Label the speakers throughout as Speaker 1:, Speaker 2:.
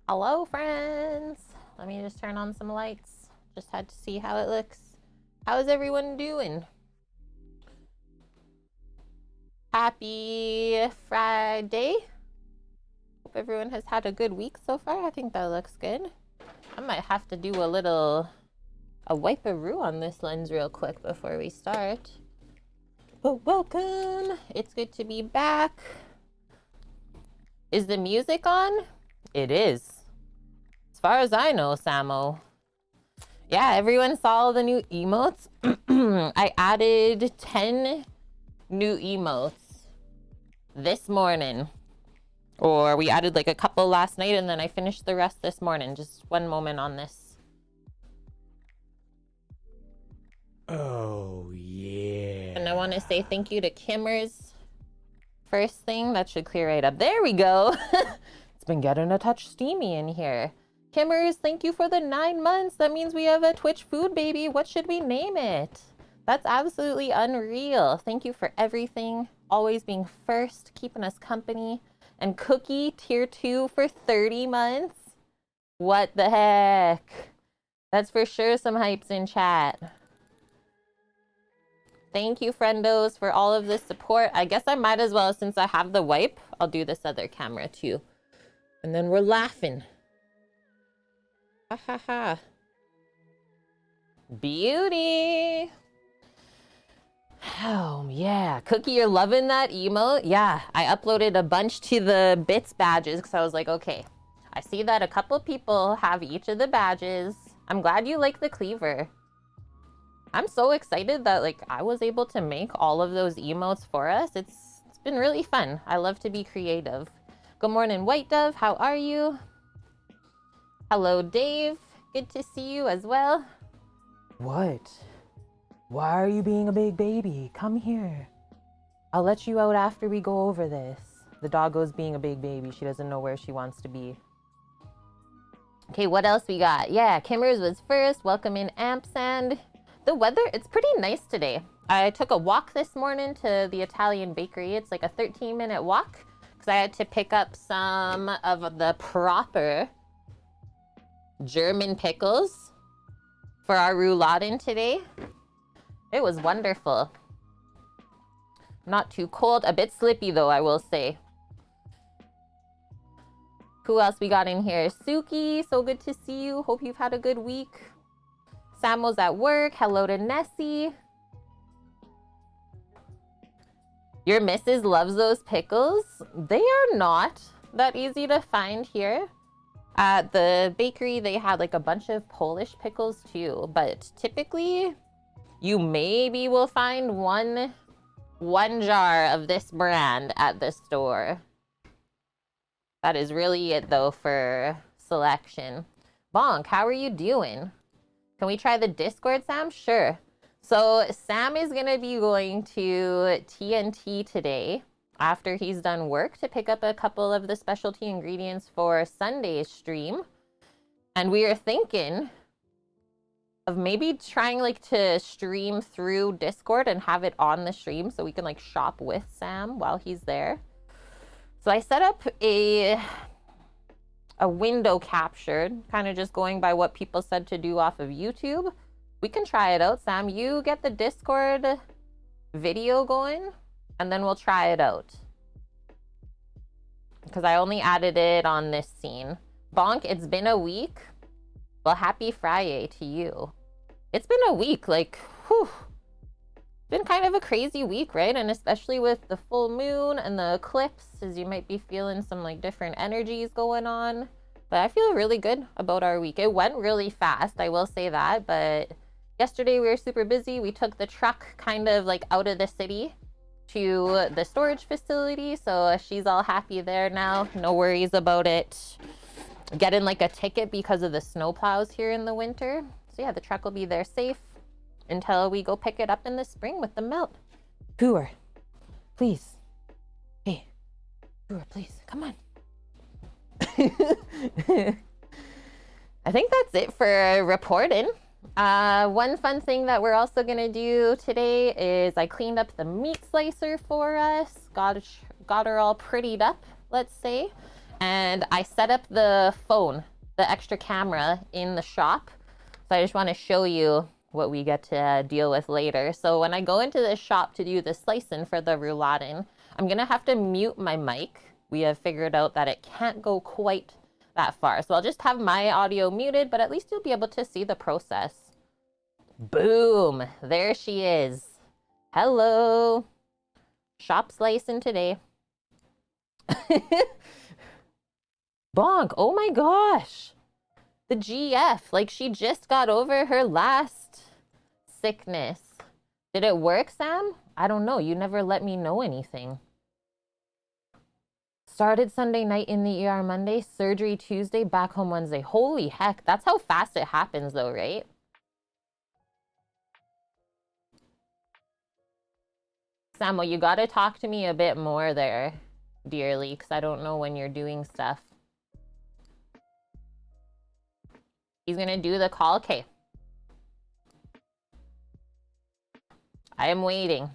Speaker 1: Hello, friends. Let me just turn on some lights. Just had to see how it looks. How's everyone doing? Happy Friday. Hope everyone has had a good week so far. I think that looks good. I might have to do a wipe-a-roo on this lens real quick before we start. But welcome. It's good to be back. Is the music on? It is. As far as I know, Samo. Yeah, everyone saw the new emotes. I added 10 new emotes this morning. Or we added like a couple last night and then I finished the rest this morning. Just one moment on this.
Speaker 2: Oh, yeah.
Speaker 1: And I want to say thank you to Kimmers. First thing, that should clear right up. There we go. It's been getting a touch steamy in here. Kimmers, thank you for the 9 months. That means we have a Twitch food baby. What should we name it? That's absolutely unreal. Thank you for everything. Always being first, keeping us company. And Cookie, tier 2 for 30 months. What the heck? That's for sure some hypes in chat. Thank you, friendos, for all of this support. I guess I might as well, since I have the wipe, I'll do this other camera too. And then we're laughing. Ha ha ha. Beauty. Oh, yeah. Cookie, you're loving that emote? Yeah, I uploaded a bunch to the bits badges because I was like, okay, I see that a couple people have each of the badges. I'm glad you like the cleaver. I'm so excited that like I was able to make all of those emotes for us. It's been really fun. I love to be creative. Good morning, White Dove. How are you? Hello, Dave. Good to see you as well.
Speaker 2: What? Why are you being a big baby? Come here. I'll let you out after we go over this. The doggo's being a big baby. She doesn't know where she wants to be.
Speaker 1: Okay, what else we got? Yeah, Kimmers was first. Welcome in, Ampersand. The weather, it's pretty nice today. I took a walk this morning to the Italian bakery. It's like a 13-minute walk because I had to pick up some of the proper German pickles for our Rouladen today. It was wonderful. Not too cold. A bit slippy though, I will say. Who else we got in here? Suki, so good to see you. Hope you've had a good week. Sam was at work. Hello to Nessie. Your missus loves those pickles. They are not that easy to find here. At the bakery, they had like a bunch of Polish pickles too, but typically you maybe will find one jar of this brand at the store. That is really it though for selection. Bonk, how are you doing? Can we try the Discord, Sam? Sure. So Sam is gonna be going to TNT today after he's done work to pick up a couple of the specialty ingredients for Sunday's stream. And we are thinking of maybe trying like to stream through Discord and have it on the stream so we can like shop with Sam while he's there. So I set up a window captured, kind of just going by what people said to do off of YouTube. We can try it out. Sam, you get the Discord video going and then we'll try it out. Because I only added it on this scene. Bonk, it's been a week. Well, happy Friday to you. It's been a week, like, whew. It's been kind of a crazy week, right? And especially with the full moon and the eclipse, as you might be feeling some like different energies going on. But I feel really good about our week. It went really fast, I will say that. But yesterday we were super busy. We took the truck kind of like out of the city to the storage facility. So she's all happy there now. No worries about it getting like a ticket because of the snow plows here in the winter. So yeah, the truck will be there safe until we go pick it up in the spring with the melt.
Speaker 2: Cooer, please. Hey, Cooer, please, come on.
Speaker 1: I think that's it for reporting. One fun thing that we're also gonna do today is I cleaned up the meat slicer for us, got her all prettied up, let's say, and I set up the phone, the extra camera in the shop. So I just want to show you what we get to deal with later. So when I go into the shop to do the slicing for the Rouladen, I'm gonna have to mute my mic. We have figured out that it can't go quite that far. So I'll just have my audio muted, but at least you'll be able to see the process. Boom, there she is. Hello. Shop slicing today. Bonk, oh my gosh. The GF, like she just got over her last sickness. Did it work, Sam? I don't know, you never let me know anything. Started Sunday night in the ER Monday, surgery Tuesday, back home Wednesday. Holy heck, that's how fast it happens though, right? Samuel, you gotta talk to me a bit more there, dearly, because I don't know when you're doing stuff. He's gonna do the call, okay. I am waiting.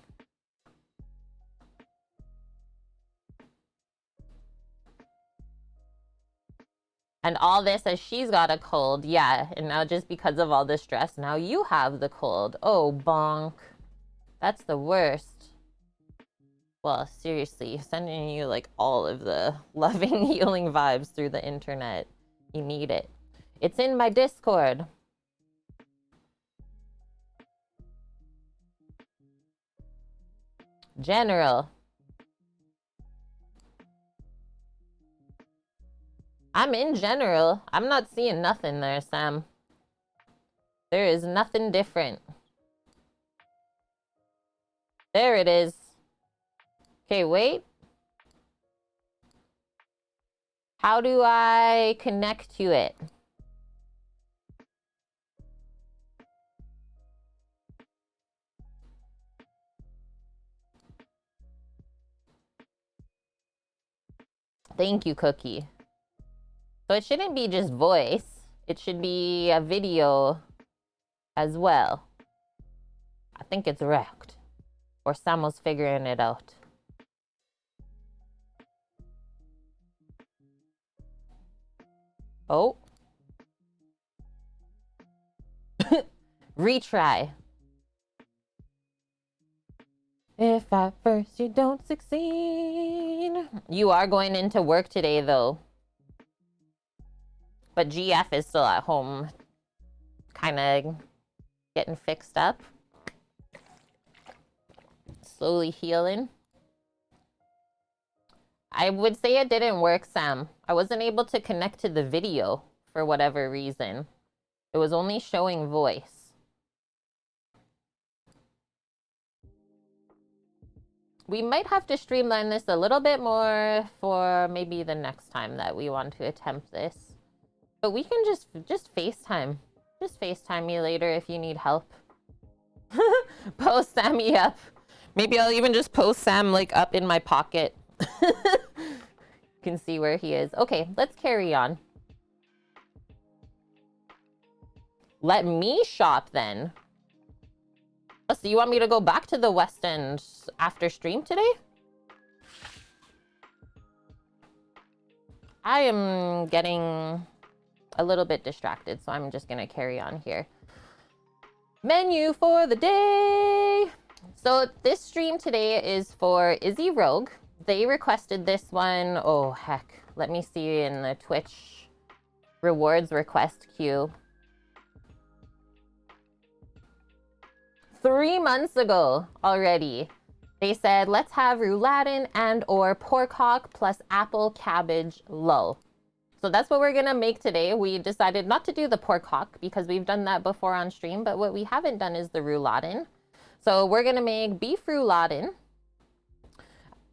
Speaker 1: And all this as she's got a cold. Yeah, and now just because of all the stress, now you have the cold. Oh, bonk. That's the worst. Well, seriously, sending you like all of the loving, healing vibes through the internet. You need it. It's in my Discord. General. I'm in general. I'm not seeing nothing there, Sam. There is nothing different. There it is. Okay, wait. How do I connect to it? Thank you, Cookie. So it shouldn't be just voice. It should be a video as well. I think it's wrecked. Or Samuel's figuring it out. Oh. Retry. If at first you don't succeed. You are going into work today, though. But GF is still at home, kind of getting fixed up. Slowly healing. I would say it didn't work, Sam. I wasn't able to connect to the video for whatever reason. It was only showing voice. We might have to streamline this a little bit more for maybe the next time that we want to attempt this. But we can just FaceTime. Just FaceTime me later if you need help. Post Sammy up. Maybe I'll even just post Sam like up in my pocket. You can see where he is. Okay, let's carry on. Let me shop then. Oh, so you want me to go back to the West End after stream today? I am getting a little bit distracted, so I'm just gonna carry on here. Menu for the day. So this stream today is for Izzy Rogue. They requested this one. Oh, heck. Let me see in the Twitch rewards request queue. 3 months ago already. They said, let's have Rouladen and or pork hock plus apple cabbage lull. So that's what we're gonna make today. We decided not to do the pork hock because we've done that before on stream, but what we haven't done is the rouladen. So we're gonna make beef rouladen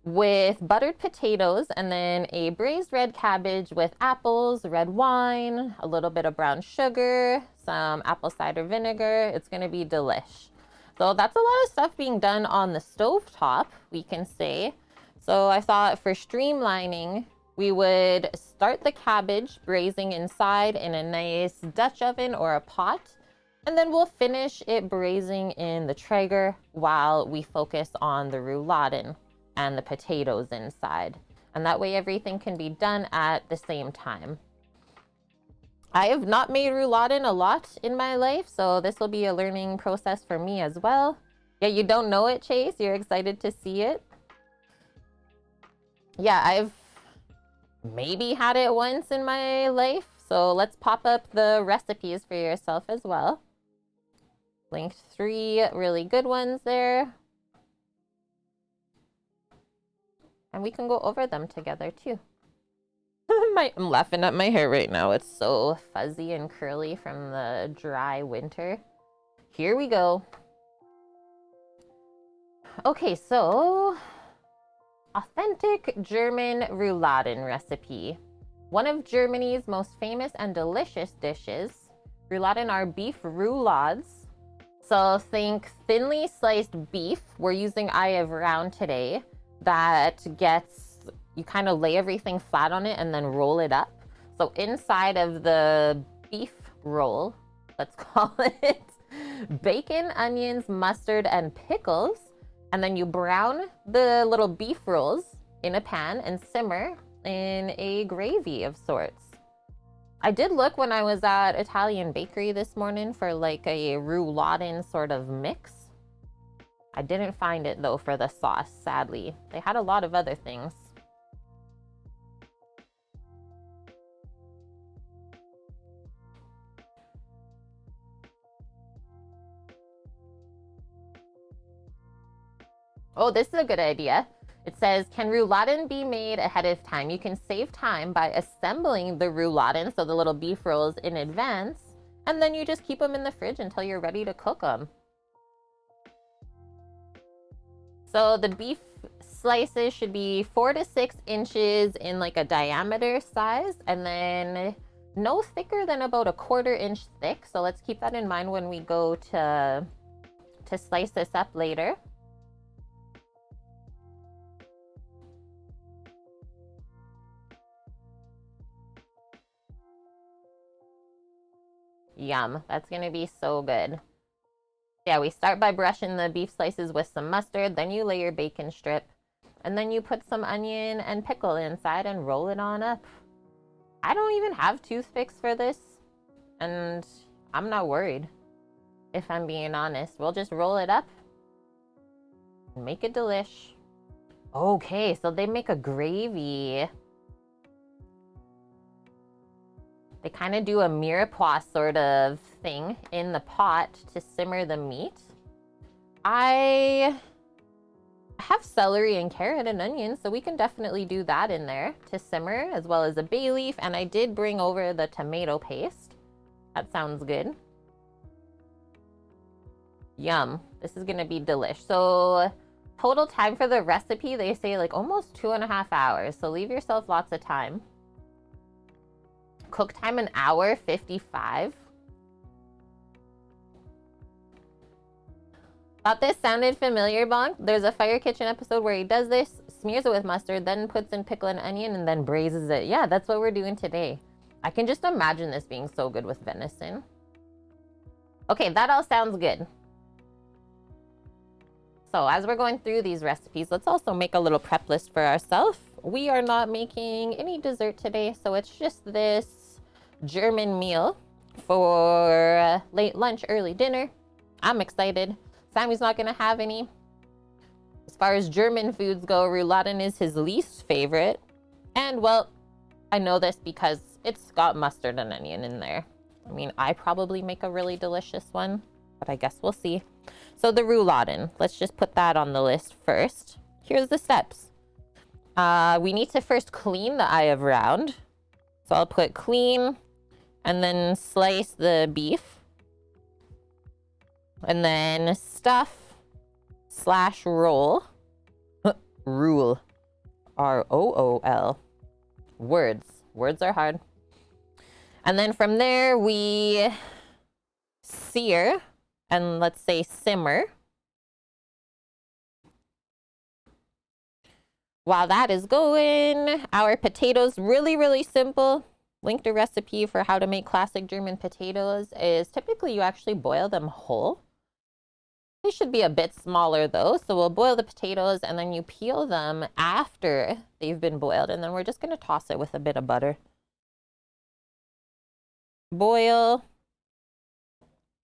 Speaker 1: with buttered potatoes and then a braised red cabbage with apples, red wine, a little bit of brown sugar, some apple cider vinegar. It's gonna be delish. So that's a lot of stuff being done on the stovetop, we can say. So I thought for streamlining, we would start the cabbage braising inside in a nice Dutch oven or a pot, and then we'll finish it braising in the Traeger while we focus on the rouladen and the potatoes inside. And that way everything can be done at the same time. I have not made rouladen a lot in my life, so this will be a learning process for me as well. Yeah, you don't know it, Chase? You're excited to see it? Yeah, I've maybe had it once in my life, so let's pop up the recipes for yourself as well. Linked 3 really good ones there. And we can go over them together too. I'm laughing at my hair right now. It's so fuzzy and curly from the dry winter. Here we go. Okay, so authentic German rouladen recipe. One of Germany's most famous and delicious dishes. Rouladen are beef roulades. So think thinly sliced beef. We're using eye of round today. That gets, you kind of lay everything flat on it and then roll it up. So inside of the beef roll, let's call it, bacon, onions, mustard, and pickles. And then you brown the little beef rolls in a pan and simmer in a gravy of sorts. I did look when I was at Italian Bakery this morning for like a rouladen sort of mix. I didn't find it though for the sauce, sadly. They had a lot of other things. Oh, this is a good idea. It says, can rouladen be made ahead of time? You can save time by assembling the rouladen, so the little beef rolls, in advance, and then you just keep them in the fridge until you're ready to cook them. So the beef slices should be 4 to 6 inches in like a diameter size, and then no thicker than about a 1/4 inch thick. So let's keep that in mind when we go to slice this up later. Yum, that's gonna be so good. Yeah, we start by brushing the beef slices with some mustard, then you lay your bacon strip, and then you put some onion and pickle inside and roll it on up. I don't even have toothpicks for this, and I'm not worried, if I'm being honest. We'll just roll it up and make it delish. Okay, so they make a gravy. They kind of do a mirepoix sort of thing in the pot to simmer the meat. I have celery and carrot and onion, so we can definitely do that in there to simmer, as well as a bay leaf. And I did bring over the tomato paste. That sounds good. Yum. This is gonna be delish. So total time for the recipe, they say like almost 2.5 hours. So leave yourself lots of time. Cook time 1 hour 55. Thought this sounded familiar, Bonk. There's a Fire Kitchen episode where he does this, smears it with mustard, then puts in pickle and onion, and then braises it. Yeah, that's what we're doing today. I can just imagine this being so good with venison. Okay, that all sounds good. So as we're going through these recipes, let's also make a little prep list for ourselves. We are not making any dessert today, so it's just this German meal for late lunch, early dinner. I'm excited. Sammy's not gonna have any. As far as German foods go, Rouladen is his least favorite. And well, I know this because it's got mustard and onion in there. I mean, I probably make a really delicious one, but I guess we'll see. So the Rouladen, let's just put that on the list first. Here's the steps. We need to first clean the eye of round. So I'll put clean and then slice the beef. And then stuff / roll. Rule. ROOL. Words. Words are hard. And then from there we sear and let's say simmer. While that is going, our potatoes, really simple. Linked a recipe for how to make classic German potatoes is typically you actually boil them whole. They should be a bit smaller though, so we'll boil the potatoes and then you peel them after they've been boiled, and then we're just going to toss it with a bit of butter. Boil,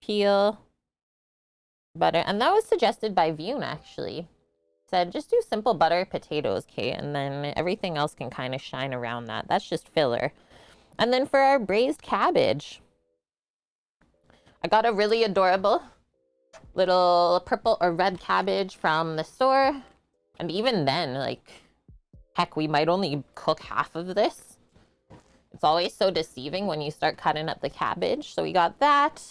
Speaker 1: peel, butter, and that was suggested by Vune actually. Said just do simple butter potatoes, okay, and then everything else can kind of shine around that. That's just filler. And then for our braised cabbage, I got a really adorable little purple or red cabbage from the store. And even then, like, heck, we might only cook half of this. It's always so deceiving when you start cutting up the cabbage. So we got that.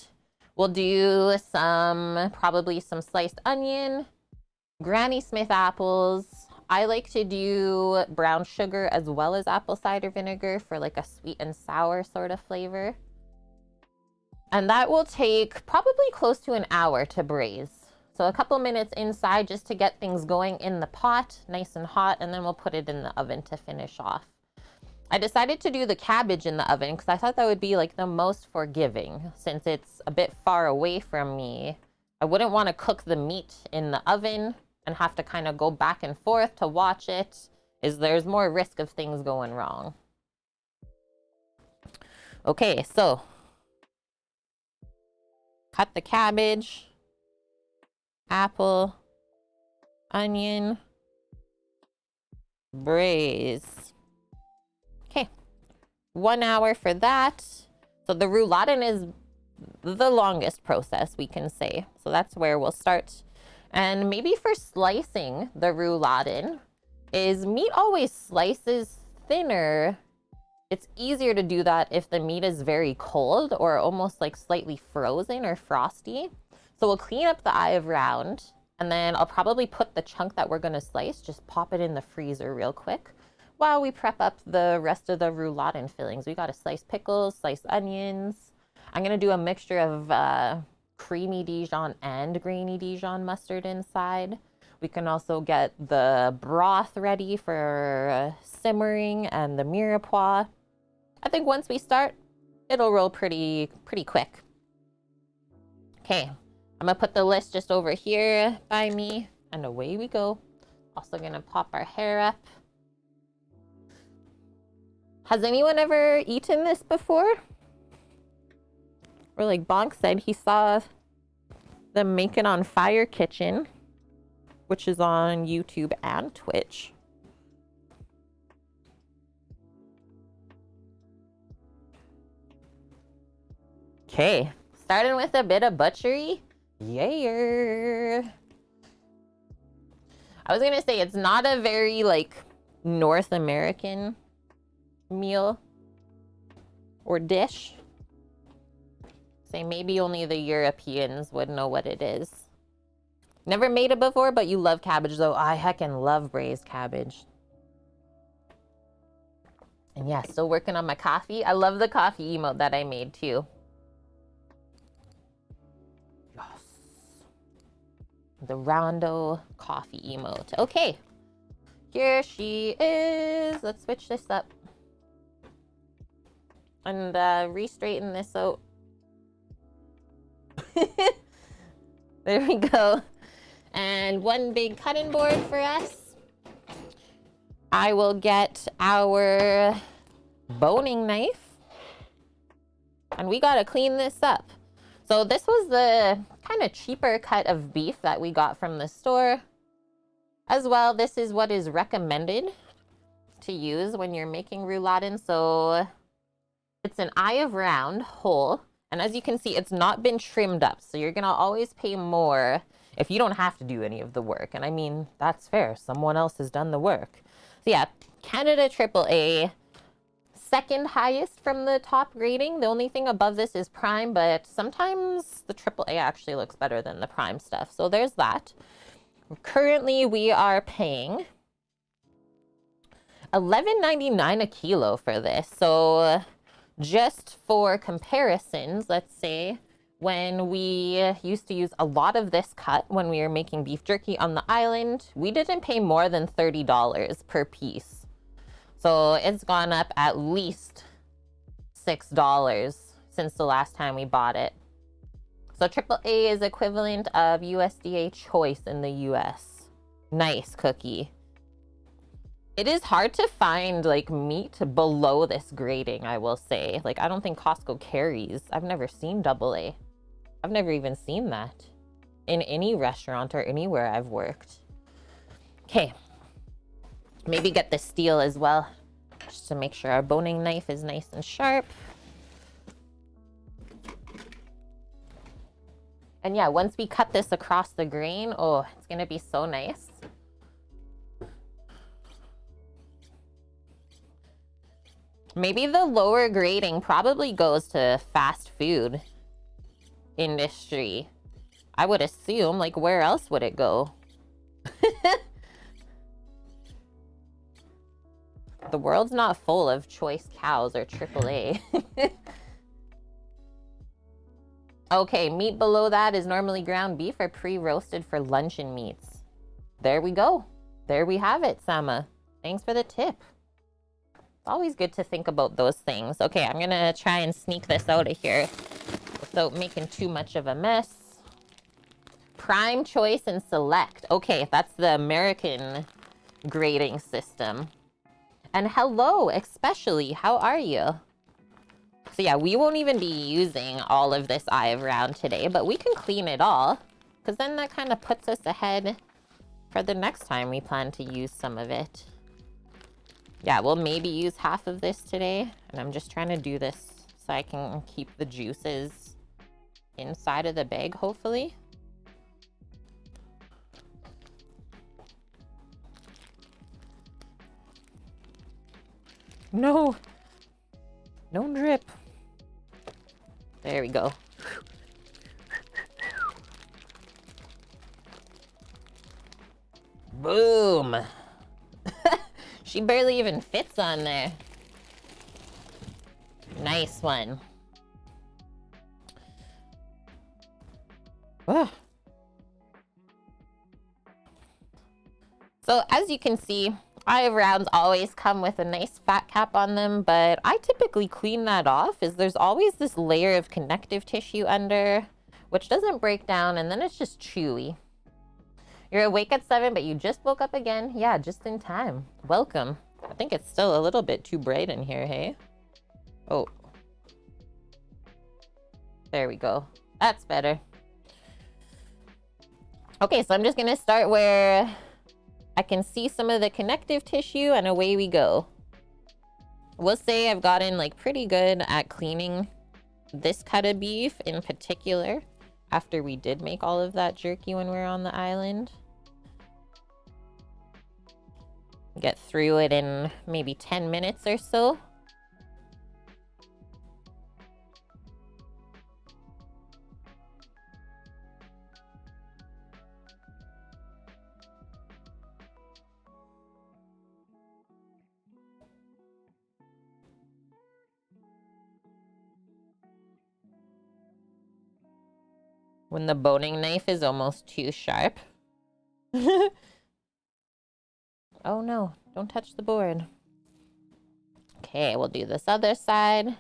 Speaker 1: We'll do probably some sliced onion, Granny Smith apples. I like to do brown sugar as well as apple cider vinegar for like a sweet and sour sort of flavor. And that will take probably close to an hour to braise. So a couple minutes inside just to get things going in the pot, nice and hot, and then we'll put it in the oven to finish off. I decided to do the cabbage in the oven because I thought that would be like the most forgiving since it's a bit far away from me. I wouldn't want to cook the meat in the oven and have to kind of go back and forth to watch it, there's more risk of things going wrong. Okay, so cut the cabbage, apple, onion, braise. Okay, 1 hour for that. So the Rouladen is the longest process, we can say. So that's where we'll start. And maybe for slicing the Rouladen, is meat always slices thinner. It's easier to do that if the meat is very cold or almost like slightly frozen or frosty. So we'll clean up the eye of round, and then I'll probably put the chunk that we're going to slice, just pop it in the freezer real quick while we prep up the rest of the Rouladen fillings. We got to slice pickles, slice onions. I'm going to do a mixture of creamy Dijon and grainy Dijon mustard inside. We can also get the broth ready for simmering and the mirepoix. I think once we start, it'll roll pretty quick. Okay, I'm gonna put the list just over here by me, and away we go. Also gonna pop our hair up. Has anyone ever eaten this before? Or like Bonk said, he saw them make it on Fire Kitchen, which is on YouTube and Twitch. Okay, starting with a bit of butchery. Yeah. I was gonna say it's not a very like North American meal or dish. Say maybe only the Europeans would know what it is. Never made it before, but you love cabbage though. I heckin' love braised cabbage. And yeah, still working on my coffee. I love the coffee emote that I made too. Yes. The Rondo coffee emote. Okay, here she is. Let's switch this up. And re-straighten this out. There we go. And one big cutting board for us. I will get our boning knife. And we gotta clean this up. So this was the kind of cheaper cut of beef that we got from the store. As well, this is what is recommended to use when you're making rouladen. So it's an eye of round whole. And as you can see, it's not been trimmed up. So you're gonna always pay more if you don't have to do any of the work. And I mean, that's fair. Someone else has done the work. So yeah, Canada AAA, second highest from the top grading. The only thing above this is prime, but sometimes the AAA actually looks better than the prime stuff. So there's that. Currently, we are paying $11.99 a kilo for this. So just for comparisons, let's say when we used to use a lot of this cut when we were making beef jerky on the island, we didn't pay more than $30 per piece. So it's gone up at least $6 since the last time we bought it. So AAA is equivalent of USDA choice in the US. Nice cookie. It is hard to find like meat below this grading, I will say. Like, I don't think Costco carries. I've never seen AA. I've never even seen that in any restaurant or anywhere I've worked. Okay. Maybe get the steel as well, just to make sure our boning knife is nice and sharp. And yeah, once we cut this across the grain, oh, it's gonna be so nice. Maybe the lower grading probably goes to fast food industry. I would assume, like, where else would it go? The world's not full of choice cows or AAA. Okay, meat below that is normally ground beef or pre-roasted for luncheon meats. There we go. There we have it, Sama. Thanks for the tip. It's always good to think about those things. Okay, I'm gonna try and sneak this out of here without making too much of a mess. Prime, choice, and select. Okay, that's the American grading system. And hello, especially, how are you? So yeah, we won't even be using all of this eye of round today, but we can clean it all, because then that kind of puts us ahead for the next time we plan to use some of it. Yeah, we'll maybe use half of this today, and I'm just trying to do this so I can keep the juices inside of the bag, hopefully. No, no drip. There we go. Boom. She barely even fits on there. Nice one. Ugh. So as you can see, eye of rounds always come with a nice fat cap on them, but I typically clean that off as there's always this layer of connective tissue under, which doesn't break down, and then it's just chewy. You're awake at 7, but you just woke up again. Yeah, just in time. Welcome. I think it's still a little bit too bright in here, hey? Oh. There we go. That's better. Okay, so I'm just gonna start where I can see some of the connective tissue, and away we go. We'll say I've gotten like pretty good at cleaning this cut of beef in particular after we did make all of that jerky when we were on the island. Get through it in maybe 10 minutes or so. When the boning knife is almost too sharp. Oh no, don't touch the board. Okay, we'll do this other side.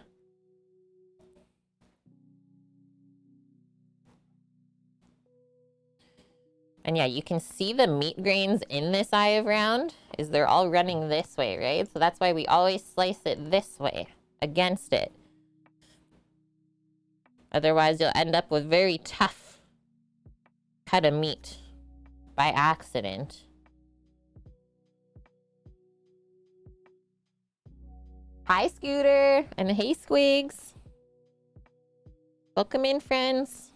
Speaker 1: And yeah, you can see the meat grains in this eye of round is they're all running this way, right? So that's why we always slice it this way, against it. Otherwise, you'll end up with very tough cut of meat by accident. Hi, Scooter, and hey, Squigs. Welcome in, friends.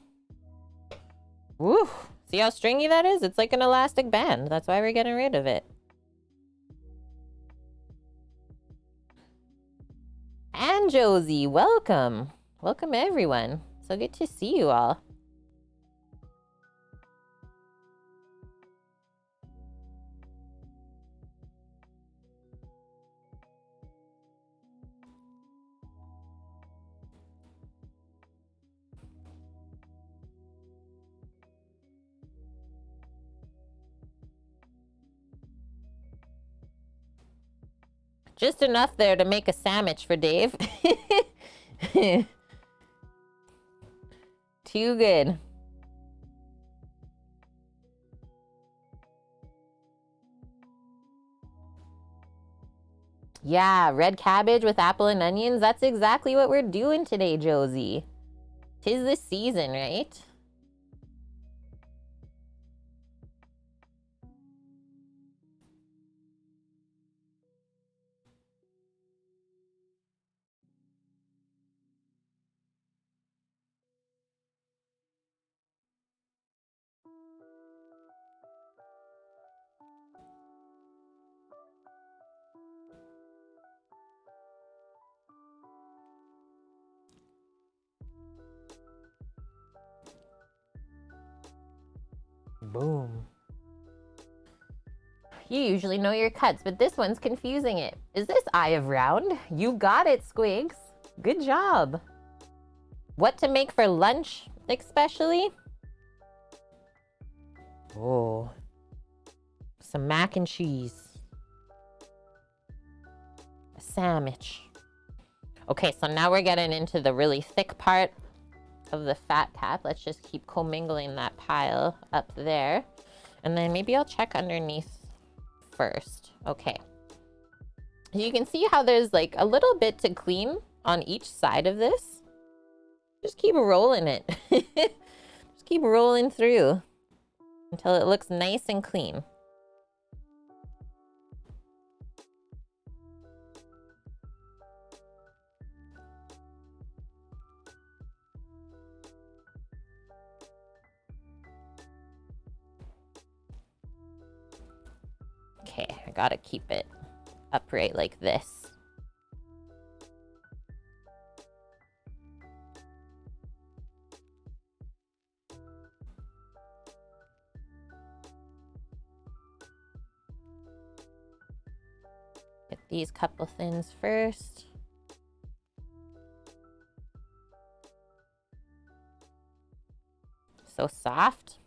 Speaker 1: Woo! See how stringy that is? It's like an elastic band. That's why we're getting rid of it. And Josie, welcome. Welcome everyone. So good to see you all. Just enough there to make a sandwich for Dave. Too good. Yeah, red cabbage with apple and onions. That's exactly what we're doing today, Josie. 'Tis the season, right?
Speaker 2: Boom.
Speaker 1: You usually know your cuts, but this one's confusing it. Is this eye of round? You got it, Squigs. Good job. What to make for lunch, especially?
Speaker 2: Oh.
Speaker 1: Some mac and cheese. A sandwich. Okay, so now we're getting into the really thick part of the fat cap. Let's just keep commingling that pile up there. And then maybe I'll check underneath first. Okay. You can see how there's like a little bit to clean on each side of this. Just keep rolling it. Just keep rolling through until it looks nice and clean. Okay, I gotta keep it upright like this. Get these couple thins first. So soft.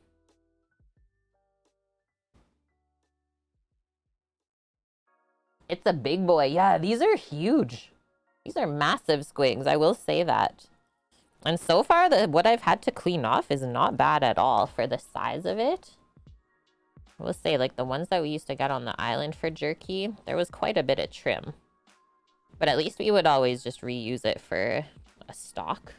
Speaker 1: It's a big boy. Yeah, these are huge. These are massive squigs, I will say that. And so far, what I've had to clean off is not bad at all for the size of it. I will say, like, the ones that we used to get on the island for jerky, there was quite a bit of trim. But at least we would always just reuse it for a stock.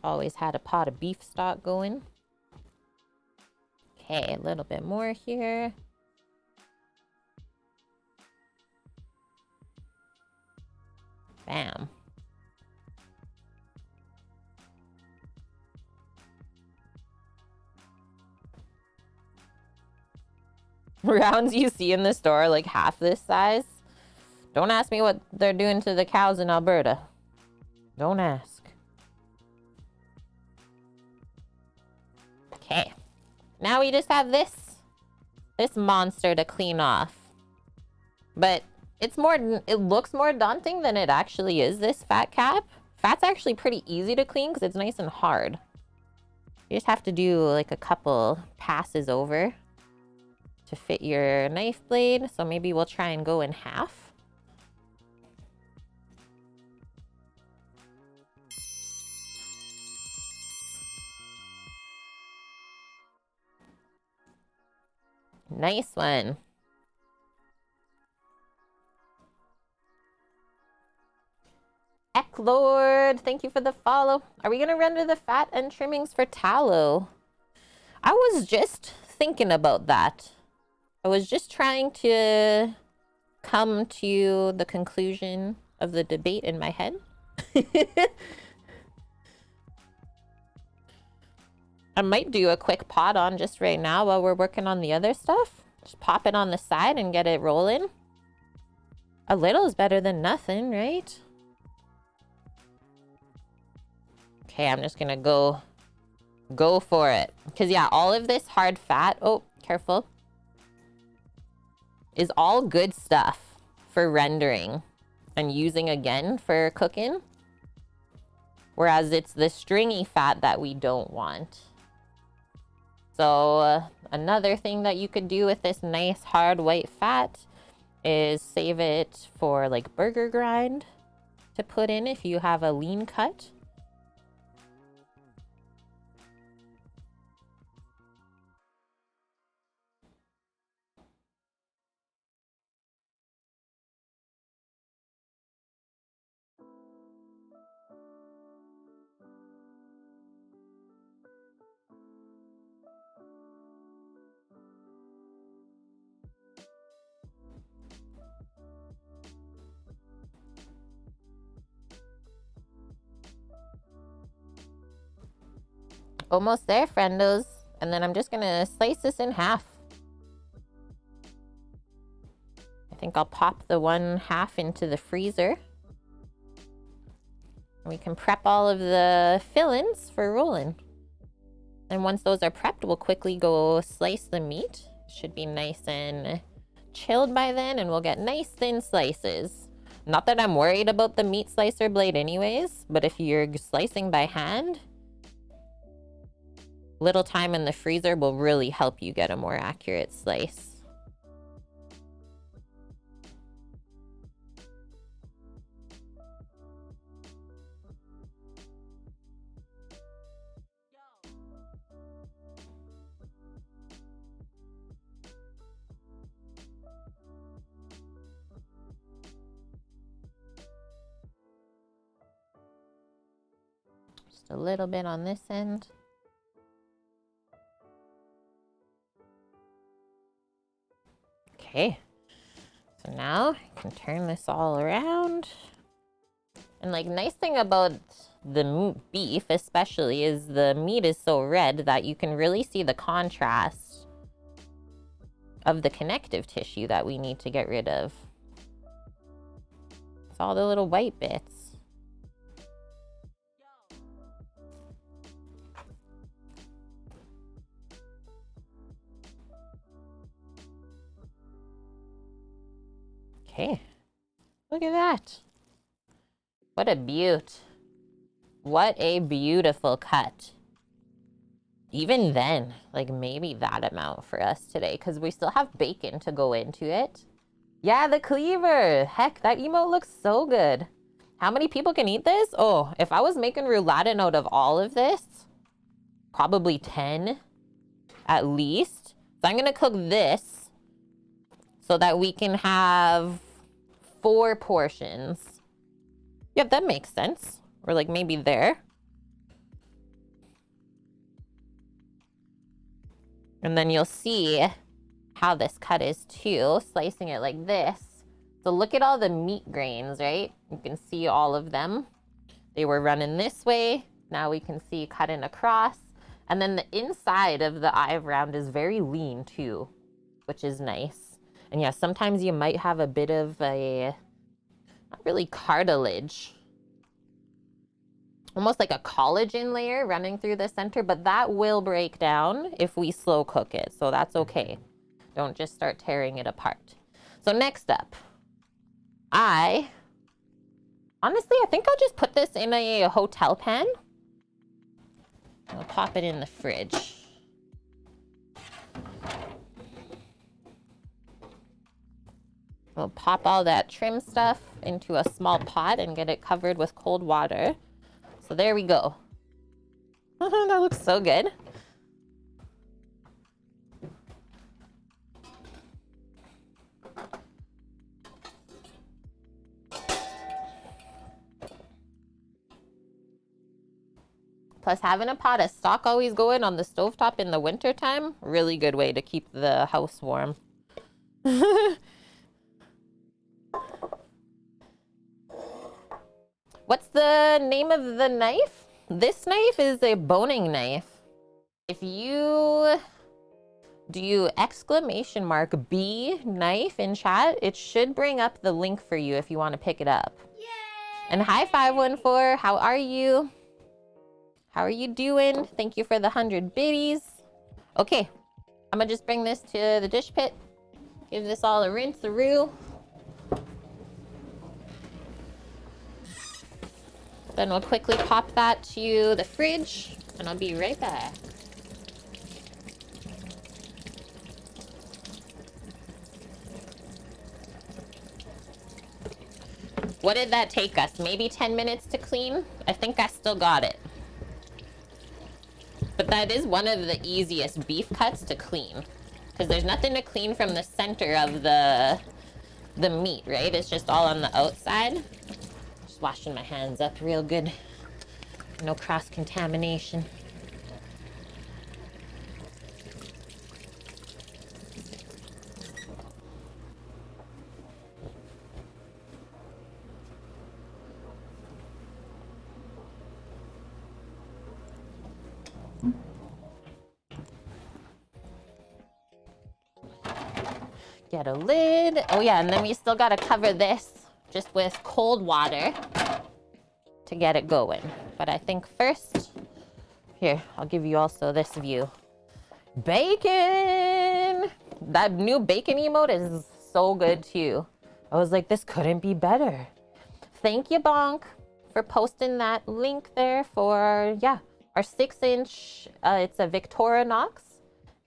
Speaker 1: Always had a pot of beef stock going. Okay, a little bit more here. Bam. Rounds you see in the store, like half this size. Don't ask me what they're doing to the cows in Alberta. Don't ask. Okay. Now we just have this monster to clean off. But it looks more daunting than it actually is, this fat cap. Fat's actually pretty easy to clean because it's nice and hard. You just have to do like a couple passes over to fit your knife blade. So maybe we'll try and go in half. Nice one. Lord, thank you for the follow. Are we gonna render the fat and trimmings for tallow? I was just thinking about that. I was just trying to come to the conclusion of the debate in my head. I might do a quick pot on just right now while we're working on the other stuff. Just pop it on the side and get it rolling. A little is better than nothing, right? Okay, I'm just gonna go for it. Because yeah, all of this hard fat, oh, careful, is all good stuff for rendering and using again for cooking. Whereas it's the stringy fat that we don't want. So another thing that you could do with this nice hard white fat is save it for like burger grind to put in if you have a lean cut. Almost there, friendos. And then I'm just gonna slice this in half. I think I'll pop the one half into the freezer. We can prep all of the fillings for rolling. And once those are prepped, we'll quickly go slice the meat. Should be nice and chilled by then, and we'll get nice thin slices. Not that I'm worried about the meat slicer blade anyways, but if you're slicing by hand, little time in the freezer will really help you get a more accurate slice. Just a little bit on this end. Okay, so now I can turn this all around. And like, nice thing about the beef especially is the meat is so red that you can really see the contrast of the connective tissue that we need to get rid of. It's all the little white bits. Okay, look at that. What a beaut. What a beautiful cut. Even then, like maybe that amount for us today, because we still have bacon to go into it. Yeah, the cleaver. Heck, that emote looks so good. How many people can eat this? Oh, if I was making rouladen out of all of this, probably 10 at least. So I'm gonna cook this so that we can have 4 portions. Yep, that makes sense. Or like maybe there. And then you'll see how this cut is too, slicing it like this. So look at all the meat grains, right? You can see all of them. They were running this way. Now we can see cutting across. And then the inside of the eye round is very lean too, which is nice. And yeah, sometimes you might have a bit of a, not really cartilage, almost like a collagen layer running through the center, but that will break down if we slow cook it. So that's okay. Don't just start tearing it apart. So next up, honestly, I think I'll just put this in a hotel pan. I'll pop it in the fridge. We'll pop all that trim stuff into a small pot and get it covered with cold water. So there we go. That looks so good. Plus, having a pot of stock always going on the stovetop in the wintertime, really good way to keep the house warm. What's the name of the knife? This knife is a boning knife. If you do exclamation mark B knife in chat. It should bring up the link for you if you want to pick it up. Yay! And hi 514, how are you? How are you doing? Thank you for the 100 biddies. Okay, I'm gonna just bring this to the dish pit. Give this all a rinse-a-roo. Then we'll quickly pop that to the fridge, and I'll be right back. What did that take us? Maybe 10 minutes to clean? I think I still got it. But that is one of the easiest beef cuts to clean, because there's nothing to clean from the center of the meat, right? It's just all on the outside. Just washing my hands up real good. No cross-contamination. Get a lid. Oh yeah, and then we still gotta cover this just with cold water to get it going. But I think first, here, I'll give you also this view. Bacon! That new bacon emote is so good too. I was like, this couldn't be better. Thank you, Bonk, for posting that link there for, yeah, our 6-inch, it's a Victorinox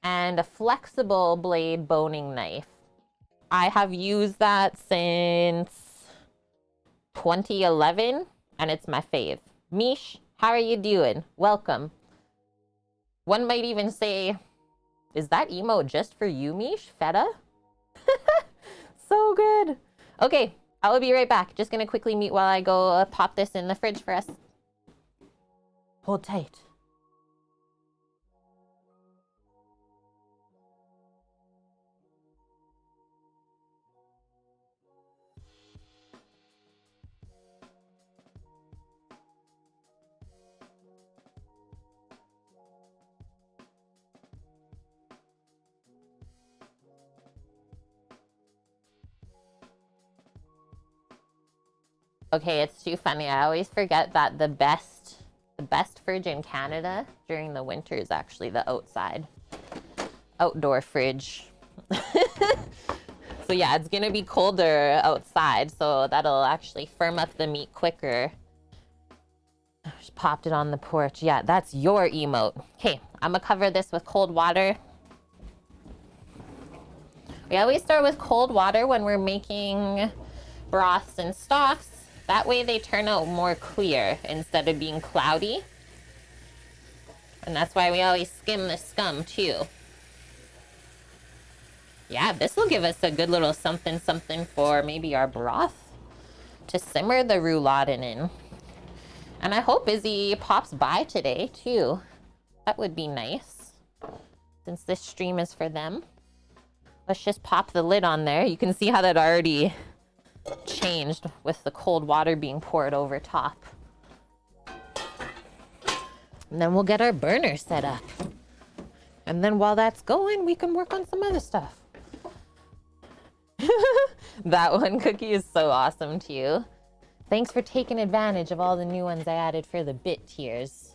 Speaker 1: and a flexible blade boning knife. I have used that since 2011, and it's my fave. Mish, how are you doing? Welcome. One might even say, is that emote just for you, Mish? Feta? So good. Okay, I will be right back. Just gonna quickly mute while I go pop this in the fridge for us. Hold tight. Okay, it's too funny. I always forget that the best fridge in Canada during the winter is actually the outdoor fridge. So yeah, it's gonna be colder outside, so that'll actually firm up the meat quicker. Just popped it on the porch. Yeah, that's your emote. Okay, I'm gonna cover this with cold water. We always start with cold water when we're making broths and stocks. That way they turn out more clear instead of being cloudy. And that's why we always skim the scum too. Yeah, this will give us a good little something for maybe our broth to simmer the rouladen in. And I hope Izzy pops by today too. That would be nice, since this stream is for them. Let's just pop the lid on there. You can see how that already changed with the cold water being poured over top. And then we'll get our burner set up. And then while that's going, we can work on some other stuff. That one cookie is so awesome too. Thanks for taking advantage of all the new ones I added for the bit tiers.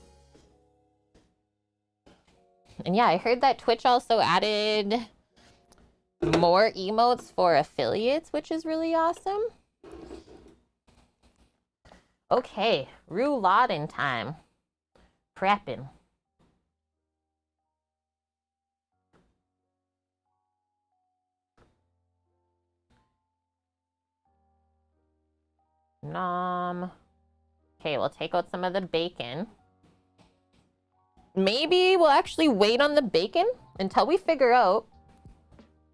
Speaker 1: And yeah, I heard that Twitch also added more emotes for affiliates, which is really awesome. Okay, Rouladen time. Prepping. Nom. Okay, we'll take out some of the bacon. Maybe we'll actually wait on the bacon until we figure out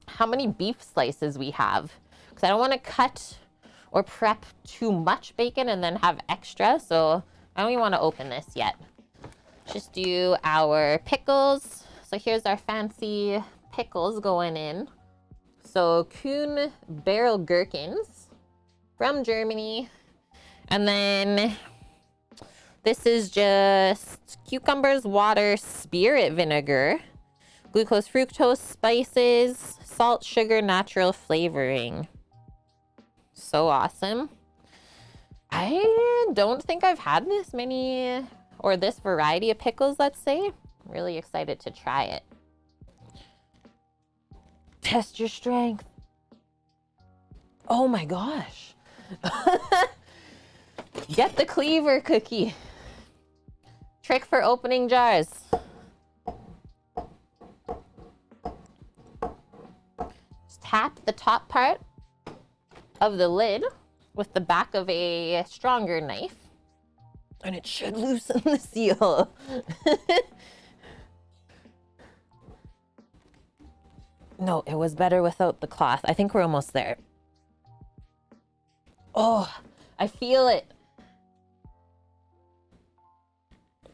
Speaker 1: how many beef slices we have, because I don't want to cut or prep too much bacon and then have extra, so I don't even want to open this yet. Just do our pickles. So here's our fancy pickles going in. So Kuhn barrel gherkins from Germany. And then this is just cucumbers, water, spirit vinegar, Glucose, fructose, spices, salt, sugar, natural flavoring. So awesome. I don't think I've had this many or this variety of pickles, let's say. I'm really excited to try it.
Speaker 2: Test your strength. Oh my gosh.
Speaker 1: Get the cleaver cookie. Trick for opening jars. Just tap the top part of the lid with the back of a stronger knife, and it should loosen the seal.
Speaker 2: No, it was better without the cloth. I think we're almost there.
Speaker 1: Oh, I feel it.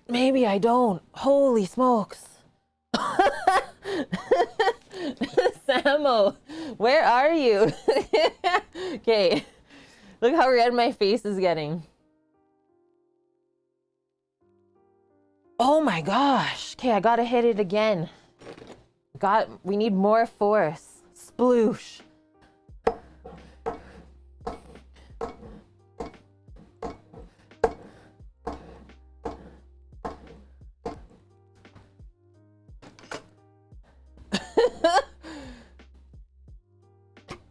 Speaker 2: Maybe I don't. Holy smokes.
Speaker 1: Samo, where are you? Okay, look how red my face is getting.
Speaker 2: Oh my gosh. Okay, I gotta hit it again. We need more force. Sploosh.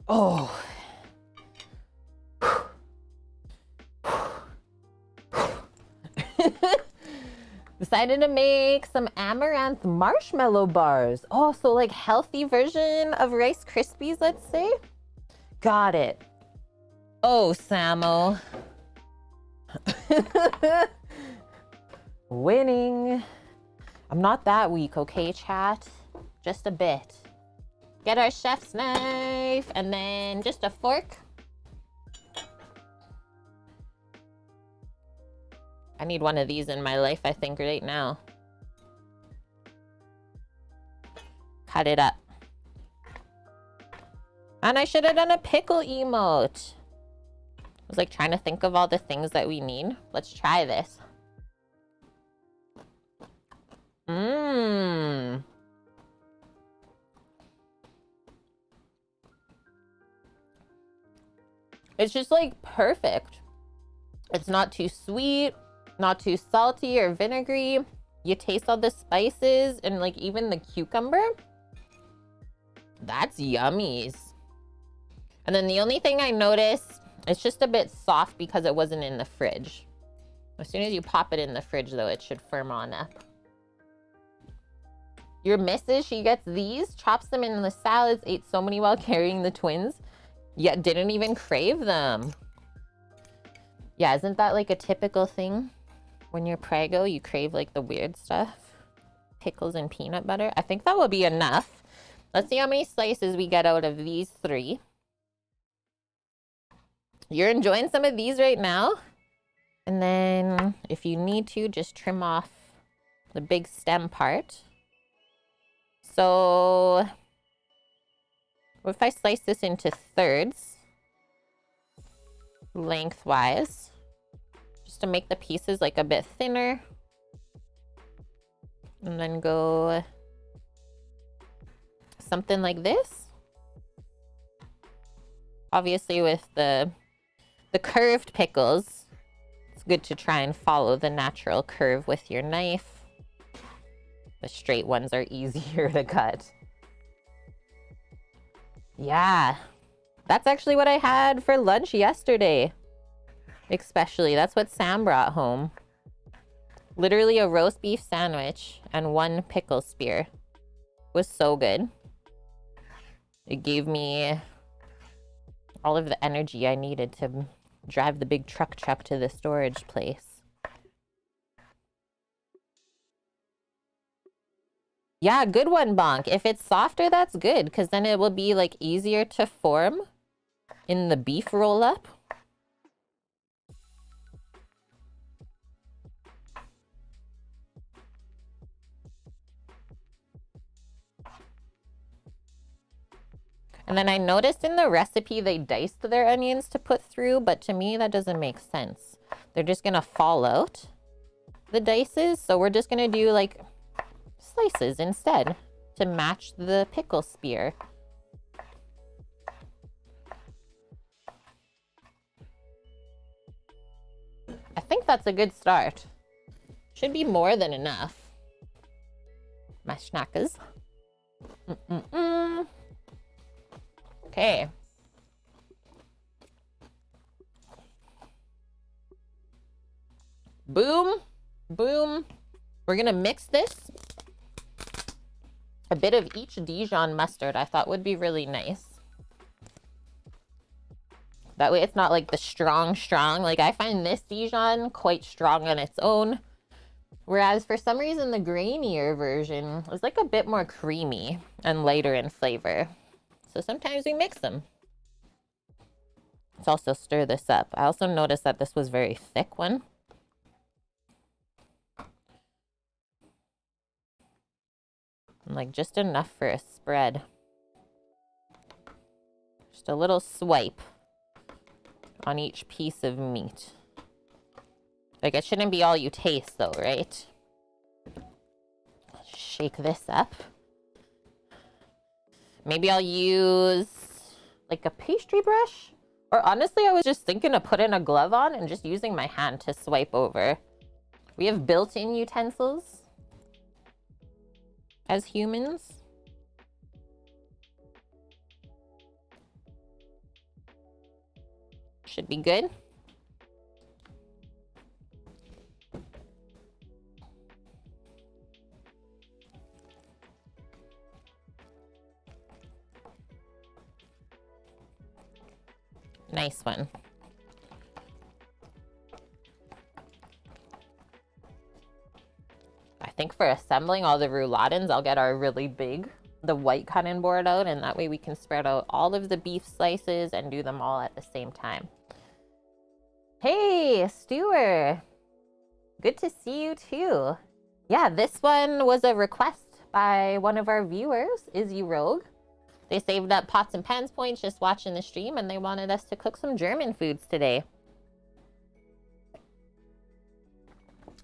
Speaker 2: Oh.
Speaker 1: Decided to make some Amaranth marshmallow bars. Oh, so like healthy version of Rice Krispies, let's say.
Speaker 2: Got it.
Speaker 1: Oh, Samo.
Speaker 2: Winning. I'm not that weak, okay, chat? Just a bit.
Speaker 1: Get our chef's knife and then just a fork. I need one of these in my life, I think, right now. Cut it up. And I should have done a pickle emote. I was like trying to think of all the things that we need. Let's try this. Mmm. It's just like perfect. It's not too sweet, not too salty or vinegary. You taste all the spices and like even the cucumber. That's yummies. And then the only thing I noticed, it's just a bit soft because it wasn't in the fridge. As soon as you pop it in the fridge though, it should firm on up. Your missus, she gets these, chops them in the salads, ate so many while carrying the twins, yet didn't even crave them. Yeah, isn't that like a typical thing? When you're preggo, you crave like the weird stuff. Pickles and peanut butter. I think that will be enough. Let's see how many slices we get out of these 3. You're enjoying some of these right now? And then if you need to, just trim off the big stem part. So what if I slice this into thirds, lengthwise, just to make the pieces like a bit thinner, and then go something like this. Obviously with the curved pickles, it's good to try and follow the natural curve with your knife. The straight ones are easier to cut. Yeah, that's actually what I had for lunch yesterday. Especially, that's what Sam brought home. Literally a roast beef sandwich and 1 pickle spear. It was so good. It gave me all of the energy I needed to drive the big truck to the storage place. Yeah, good one, Bonk. If it's softer, that's good, because then it will be like easier to form in the beef roll up. And then I noticed in the recipe they diced their onions to put through, but to me that doesn't make sense. They're just gonna fall out, the dices, so we're just gonna do like slices instead. to match the pickle spear. I think that's a good start. Should be more than enough. My schnackers. Okay. Boom. Boom. We're gonna mix this. A bit of each Dijon mustard I thought would be really nice. That way it's not like the strong. Like I find this Dijon quite strong on its own. Whereas for some reason the grainier version is like a bit more creamy and lighter in flavor. So sometimes we mix them. Let's also stir this up. I also noticed that this was a very thick one. And like just enough for a spread. Just a little swipe on each piece of meat. Like, it shouldn't be all you taste, though, right? Shake this up. Maybe I'll use, like, a pastry brush. Or honestly, I was just thinking of putting a glove on and just using my hand to swipe over. We have built-in utensils as humans. Should be good. Nice one. I think for assembling all the rouladins, I'll get our really big, the white cutting board out, and that way we can spread out all of the beef slices and do them all at the same time. Hey, Stewer. Good to see you too. Yeah, this one was a request by one of our viewers, Izzy Rogue. They saved up pots and pans points just watching the stream, and they wanted us to cook some German foods today.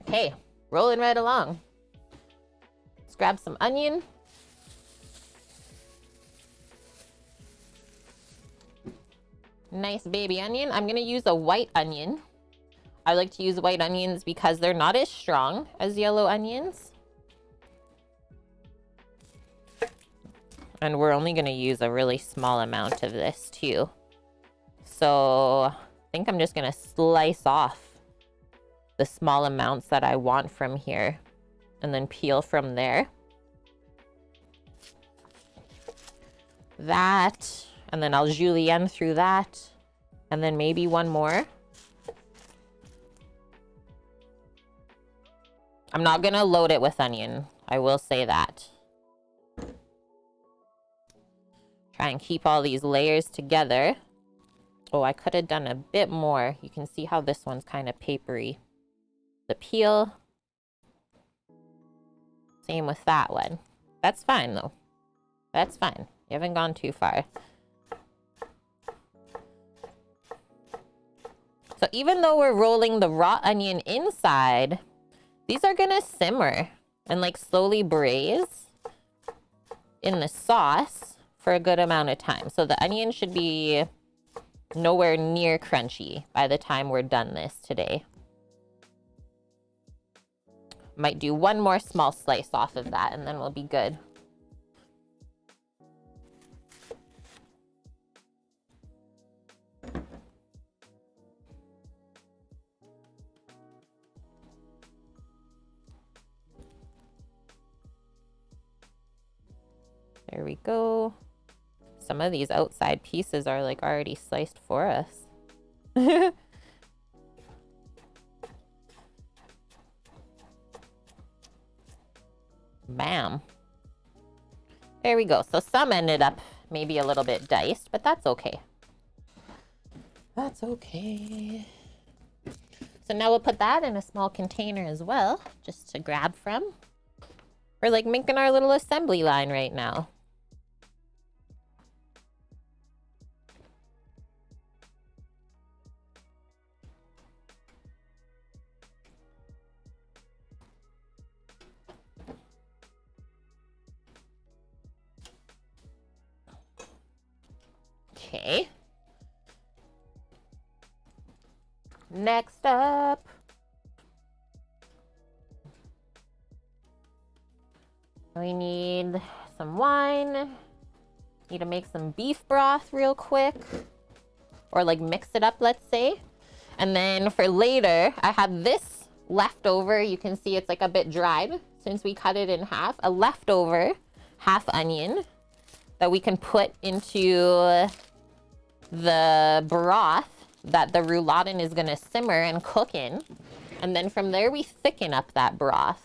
Speaker 1: Okay, rolling right along. Let's grab some onion. Nice baby onion. I'm gonna use a white onion. I like to use white onions because they're not as strong as yellow onions. And we're only gonna use a really small amount of this too. So I think I'm just gonna slice off the small amounts that I want from here and then peel from there. That, and then I'll julienne through that, and then maybe one more. I'm not gonna load it with onion, I will say that. Try and keep all these layers together. Oh, I could have done a bit more. You can see how this one's kind of papery. The peel. Same with that one. That's fine though. That's fine. You haven't gone too far. So even though we're rolling the raw onion inside, these are gonna simmer and like slowly braise in the sauce for a good amount of time. So the onion should be nowhere near crunchy by the time we're done this today. Might do one more small slice off of that and then we'll be good. There we go. Some of these outside pieces are like already sliced for us. Bam. There we go. So some ended up maybe a little bit diced, but that's okay. That's okay. So now we'll put that in a small container as well, just to grab from. We're like making our little assembly line right now. Okay. Next up, we need some wine. Need to make some beef broth real quick, or like mix it up, let's say. And then for later, I have this leftover. You can see it's like a bit dried since we cut it in half. A leftover half onion that we can put into the broth that the Rouladen is gonna simmer and cook in. And then from there, we thicken up that broth.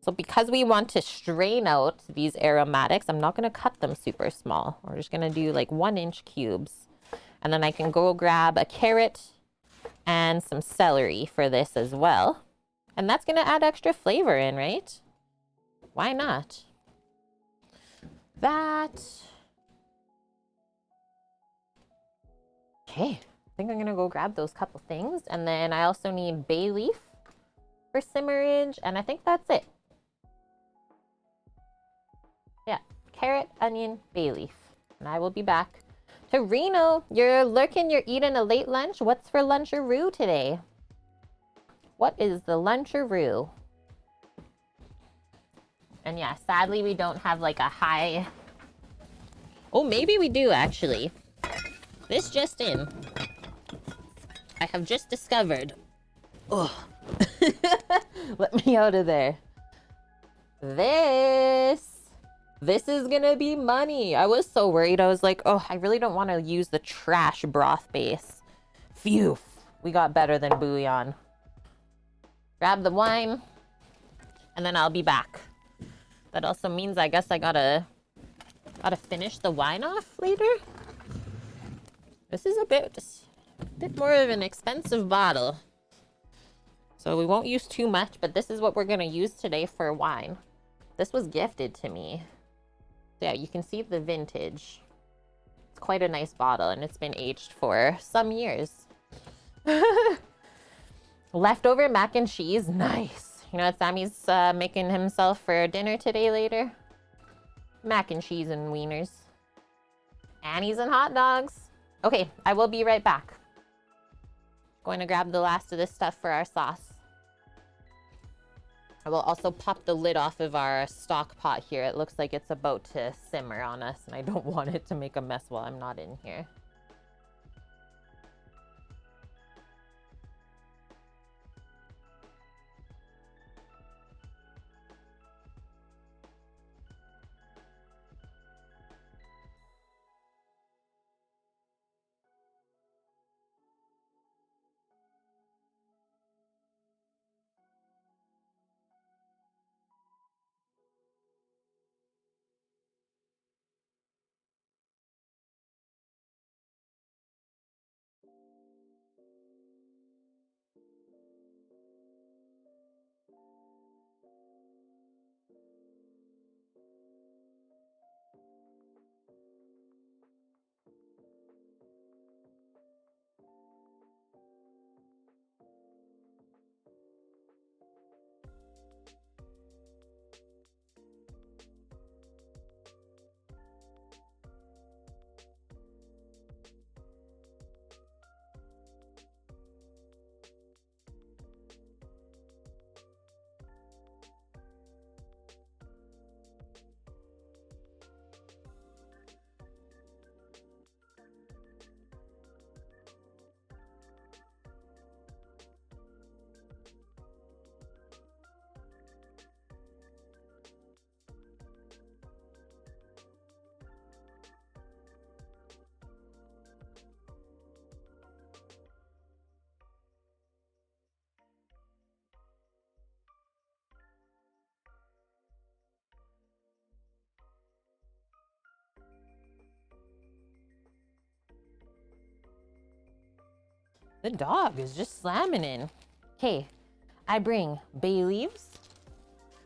Speaker 1: So because we want to strain out these aromatics, I'm not gonna cut them super small. We're just gonna do like 1-inch cubes. And then I can go grab a carrot and some celery for this as well. And that's gonna add extra flavor in, right? Why not? That. Okay, I think I'm gonna go grab those couple things. And then I also need bay leaf for simmerage, and I think that's it. Yeah, carrot, onion, bay leaf. And I will be back. To Reno, you're lurking, you're eating a late lunch. What's for luncheroo today? What is the luncheroo? And yeah, sadly we don't have like a high... Oh, maybe we do actually. This just in. I have just discovered. Oh, let me out of there. This is gonna be money. I was so worried. I was like, oh, I really don't want to use the trash broth base. Phew, we got better than bouillon. Grab the wine, and then I'll be back. That also means I guess I gotta finish the wine off later. This is a bit more of an expensive bottle. So we won't use too much, but this is what we're gonna use today for wine. This was gifted to me. So yeah, you can see the vintage. It's quite a nice bottle, and it's been aged for some years. Leftover mac and cheese, nice. You know what Sammy's making himself for dinner today later? Mac and cheese and wieners. Annie's and hot dogs. Okay, I will be right back. Going to grab the last of this stuff for our sauce. I will also pop the lid off of our stock pot here. It looks like it's about to simmer on us, and I don't want it to make a mess while I'm not in here. The dog is just slamming in. Okay, I bring bay leaves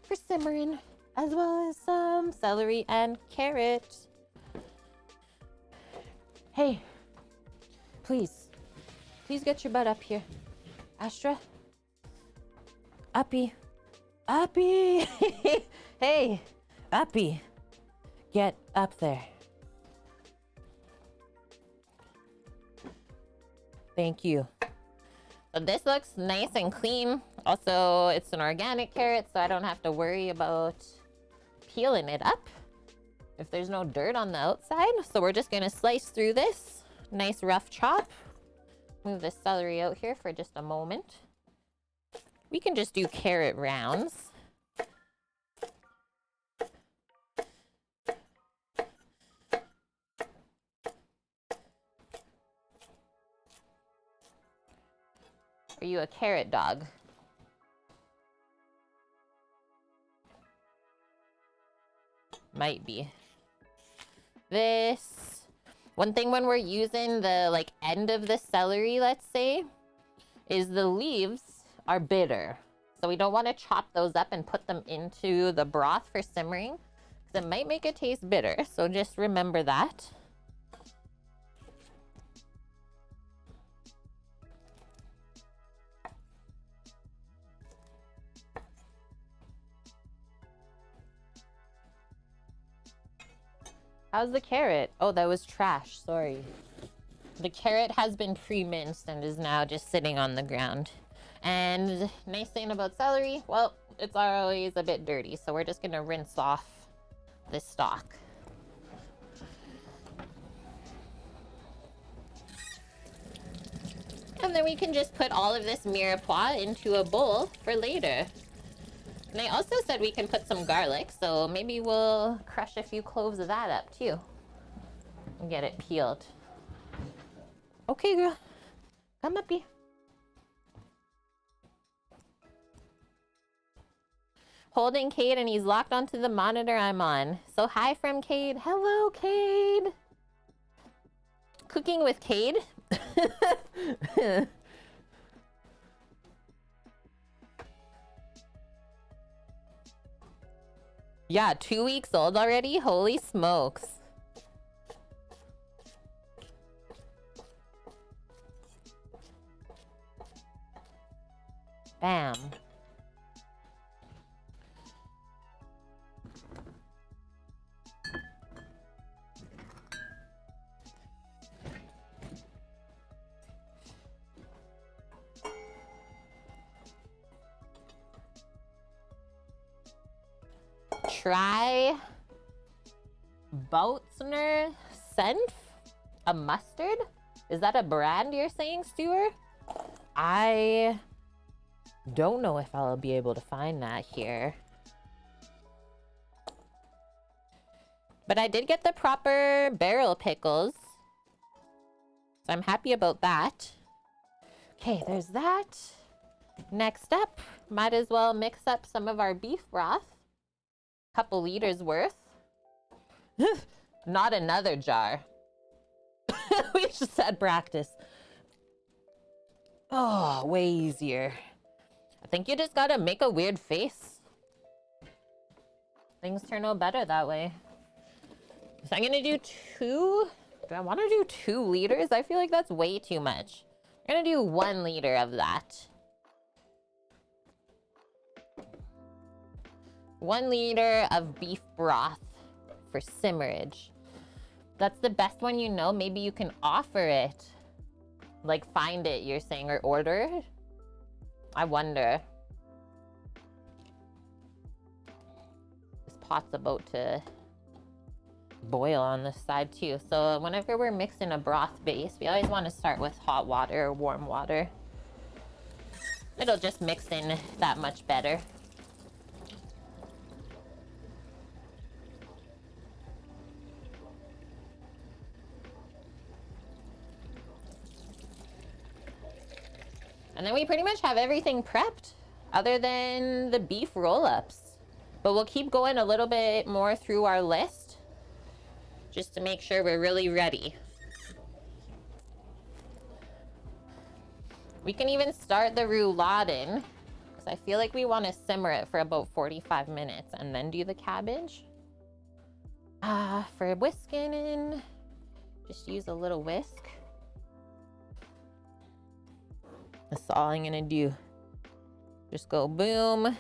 Speaker 1: for simmering, as well as some celery and carrot. Hey, please get your butt up here. Astra, Uppy. Hey, Uppy,
Speaker 2: Get up there. Thank you.
Speaker 1: So this looks nice and clean. Also, it's an organic carrot, so I don't have to worry about peeling it up if there's no dirt on the outside. So we're just gonna slice through this. Nice rough chop. Move the celery out here for just a moment. We can just do carrot rounds. Are you a carrot dog? Might be. This one thing when we're using the like end of the celery, let's say, is the leaves are bitter. So we don't want to chop those up and put them into the broth for simmering, because it might make it taste bitter. So just remember that. How's the carrot? Oh, that was trash. Sorry. The carrot has been pre-minced and is now just sitting on the ground. And nice thing about celery, well, it's always a bit dirty, so we're just gonna rinse off the stalk. And then we can just put all of this mirepoix into a bowl for later. And I also said we can put some garlic, so maybe we'll crush a few cloves of that up too and get it peeled. Okay, girl, come up here. Holding Cade, and he's locked onto the monitor I'm on. So hi from Cade. Hello, Cade. Cooking with Cade. Yeah, 2 weeks old already? Holy smokes. Bam. Try Boutzner Senf, a mustard? Is that a brand you're saying, Stuart? I don't know if I'll be able to find that here. But I did get the proper barrel pickles, so I'm happy about that. Okay, there's that. Next up, might as well mix up some of our beef broth. Couple liters worth. Not another jar. We just had practice. Oh, way easier. I think you just gotta make a weird face. Things turn out better that way. So I'm gonna do two. Do I want to do 2 liters? I feel like that's way too much. I'm gonna do 1 liter of that. 1 liter of beef broth for simmerage. That's the best one, you know. Maybe you can offer it. Like find it, you're saying, or order it? I wonder. This pot's about to boil on this side too. So whenever we're mixing a broth base, we always want to start with hot water or warm water. It'll just mix in that much better. And then we pretty much have everything prepped other than the beef roll-ups. But we'll keep going a little bit more through our list just to make sure we're really ready. We can even start the Rouladen, because I feel like we want to simmer it for about 45 minutes and then do the cabbage. For whisking in, just use a little whisk. That's all I'm gonna do. Just go boom.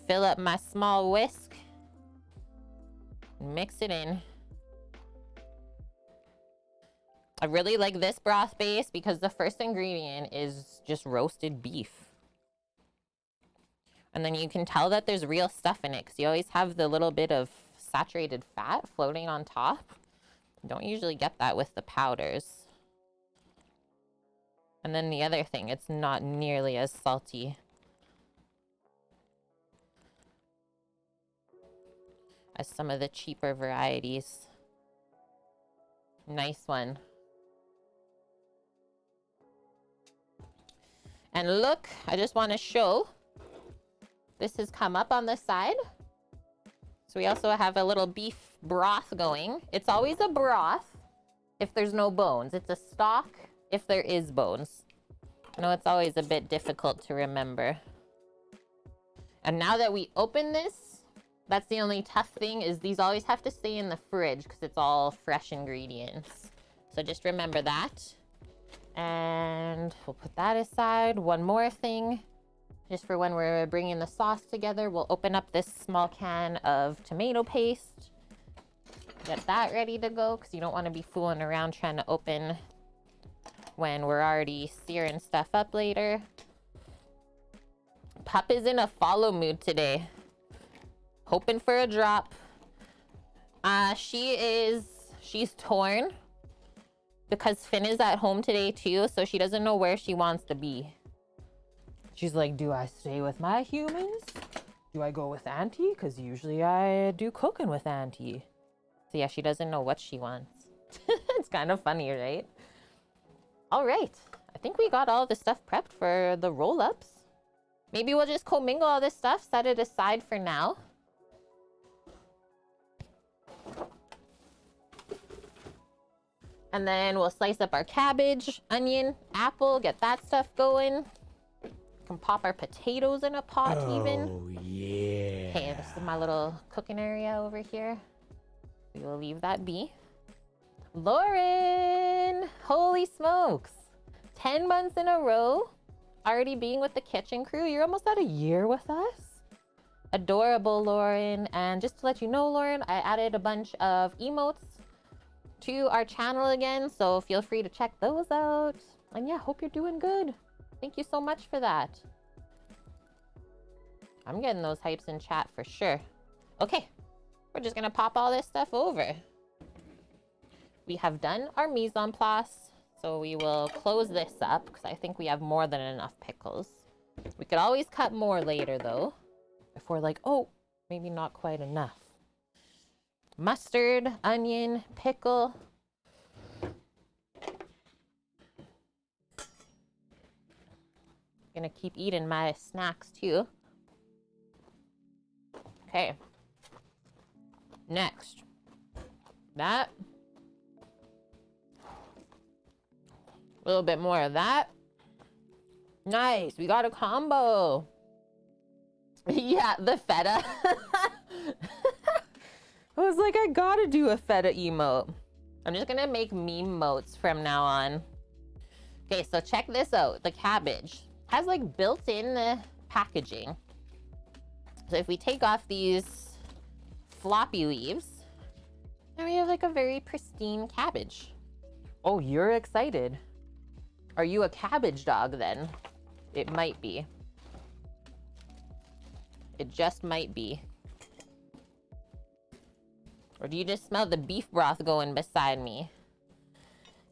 Speaker 1: Fill up my small whisk. Mix it in. I really like this broth base because the first ingredient is just roasted beef. And then you can tell that there's real stuff in it because you always have the little bit of saturated fat floating on top. You don't usually get that with the powders. And then the other thing, it's not nearly as salty as some of the cheaper varieties. Nice one. And look, I just want to show, this has come up on the side. So we also have a little beef broth going. It's always a broth if there's no bones. It's a stock if there is bones. I know it's always a bit difficult to remember. And now that we open this, that's the only tough thing, is these always have to stay in the fridge because it's all fresh ingredients. So just remember that. And we'll put that aside. One more thing, just for when we're bringing the sauce together, we'll open up this small can of tomato paste. Get that ready to go because you don't want to be fooling around trying to open when we're already searing stuff up later. Pup is in a follow mood today. Hoping for a drop. She's torn because Finn is at home today too, so she doesn't know where she wants to be.
Speaker 2: She's like, do I stay with my humans? Do I go with Auntie? Because usually I do cooking with Auntie.
Speaker 1: So yeah, she doesn't know what she wants. It's kind of funny, right? All right, I think we got all the stuff prepped for the roll-ups. Maybe we'll just commingle all this stuff, set it aside for now. And then we'll slice up our cabbage, onion, apple, get that stuff going. Can pop our potatoes in a pot even.
Speaker 3: Oh, yeah.
Speaker 1: Okay, this is my little cooking area over here. We will leave that be. Lauren! Holy smokes! 10 months in a row, already being with the kitchen crew. You're almost at a year with us. Adorable, Lauren. And just to let you know, Lauren, I added a bunch of emotes to our channel again, so feel free to check those out. And yeah, hope you're doing good. Thank you so much for that. I'm getting those hypes in chat for sure. Okay, we're just gonna pop all this stuff over. We have done our mise en place, so we will close this up because I think we have more than enough pickles. We could always cut more later though, if we're like, oh, maybe not quite enough. Mustard, onion, pickle. Gonna keep eating my snacks too. Okay. Next. That. A little bit more of that. Nice, we got a combo. Yeah, the feta. I was like, I gotta do a feta emote. I'm just gonna make meme motes from now on. Okay, so check this out. The cabbage has like built-in packaging. So if we take off these floppy leaves, now we have like a very pristine cabbage.
Speaker 2: Oh, you're excited.
Speaker 1: Are you a cabbage dog then? It might be. It just might be. Or do you just smell the beef broth going beside me?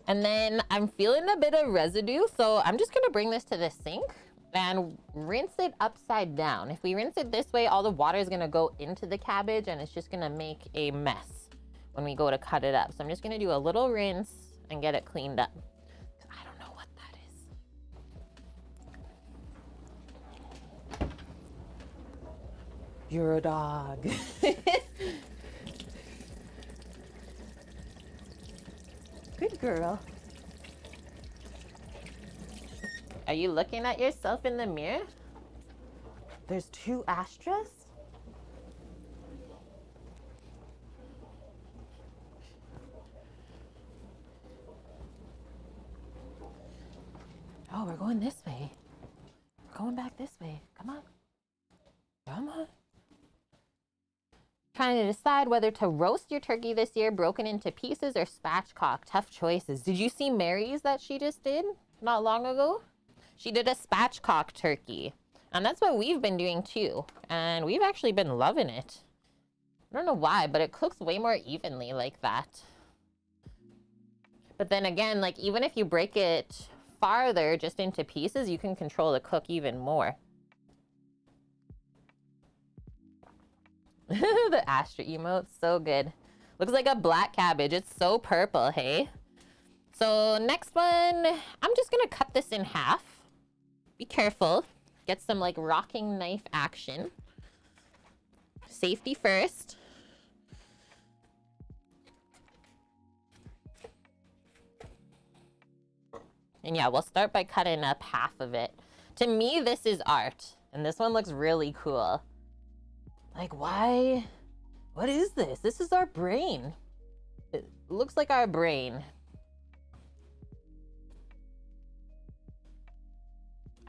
Speaker 1: And then I'm feeling a bit of residue, so I'm just gonna bring this to the sink and rinse it upside down. If we rinse it this way, all the water is gonna go into the cabbage and it's just gonna make a mess when we go to cut it up. So I'm just gonna do a little rinse and get it cleaned up. I don't know what that is.
Speaker 2: You're a dog.
Speaker 1: Good girl. Are you looking at yourself in the mirror?
Speaker 2: There's 2 Astras?
Speaker 1: Oh, we're going this way. We're going back this way. Come on. Come on. trying to decide whether to roast your turkey this year, broken into pieces, or spatchcock. Tough choices. Did you see Mary's that she just did not long ago? She did a spatchcock turkey. And that's what we've been doing too. And we've actually been loving it. I don't know why, but it cooks way more evenly like that. But then again, like even if you break it farther just into pieces, you can control the cook even more. The Astra emote, so good. Looks like a black cabbage. It's so purple, hey? So next one, I'm just gonna cut this in half. Be careful. Get some like rocking knife action. Safety first. And yeah, we'll start by cutting up half of it. To me, this is art. And this one looks really cool. Like, why? What is this? This is our brain. It looks like our brain.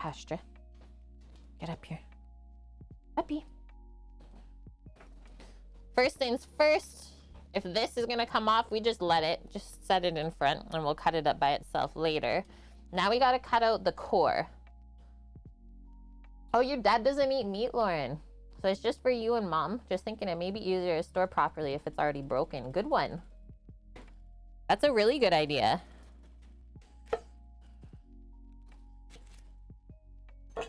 Speaker 1: Astra, get up here. Puppy. First things first, if this is gonna come off, we just let it, just set it in front and we'll cut it up by itself later. Now we gotta cut out the core. Oh, your dad doesn't eat meat, Lauren. So it's just for you and mom. Just thinking it may be easier to store properly if it's already broken. Good one. That's a really good idea. So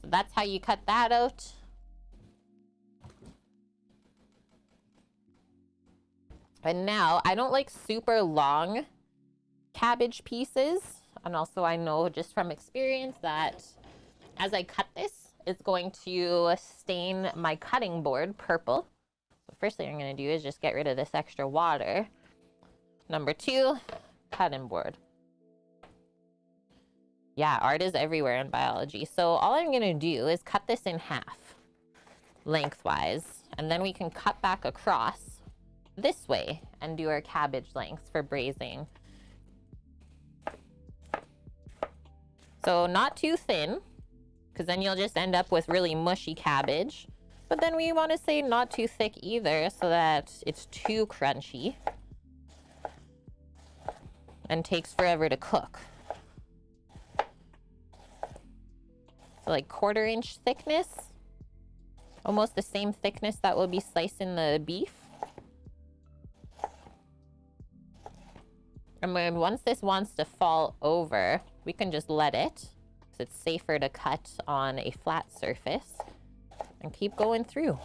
Speaker 1: that's how you cut that out. And now, I don't like super long cabbage pieces. And also I know just from experience that as I cut this, it's going to stain my cutting board purple. So first thing I'm gonna do is just get rid of this extra water. Number 2, cutting board. Yeah, art is everywhere in biology. So all I'm gonna do is cut this in half, lengthwise, and then we can cut back across this way and do our cabbage lengths for braising. So not too thin, because then you'll just end up with really mushy cabbage. But then we want to say not too thick either, so that it's too crunchy and takes forever to cook. So like 1/4 inch thickness, almost the same thickness that will be slicing the beef. And then once this wants to fall over, we can just let it, because it's safer to cut on a flat surface, and keep going through.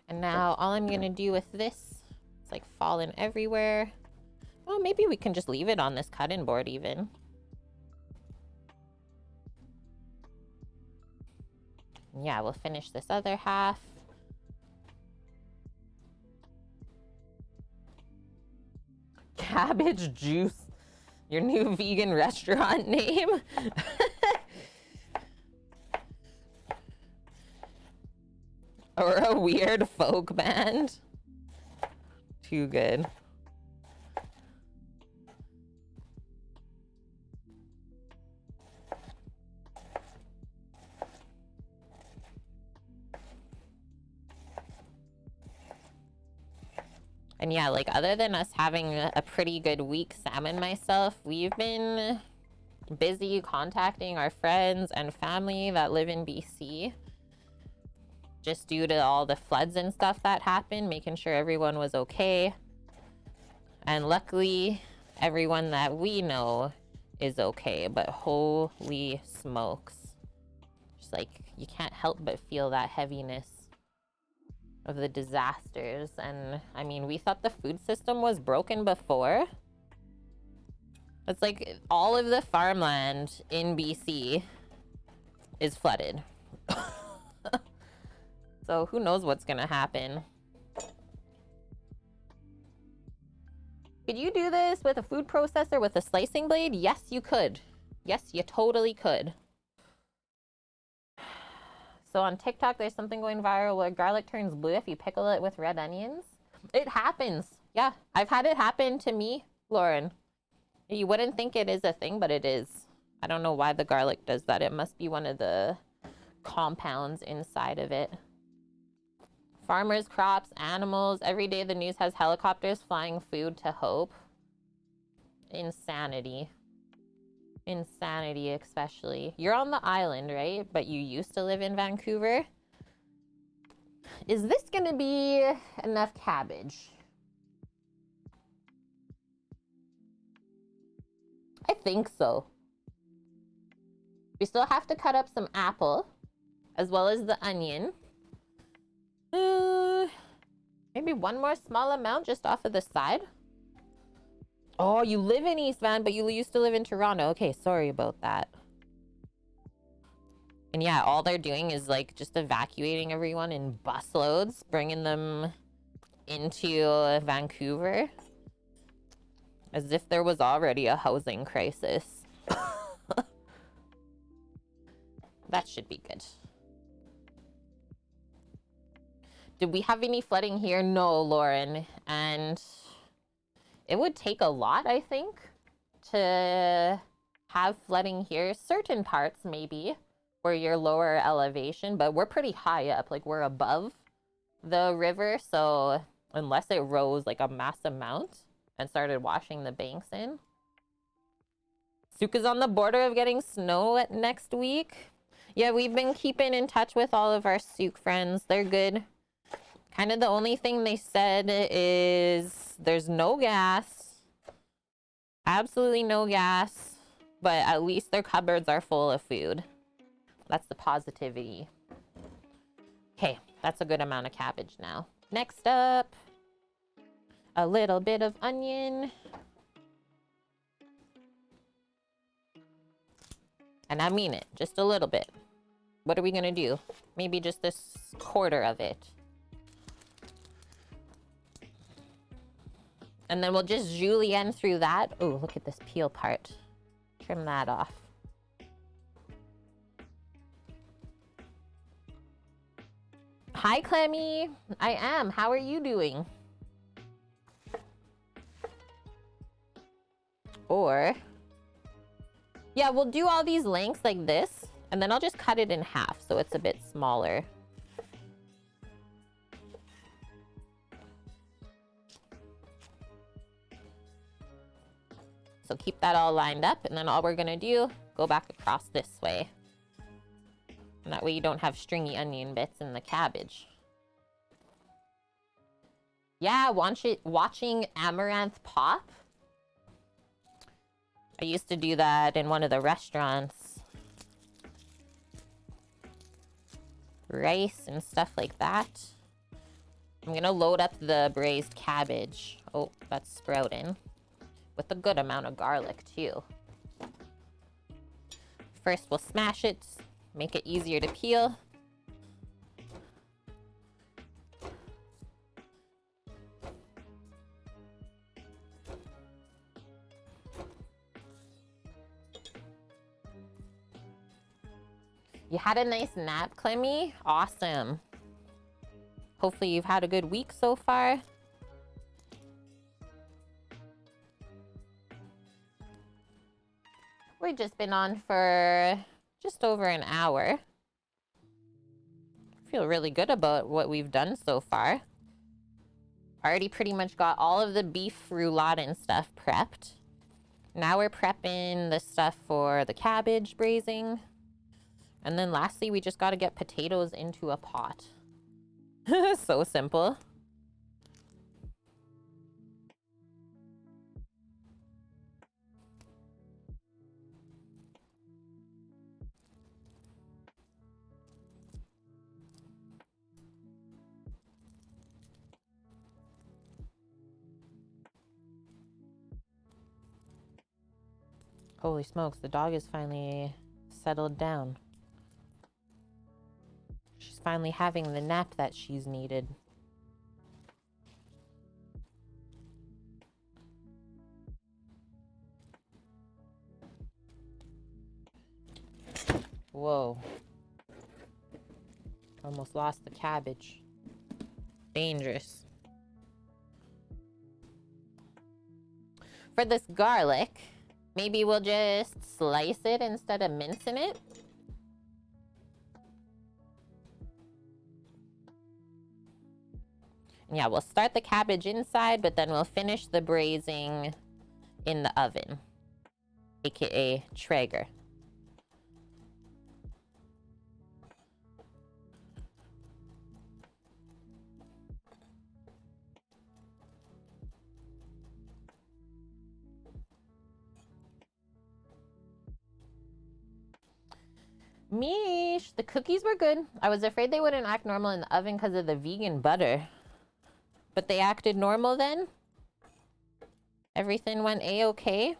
Speaker 1: And now all I'm gonna do with this, it's like falling everywhere. Well, maybe we can just leave it on this cutting board even. Yeah, we'll finish this other half. Cabbage Juice, your new vegan restaurant name. Or a weird folk band. Too good. And yeah, like other than us having a pretty good week salmon myself, we've been busy contacting our friends and family that live in BC. Just due to all the floods and stuff that happened, making sure everyone was okay. And luckily, everyone that we know is okay, but holy smokes. Just like, you can't help but feel that heaviness of the disasters. And I mean, we thought the food system was broken before. It's like all of the farmland in BC is flooded. So who knows what's gonna happen. Could you do this with a food processor with a slicing blade? Yes, you could. Yes, you totally could. So on TikTok, there's something going viral where garlic turns blue if you pickle it with red onions. It happens. Yeah, I've had it happen to me, Lauren. You wouldn't think it is a thing, but it is. I don't know why the garlic does that. It must be one of the compounds inside of it. Farmers, crops, animals. Every day the news has helicopters flying food to Hope. Insanity. Insanity, especially. You're on the island, right? But you used to live in Vancouver. Is this gonna be enough cabbage? I think so. We still have to cut up some apple, as well as the onion. Maybe one more small amount just off of the side. Oh, you live in East Van, but you used to live in Toronto. Okay, sorry about that. And yeah, all they're doing is like just evacuating everyone in busloads, bringing them into Vancouver. As if there was already a housing crisis. That should be good. Did we have any flooding here? No, Lauren. And it would take a lot, I think, to have flooding here. Certain parts, maybe, where you're lower elevation, but we're pretty high up. Like, we're above the river, so unless it rose like a mass amount and started washing the banks in. Suka's on the border of getting snow next week. Yeah, we've been keeping in touch with all of our Souk friends. They're good. Kind of the only thing they said is there's no gas. Absolutely no gas. But at least their cupboards are full of food. That's the positivity. Okay, that's a good amount of cabbage now. Next up, a little bit of onion. And I mean it, just a little bit. What are we gonna do? Maybe just this quarter of it. And then we'll just julienne through that. Oh, look at this peel part. Trim that off. Hi, Clemmy. I am. How are you doing? Or, yeah, we'll do all these lengths like this, and then I'll just cut it in half so it's a bit smaller. So keep that all lined up, and then all we're gonna do, go back across this way. And that way you don't have stringy onion bits in the cabbage. Yeah, watching Amaranth pop. I used to do that in one of the restaurants. Rice and stuff like that. I'm gonna load up the braised cabbage. Oh, that's sprouting. With a good amount of garlic, too. First, we'll smash it, make it easier to peel. You had a nice nap, Clemmy? Awesome. Hopefully you've had a good week so far. We've just been on for just over an hour. I feel really good about what we've done so far. Already pretty much got all of the beef Rouladen stuff prepped. Now we're prepping the stuff for the cabbage braising. And then lastly, we just got to get potatoes into a pot. So simple. Holy smokes, the dog is finally settled down. She's finally having the nap that she's needed. Whoa. Almost lost the cabbage. Dangerous. For this garlic, Maybe we'll just slice it instead of mincing it. Yeah, we'll start the cabbage inside, but then we'll finish the braising in the oven, aka Traeger. Mish, the cookies were good. I was afraid they wouldn't act normal in the oven because of the vegan butter. But they acted normal then? Everything went a-okay?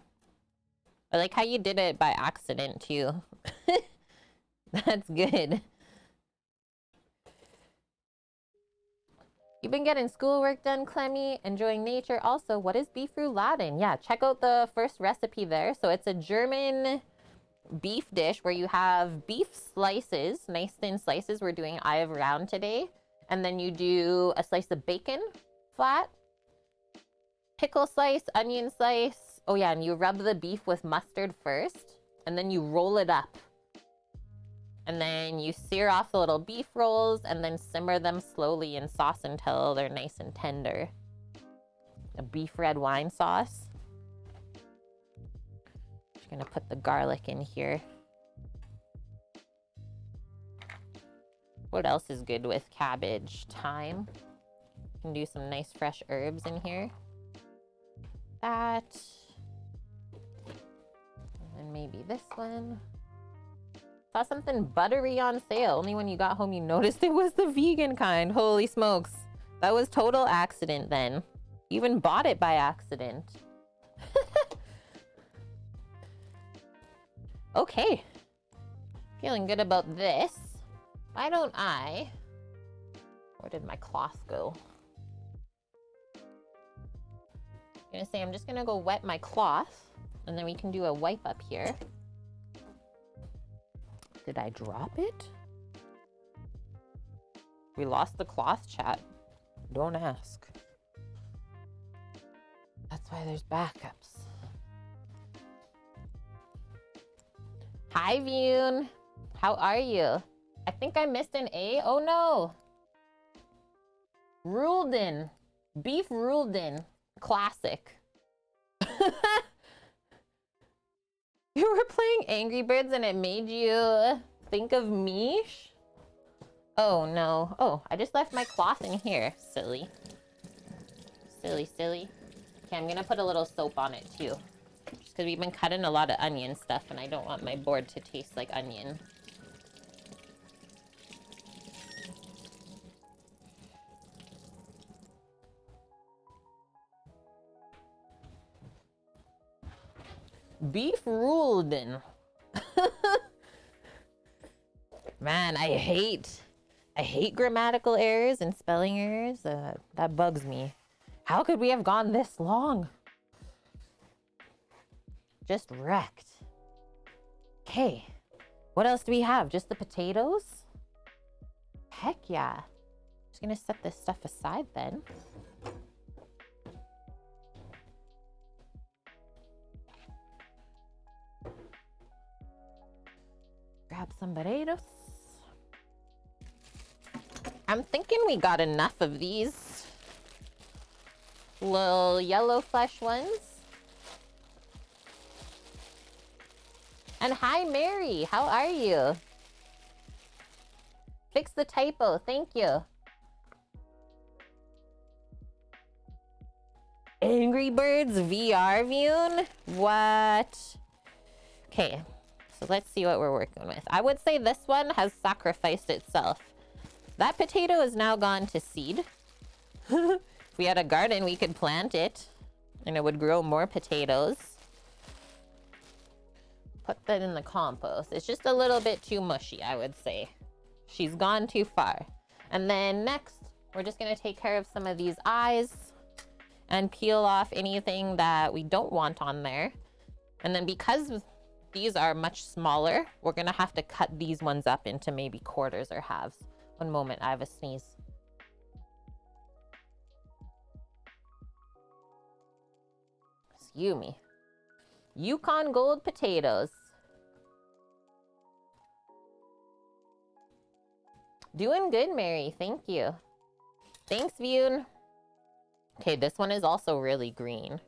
Speaker 1: I like how you did it by accident too. That's good. You've been getting schoolwork done, Clemmy. Enjoying nature. Also, what is beef rouladen? Yeah, check out the first recipe there. So it's a German beef dish where you have beef slices, nice thin slices. We're doing eye of round today. And then you do a slice of bacon flat, pickle slice, onion slice. Oh yeah, and you rub the beef with mustard first, and then you roll it up. And then you sear off the little beef rolls and then simmer them slowly in sauce until they're nice and tender. A beef red wine sauce. Just gonna put the garlic in here. What else is good with cabbage? Thyme. Can do some nice fresh herbs in here. That. And maybe this one. Saw something buttery on sale. Only when you got home you noticed it was the vegan kind. Holy smokes. That was total accident then. Even bought it by accident. Okay. Feeling good about this. Why don't I... Where did my cloth go? I'm gonna say I'm just gonna go wet my cloth and then we can do a wipe up here. Did I drop it? We lost the cloth, chat. Don't ask. That's why there's backups. Hi, Vune. How are you? I think I missed an A. Oh no. Roulden. Beef Roulden. Classic. You were playing Angry Birds and it made you think of Mish? Oh no. Oh, I just left my cloth in here. Silly. Silly, silly. Okay, I'm gonna put a little soap on it too. Just because we've been cutting a lot of onion stuff and I don't want my board to taste like onion. Beef Roulden. Man, I hate grammatical errors and spelling errors. That bugs me. How could we have gone this long? Just wrecked. Okay. What else do we have? Just the potatoes? Heck yeah. Just gonna set this stuff aside then. Grab some potatoes. I'm thinking we got enough of these little yellow flesh ones. And hi, Mary. How are you? Fix the typo. Thank you. Angry Birds VR Vune? What? Okay. So let's see what we're working with. I would say this one has sacrificed itself. That potato is now gone to seed. If we had a garden, we could plant it and it would grow more potatoes. Put that in the compost. It's just a little bit too mushy, I would say. She's gone too far. And then next, we're just gonna take care of some of these eyes and peel off anything that we don't want on there. And then because these are much smaller, we're gonna have to cut these ones up into maybe quarters or halves. One moment, I have a sneeze. Excuse me. Yukon Gold potatoes. Doing good, Mary. Thank you. Thanks, Vune. Okay, this one is also really green.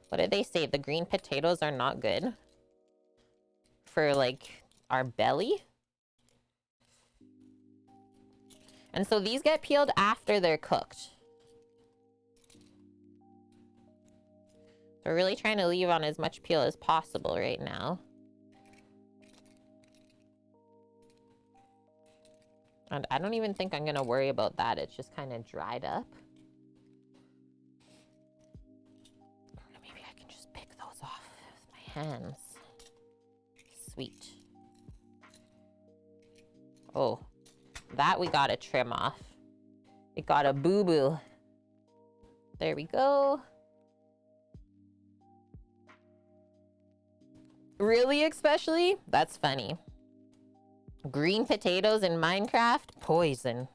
Speaker 1: What did they say? The green potatoes are not good for, like, our belly? And so these get peeled after they're cooked. We're really trying to leave on as much peel as possible right now. And I don't even think I'm gonna worry about that. It's just kind of dried up. Maybe I can just pick those off with my hands. Sweet. Oh, that we gotta trim off. It got a boo-boo. There we go. Really, especially? That's funny. Green potatoes in Minecraft? Poison.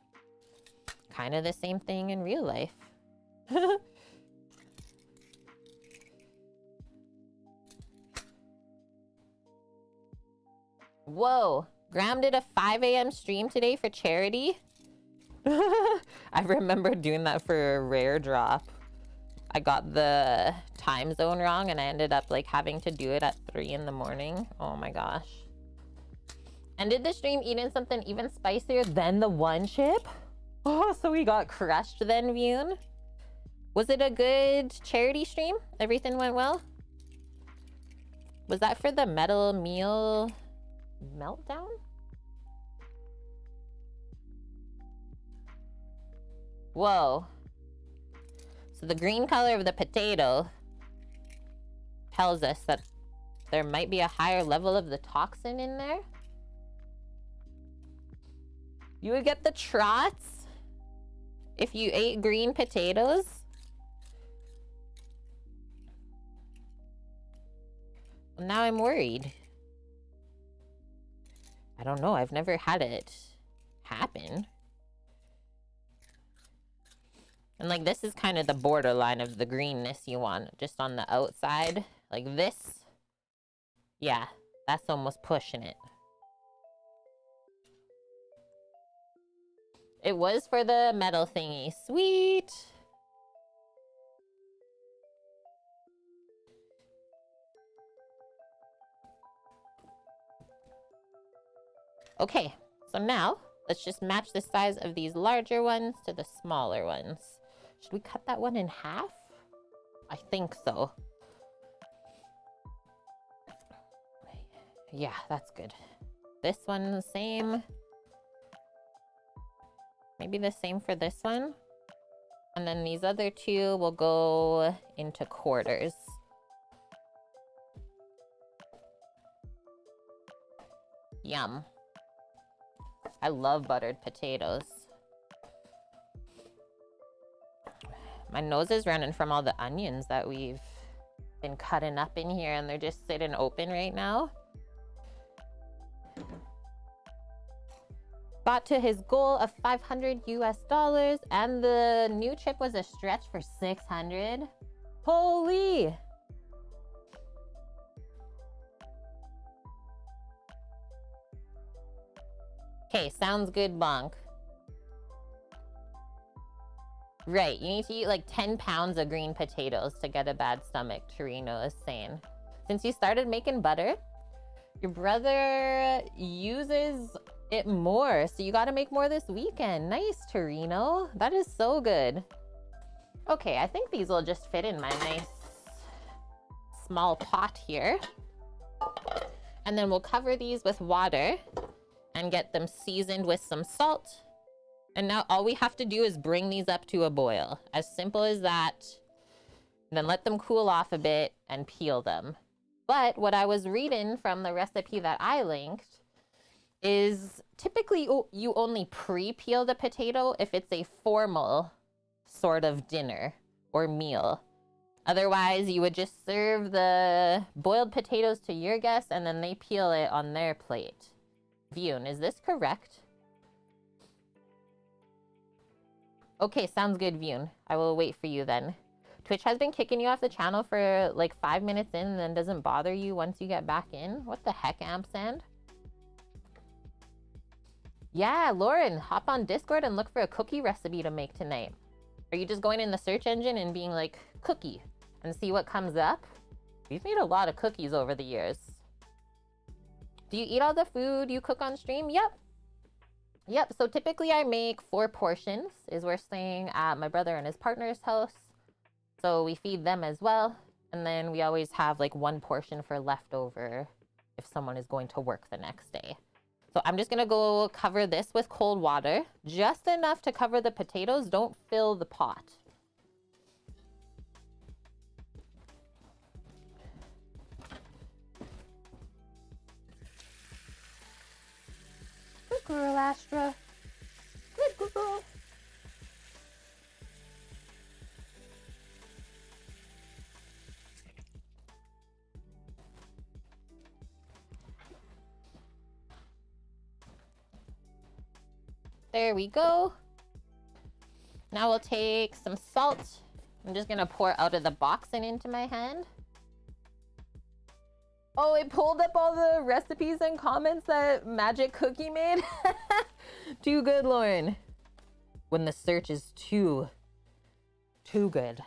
Speaker 1: Kind of the same thing in real life. Whoa. Graham did a 5 a.m. stream today for charity. I remember doing that for a rare drop. I got the time zone wrong and I ended up like having to do it at 3 in the morning. Oh my gosh. Ended the stream eating something even spicier than the one chip? Oh, so we got crushed then, Vune. Was it a good charity stream? Everything went well? Was that for the metal meal meltdown? Whoa. So the green color of the potato tells us that there might be a higher level of the toxin in there. You would get the trots if you ate green potatoes. Well, now I'm worried. I don't know. I've never had it happen. And like this is kind of the borderline of the greenness you want, just on the outside. Like this. Yeah, that's almost pushing it. It was for the metal thingy. Sweet. Okay, so now let's just match the size of these larger ones to the smaller ones. Should we cut that one in half? I think so. Yeah, that's good. This one the same. Maybe the same for this one. And then these other two will go into quarters. Yum. I love buttered potatoes. My nose is running from all the onions that we've been cutting up in here, and they're just sitting open right now. Got to his goal of $500 US, and the new chip was a stretch for 600. Holy! Okay, sounds good, Bonk. Right, you need to eat like 10 pounds of green potatoes to get a bad stomach, Torino is saying. Since you started making butter, your brother uses it more, so you gotta make more this weekend. Nice, Torino. That is so good. Okay, I think these will just fit in my nice small pot here. And then we'll cover these with water and get them seasoned with some salt. And now all we have to do is bring these up to a boil. As simple as that. And then let them cool off a bit and peel them. But what I was reading from the recipe that I linked is typically you only pre-peel the potato if it's a formal sort of dinner or meal. Otherwise, you would just serve the boiled potatoes to your guests and then they peel it on their plate. Vune, is this correct? Okay, sounds good, Vune. I will wait for you then. Twitch has been kicking you off the channel for like 5 minutes in and then doesn't bother you once you get back in? What the heck, Ampersand? Yeah, Lauren, hop on Discord and look for a cookie recipe to make tonight. Are you just going in the search engine and being like, cookie, and see what comes up? We've made a lot of cookies over the years. Do you eat all the food you cook on stream? Yep. Yep, so typically I make 4 portions, is we're staying at my brother and his partner's house. So we feed them as well. And then we always have like 1 portion for leftover if someone is going to work the next day. So I'm just gonna go cover this with cold water, just enough to cover the potatoes. Don't fill the pot. Good girl, Astra. Good girl. There we go. Now we'll take some salt. I'm just gonna pour out of the box and into my hand. Oh, it pulled up all the recipes and comments that Magic Cookie made. Too good, Lauren. When the search is too good.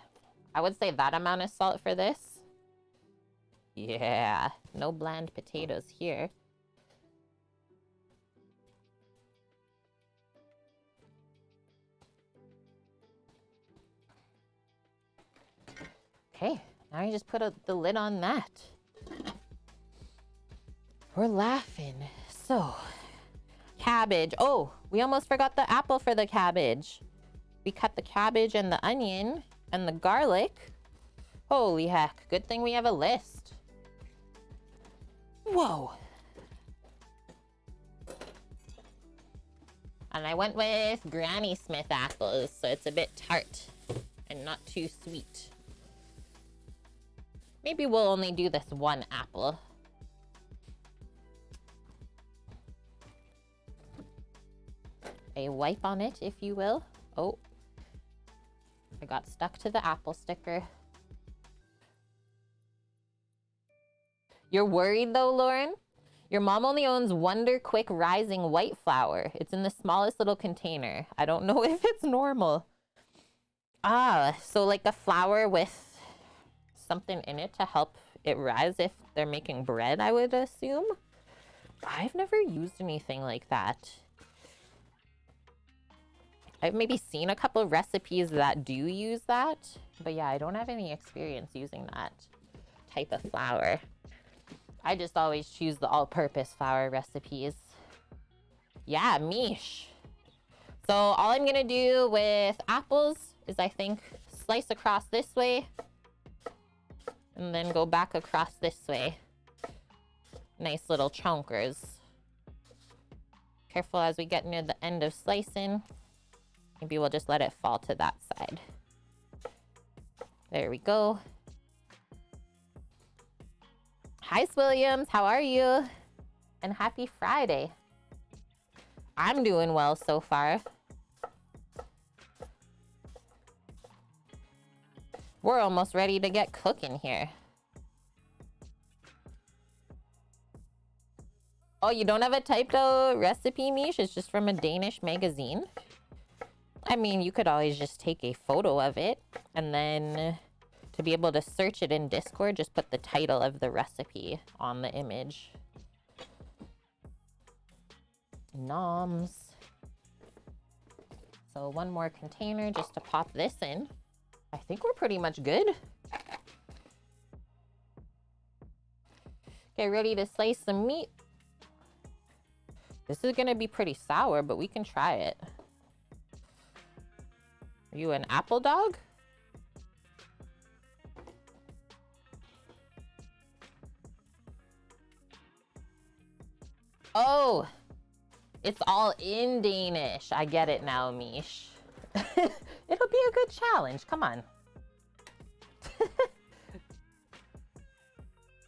Speaker 1: I would say that amount of salt for this. Yeah, no bland potatoes here. Okay, now you just put the lid on that. We're laughing. So, cabbage. Oh, we almost forgot the apple for the cabbage. We cut the cabbage and the onion and the garlic. Holy heck, good thing we have a list. Whoa. And I went with Granny Smith apples, so it's a bit tart and not too sweet. Maybe we'll only do this 1 apple. A wipe on it, if you will. Oh, I got stuck to the apple sticker. You're worried though, Lauren? Your mom only owns Wonder Quick Rising white flour. It's in the smallest little container. I don't know if it's normal. Ah, so like a flour with something in it to help it rise if they're making bread, I would assume. I've never used anything like that. I've maybe seen a couple of recipes that do use that, but yeah, I don't have any experience using that type of flour. I just always choose the all-purpose flour recipes. Yeah, mish. So all I'm gonna do with apples is I think slice across this way and then go back across this way. Nice little chonkers. Careful as we get near the end of slicing. Maybe we'll just let it fall to that side. There we go. Hi, Williams. How are you? And happy Friday. I'm doing well so far. We're almost ready to get cooking here. Oh, you don't have a typed out recipe, Mish? It's just from a Danish magazine? I mean, you could always just take a photo of it and then to be able to search it in Discord, just put the title of the recipe on the image. Noms. So 1 more container just to pop this in. I think we're pretty much good. Okay, ready to slice some meat. This is gonna be pretty sour, but we can try it. Are you an apple dog? Oh, it's all in Danish. I get it now, Mish. It'll be a good challenge. Come on.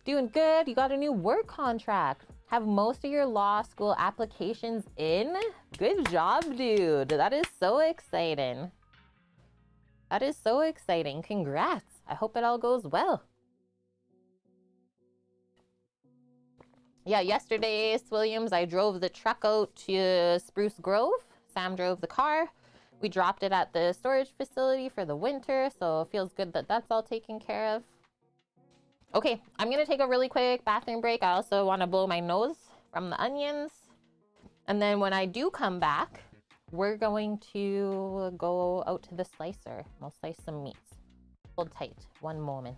Speaker 1: Doing good. You got a new work contract. Have most of your law school applications in? Good job, dude. That is so exciting. That is so exciting. Congrats. I hope it all goes well. Yeah, yesterday, Williams, I drove the truck out to Spruce Grove. Sam drove the car. We dropped it at the storage facility for the winter, so it feels good that that's all taken care of. Okay, I'm gonna take a really quick bathroom break. I also want to blow my nose from the onions. And then when I do come back, we're going to go out to the slicer. We'll slice some meats. Hold tight, one moment.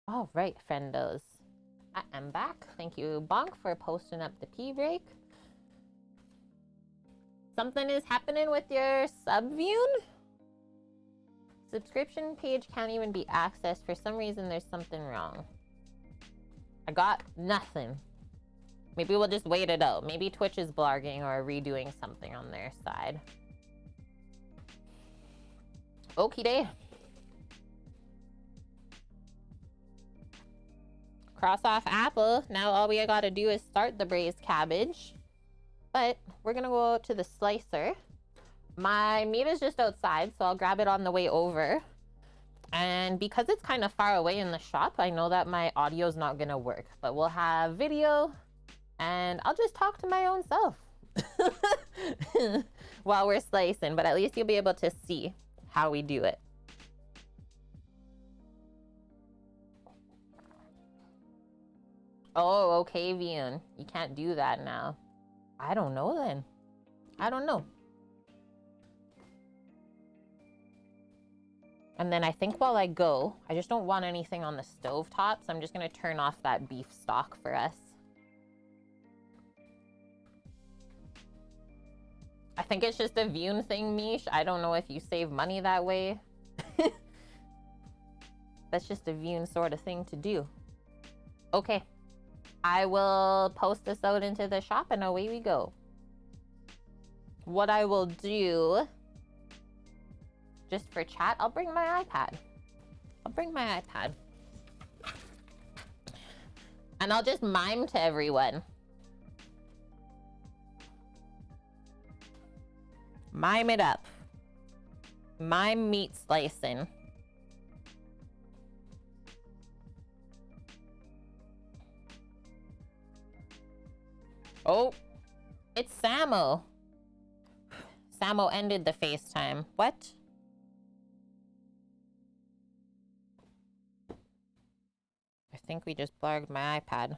Speaker 1: All right, friendos. I am back. Thank you, Bonk, for posting up the pee break. Something is happening with your Subview? Subscription page can't even be accessed. For some reason, there's something wrong. I got nothing. Maybe we'll just wait it out. Maybe Twitch is blogging or redoing something on their side. Okie day. Cross off apple. Now all we gotta do is start the braised cabbage. But we're gonna go to the slicer. My meat is just outside, so I'll grab it on the way over. And because it's kind of far away in the shop, I know that my audio is not gonna work. But we'll have video, and I'll just talk to my own self while we're slicing. But at least you'll be able to see how we do it. Oh, okay, Vian. You can't do that now. I don't know then. I don't know. And then I think while I go, I just don't want anything on the stove top, so I'm just gonna turn off that beef stock for us. I think it's just a Vune thing, Mish. I don't know if you save money that way. That's just a Vune sort of thing to do. Okay. I will post this out into the shop and away we go. What I will do, just for chat, I'll bring my iPad. And I'll just mime to everyone. Mime it up. Mime meat slicing. Oh, it's Samo. Samo ended the FaceTime. What? I think we just blarged my iPad.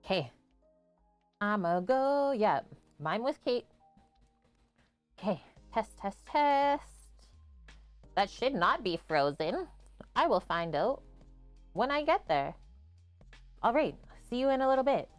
Speaker 1: Okay. I'ma go. Yep. Mine with Kate. Okay. Test, test, test. That should not be frozen. I will find out when I get there. All right. See you in a little bit.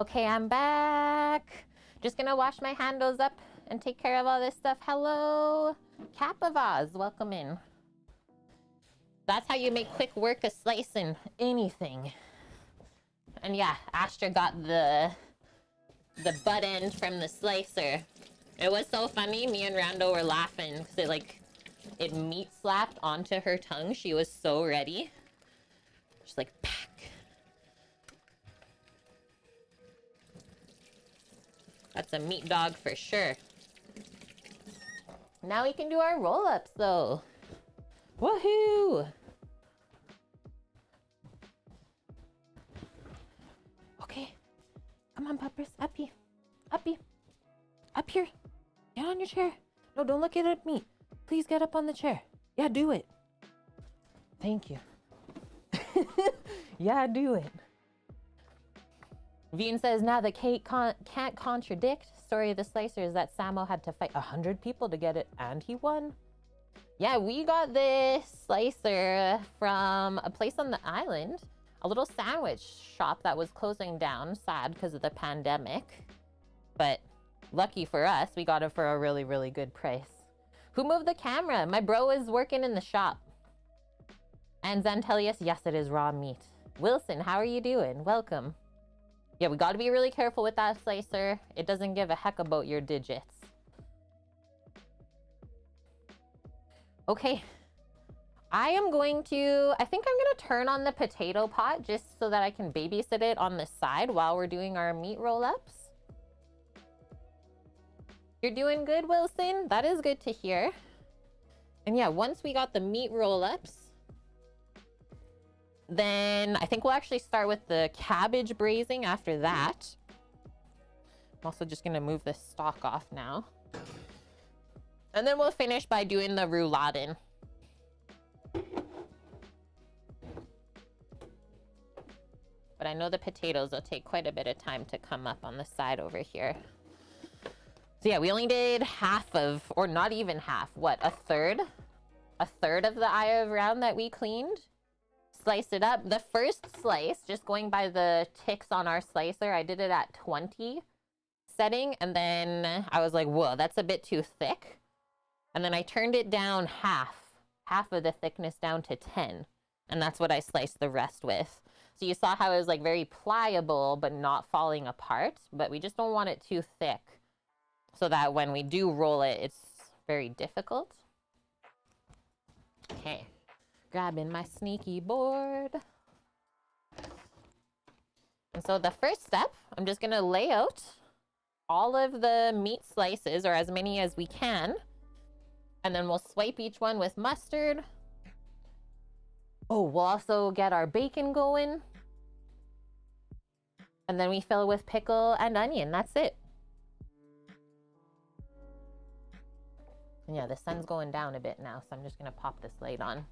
Speaker 1: Okay, I'm back. Just gonna wash my handles up and take care of all this stuff. Hello, Capavaz, welcome in. That's how you make quick work of slicing anything. And yeah, Astra got the butt end from the slicer. It was so funny. Me and Rando were laughing because it meat slapped onto her tongue. She was so ready. She's like, pack. That's a meat dog for sure. Now we can do our roll-ups though. Woohoo! Okay. Come on, puppers. Uppy. Uppy. Up here. Get on your chair. No, don't look at me. Please get up on the chair. Yeah, do it. Thank you. Yeah, do it. Veen says, now the Kate can't contradict. Story of the slicer is that Samo had to fight 100 people to get it, and he won. Yeah, we got this slicer from a place on the island. A little sandwich shop that was closing down, sad because of the pandemic. But lucky for us, we got it for a really, really good price. Who moved the camera? My bro is working in the shop. And Zantelius, yes, it is raw meat. Wilson, how are you doing? Welcome. Yeah, we got to be really careful with that slicer. It doesn't give a heck about your digits. Okay. I think I'm going to turn on the potato pot just so that I can babysit it on the side while we're doing our meat roll-ups. You're doing good, Wilson? That is good to hear. And yeah, once we got the meat roll-ups, then I think we'll actually start with the cabbage braising after that. I'm also just going to move this stalk off now. And then we'll finish by doing the Rouladen. But I know the potatoes will take quite a bit of time to come up on the side over here. So yeah, we only did half of, or not even half, what, a third? A third of the eye of round that we cleaned. Slice it up. The first slice, just going by the ticks on our slicer, I did it at 20 setting, and then I was like, whoa, that's a bit too thick. And then I turned it down half of the thickness down to 10. And that's what I sliced the rest with. So you saw how it was like very pliable, but not falling apart. But we just don't want it too thick so that when we do roll it, it's very difficult. Okay, grabbing my sneaky board. And so the first step, I'm just gonna lay out all of the meat slices, or as many as we can. And then we'll swipe each one with mustard. Oh, we'll also get our bacon going. And then we fill with pickle and onion. That's it. And yeah, the sun's going down a bit now, so I'm just gonna pop this light on.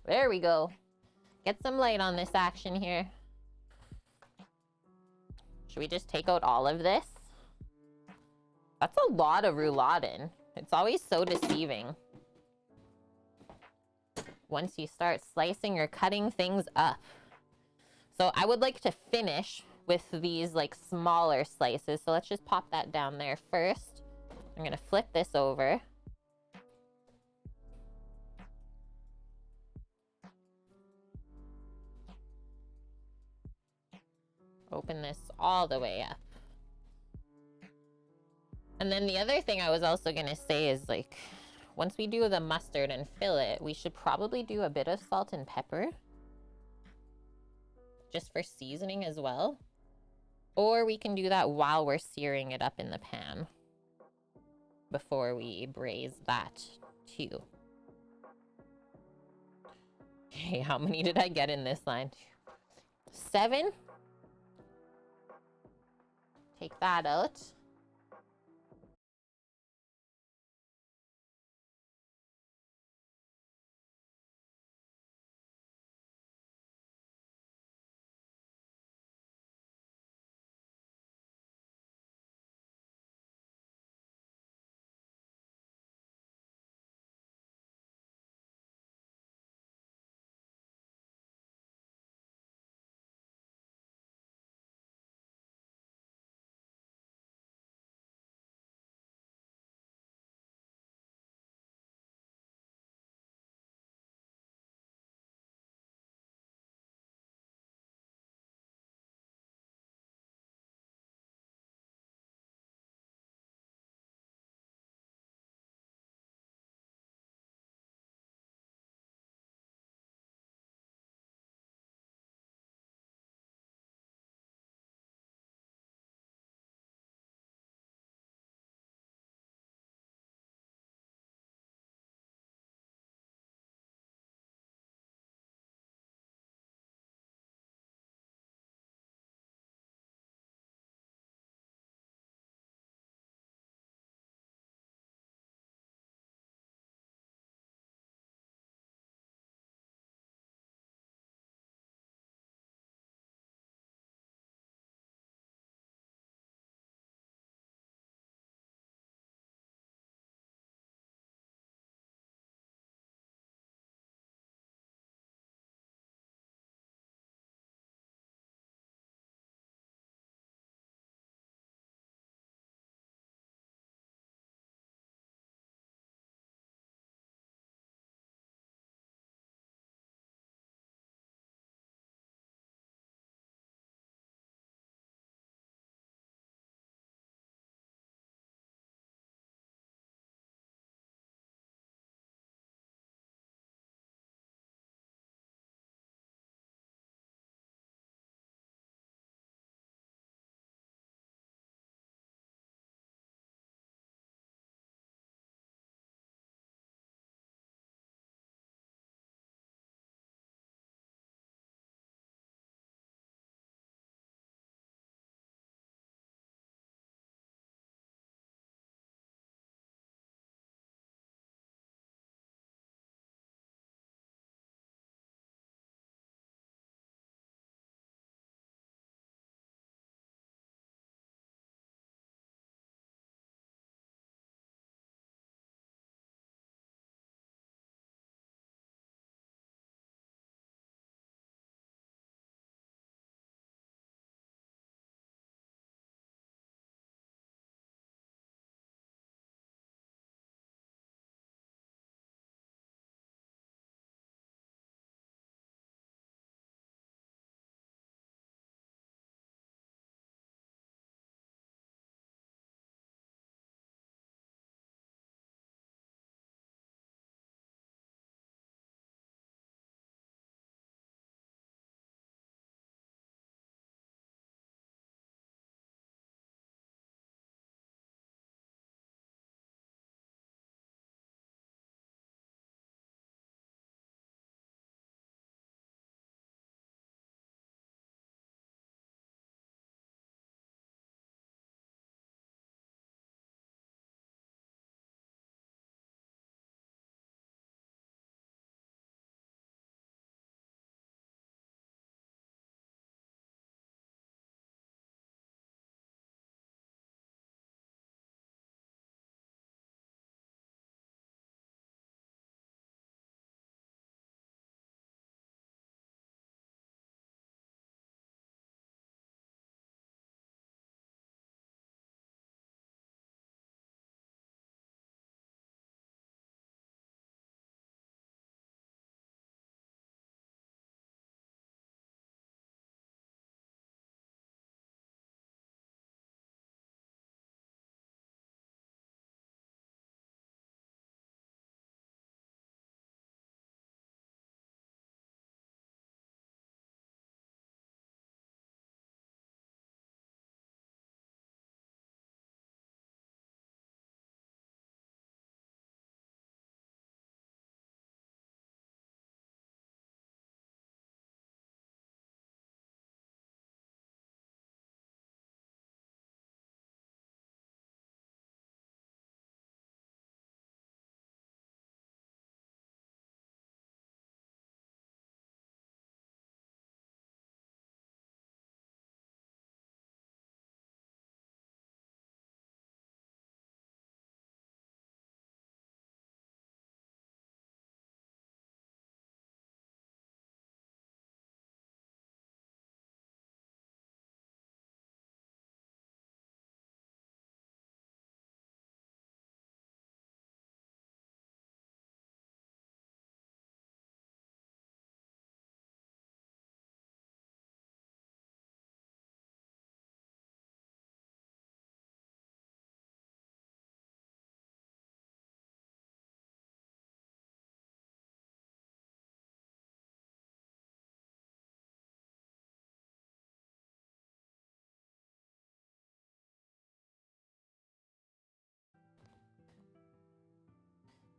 Speaker 1: There we go. Get some light on this action here. Should we just take out all of this? That's a lot of Rouladen. It's always so deceiving once you start slicing or cutting things up. So I would like to finish with these like smaller slices. So let's just pop that down there first. I'm gonna flip this over. Open this all the way up. And then the other thing I was also gonna say is, like, once we do the mustard and fill it, we should probably do a bit of salt and pepper. Just for seasoning as well. Or we can do that while we're searing it up in the pan. Before we braise that too. Okay, how many did I get in this line? 7. Take that out.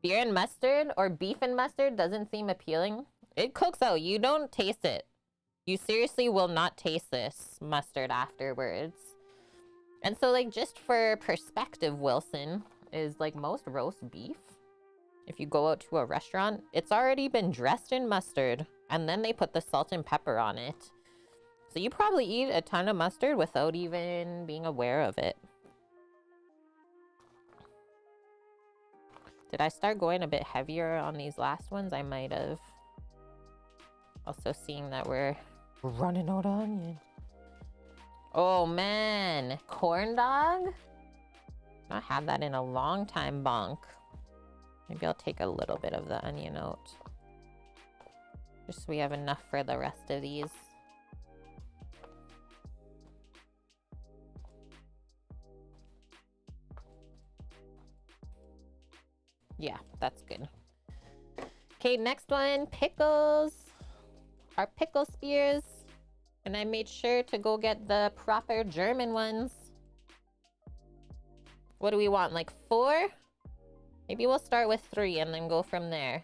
Speaker 1: Beer and mustard or beef and mustard doesn't seem appealing. It cooks out. You don't taste it. You seriously will not taste this mustard afterwards. And so, like, just for perspective, Wilson, is like most roast beef, if you go out to a restaurant, it's already been dressed in mustard and then they put the salt and pepper on it. So you probably eat a ton of mustard without even being aware of it. Did I start going a bit heavier on these last ones? I might have. Also seeing that we're running out of onion. Oh man, corn dog? Not had that in a long time, bonk. Maybe I'll take a little bit of the onion out. Just so we have enough for the rest of these. Yeah, that's good. Okay, next one, pickles. Our pickle spears. And I made sure to go get the proper German ones. What do we want, like 4? Maybe we'll start with 3 and then go from there.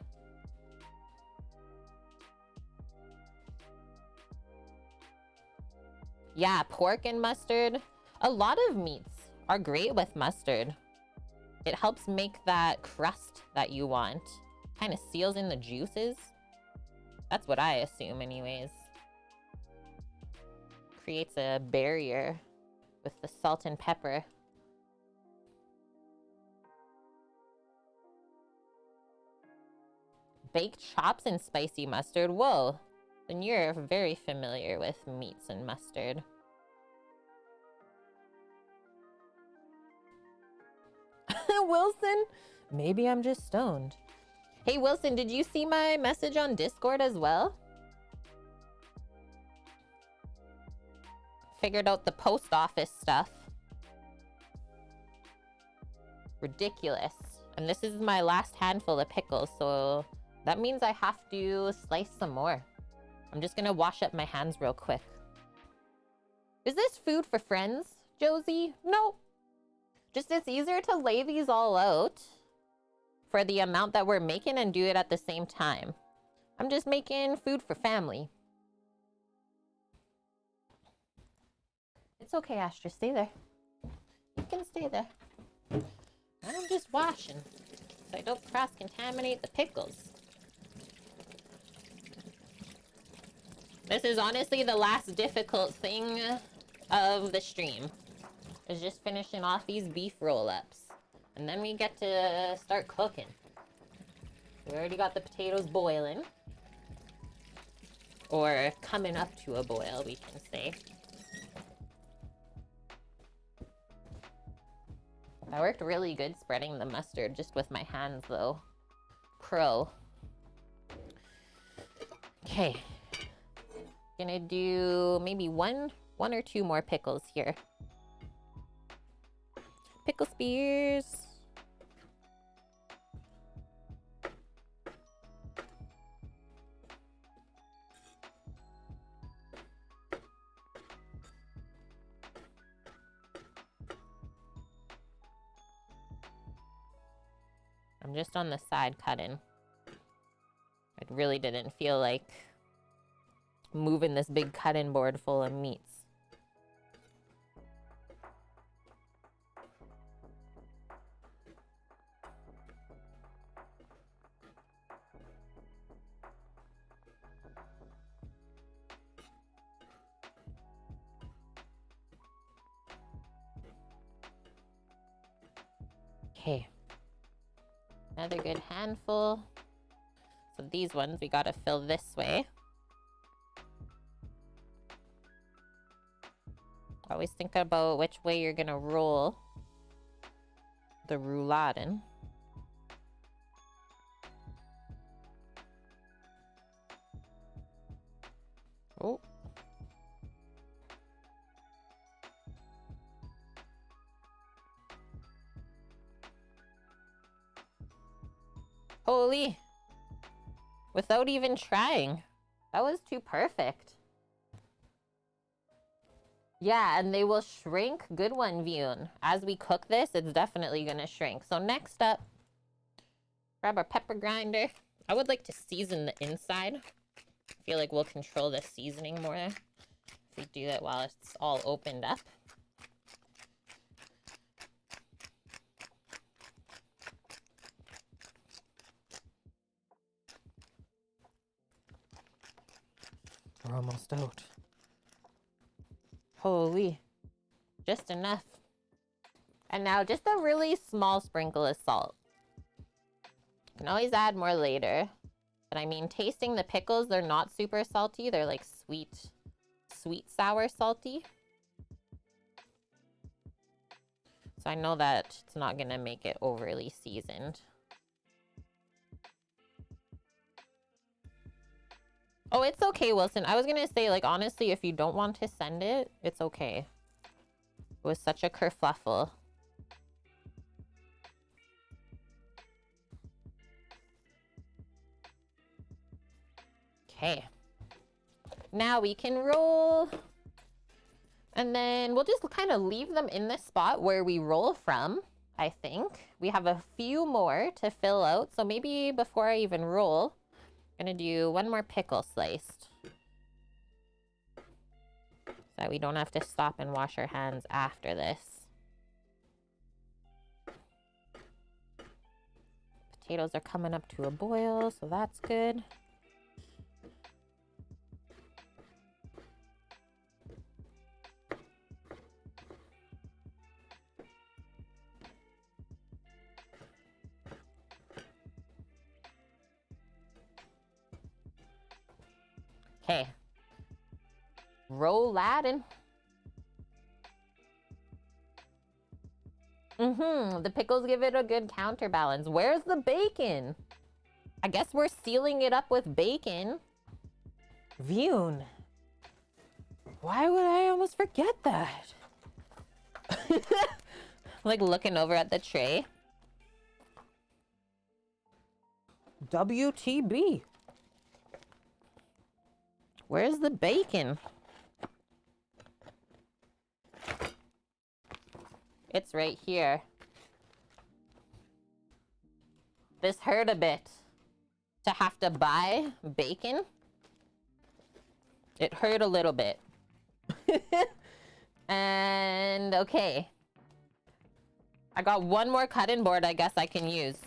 Speaker 1: Yeah, pork and mustard. A lot of meats are great with mustard. It helps make that crust that you want. Kind of seals in the juices. That's what I assume anyways. Creates a barrier with the salt and pepper. Baked chops and spicy mustard. Whoa. Then you're very familiar with meats and mustard. Wilson? Maybe I'm just stoned. Hey, Wilson, did you see my message on Discord as well? Figured out the post office stuff. Ridiculous. And this is my last handful of pickles, so that means I have to slice some more. I'm just gonna wash up my hands real quick. Is this food for friends, Josie? No. Just it's easier to lay these all out for the amount that we're making and do it at the same time. I'm just making food for family. It's okay, Astra. Stay there. You can stay there. I'm just washing so I don't cross-contaminate the pickles. This is honestly the last difficult thing of the stream. Is just finishing off these beef roll-ups. And then we get to start cooking. We already got the potatoes boiling. Or coming up to a boil, we can say. That worked really good spreading the mustard just with my hands though. Pro. Okay. Gonna do maybe one or 2 more pickles here. Pickle spears. I'm just on the side cutting. I really didn't feel like moving this big cutting board full of meats. Okay. Another good handful. So these ones we gotta fill this way. Always think about which way you're gonna roll the Rouladen. Oh. Holy. Without even trying. That was too perfect. Yeah, and they will shrink. Good one, Vune. As we cook this, it's definitely gonna shrink. So next up, Grab our pepper grinder. I would like to season the inside. I feel like we'll control the seasoning more if we do it while it's all opened up.
Speaker 2: We're almost out.
Speaker 1: Holy, just enough. And now just a really small sprinkle of salt. You can always add more later. But I mean, tasting the pickles, they're not super salty. They're like sweet, sour, salty. So I know that it's not gonna make it overly seasoned. Oh, it's okay, Wilson. I was gonna say, like, honestly, if you don't want to send it, it's okay. It was such a kerfluffle. Okay. Now we can roll. And then we'll just kind of leave them in the spot where we roll from, I think. We have a few more to fill out. So maybe before I even roll, I'm gonna do one more pickle sliced. So that we don't have to stop and wash our hands after this. Potatoes are coming up to a boil, so that's good. Okay. Rouladen. The pickles give it a good counterbalance. Where's the bacon? I guess we're sealing it up with bacon.
Speaker 2: Vune. Why would I almost forget that?
Speaker 1: Like looking over at the tray.
Speaker 2: WTB.
Speaker 1: Where's the bacon? It's right here. This hurt a bit. To have to buy bacon. It hurt a little bit. And okay. I got one more cutting board I guess I can use.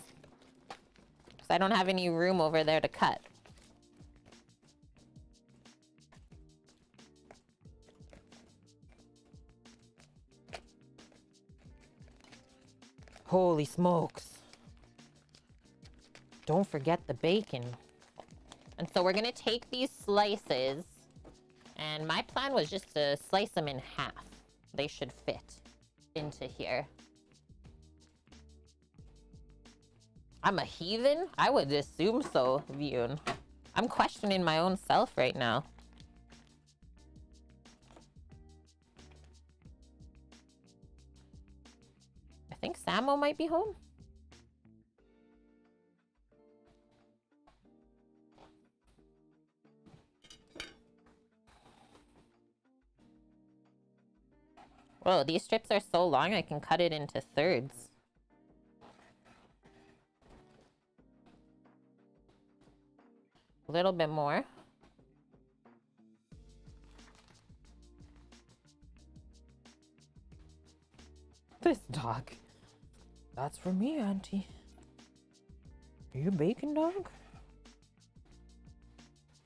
Speaker 1: Because I don't have any room over there to cut.
Speaker 2: Holy smokes. Don't forget the bacon.
Speaker 1: And so we're gonna take these slices, and my plan was just to slice them in half. They should fit into here. I'm a heathen? I would assume so, Vune. I'm questioning my own self right now. I think Samo might be home. Whoa, these strips are so long I can cut it into thirds. A little bit more.
Speaker 2: This dog. That's for me, Auntie. Are you a bacon dog?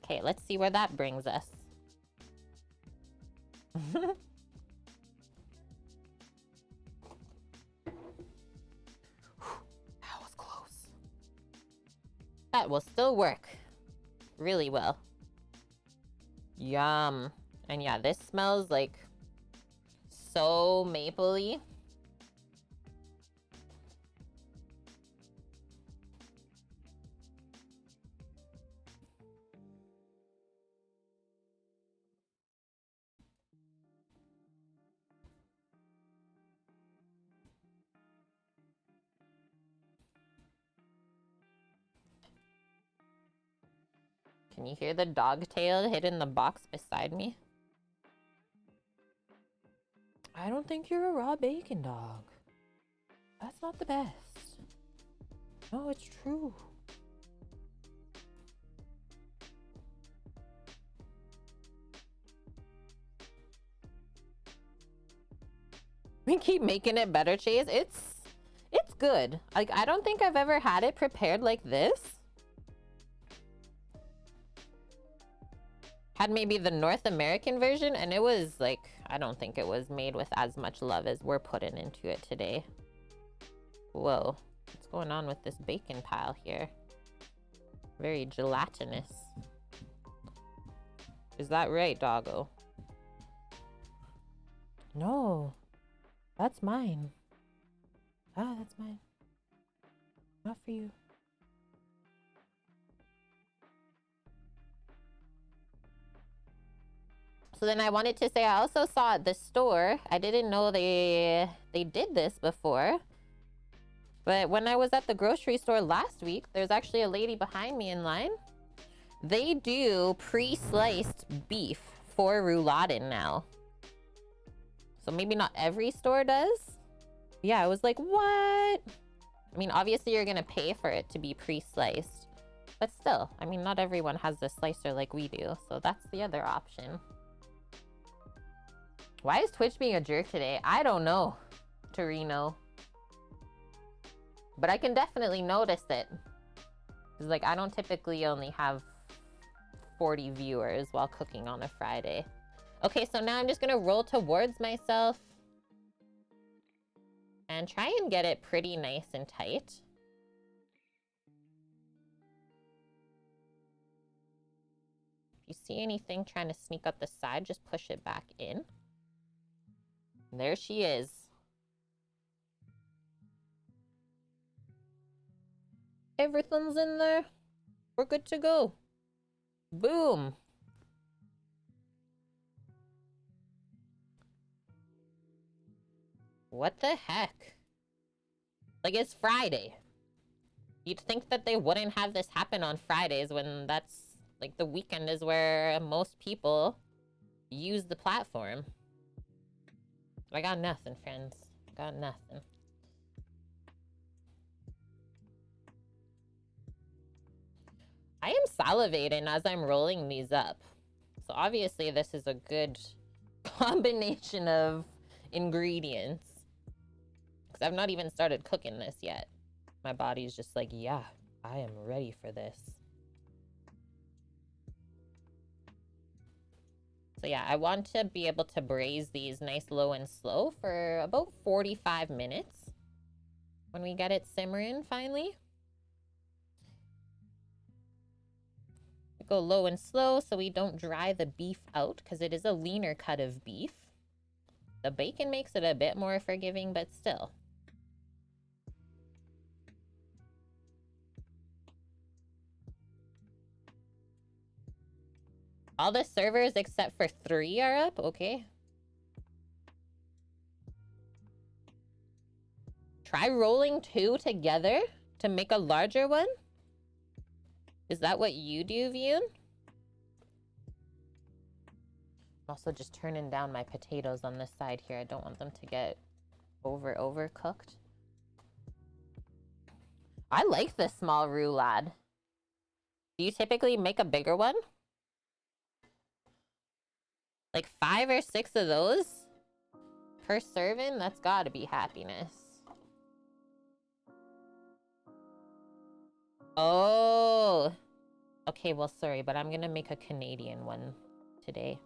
Speaker 1: Okay, let's see where that brings us.
Speaker 2: That was close.
Speaker 1: That will still work really well. Yum. And yeah, this smells like so mapley. Can you hear the dog tail hit in the box beside me?
Speaker 2: I don't think you're a raw bacon dog. That's not the best. No, it's true.
Speaker 1: We keep making it better, Chase. It's good. Like, I don't think I've ever had it prepared like this. Had maybe the North American version, and it was like, I don't think it was made with as much love as we're putting into it today. Whoa, what's going on with this bacon pile here? Very gelatinous. Is that right, doggo?
Speaker 2: No, that's mine. Ah, that's mine. Not for you.
Speaker 1: So then I wanted to say I also saw at the store. I didn't know they did this before. But when I was at the grocery store last week, there's actually a lady behind me in line. They do pre-sliced beef for Rouladen now. So maybe not every store does. Yeah, I was like, what? I mean, obviously you're gonna pay for it to be pre-sliced. But still, I mean, not everyone has a slicer like we do. So that's the other option. Why is Twitch being a jerk today? I don't know, Torino. But I can definitely notice it. Because, like, I don't typically only have 40 viewers while cooking on a Friday. Okay, so now I'm just going to roll towards myself. And try and get it pretty nice and tight. If you see anything trying to sneak up the side, just push it back in. There she is. Everything's in there. We're good to go. Boom. What the heck? Like, it's Friday. You'd think that they wouldn't have this happen on Fridays when that's, like, the weekend is where most people use the platform. I got nothing, friends. Got nothing. I am salivating as I'm rolling these up. So obviously this is a good combination of ingredients. Because I've not even started cooking this yet. My body's just like, yeah, I am ready for this. So yeah, I want to be able to braise these nice low and slow for about 45 minutes. When we get it simmering finally. We go low and slow so we don't dry the beef out because it is a leaner cut of beef. The bacon makes it a bit more forgiving, but still. All the servers except for 3 are up? Okay. Try rolling 2 together to make a larger one? Is that what you do, Vune? I'm also just turning down my potatoes on this side here. I don't want them to get overcooked. I like this small roulade. Do you typically make a bigger one? Like 5 or 6 of those per serving? That's gotta be happiness. Oh. Okay, well, sorry, but I'm gonna make a Canadian one today.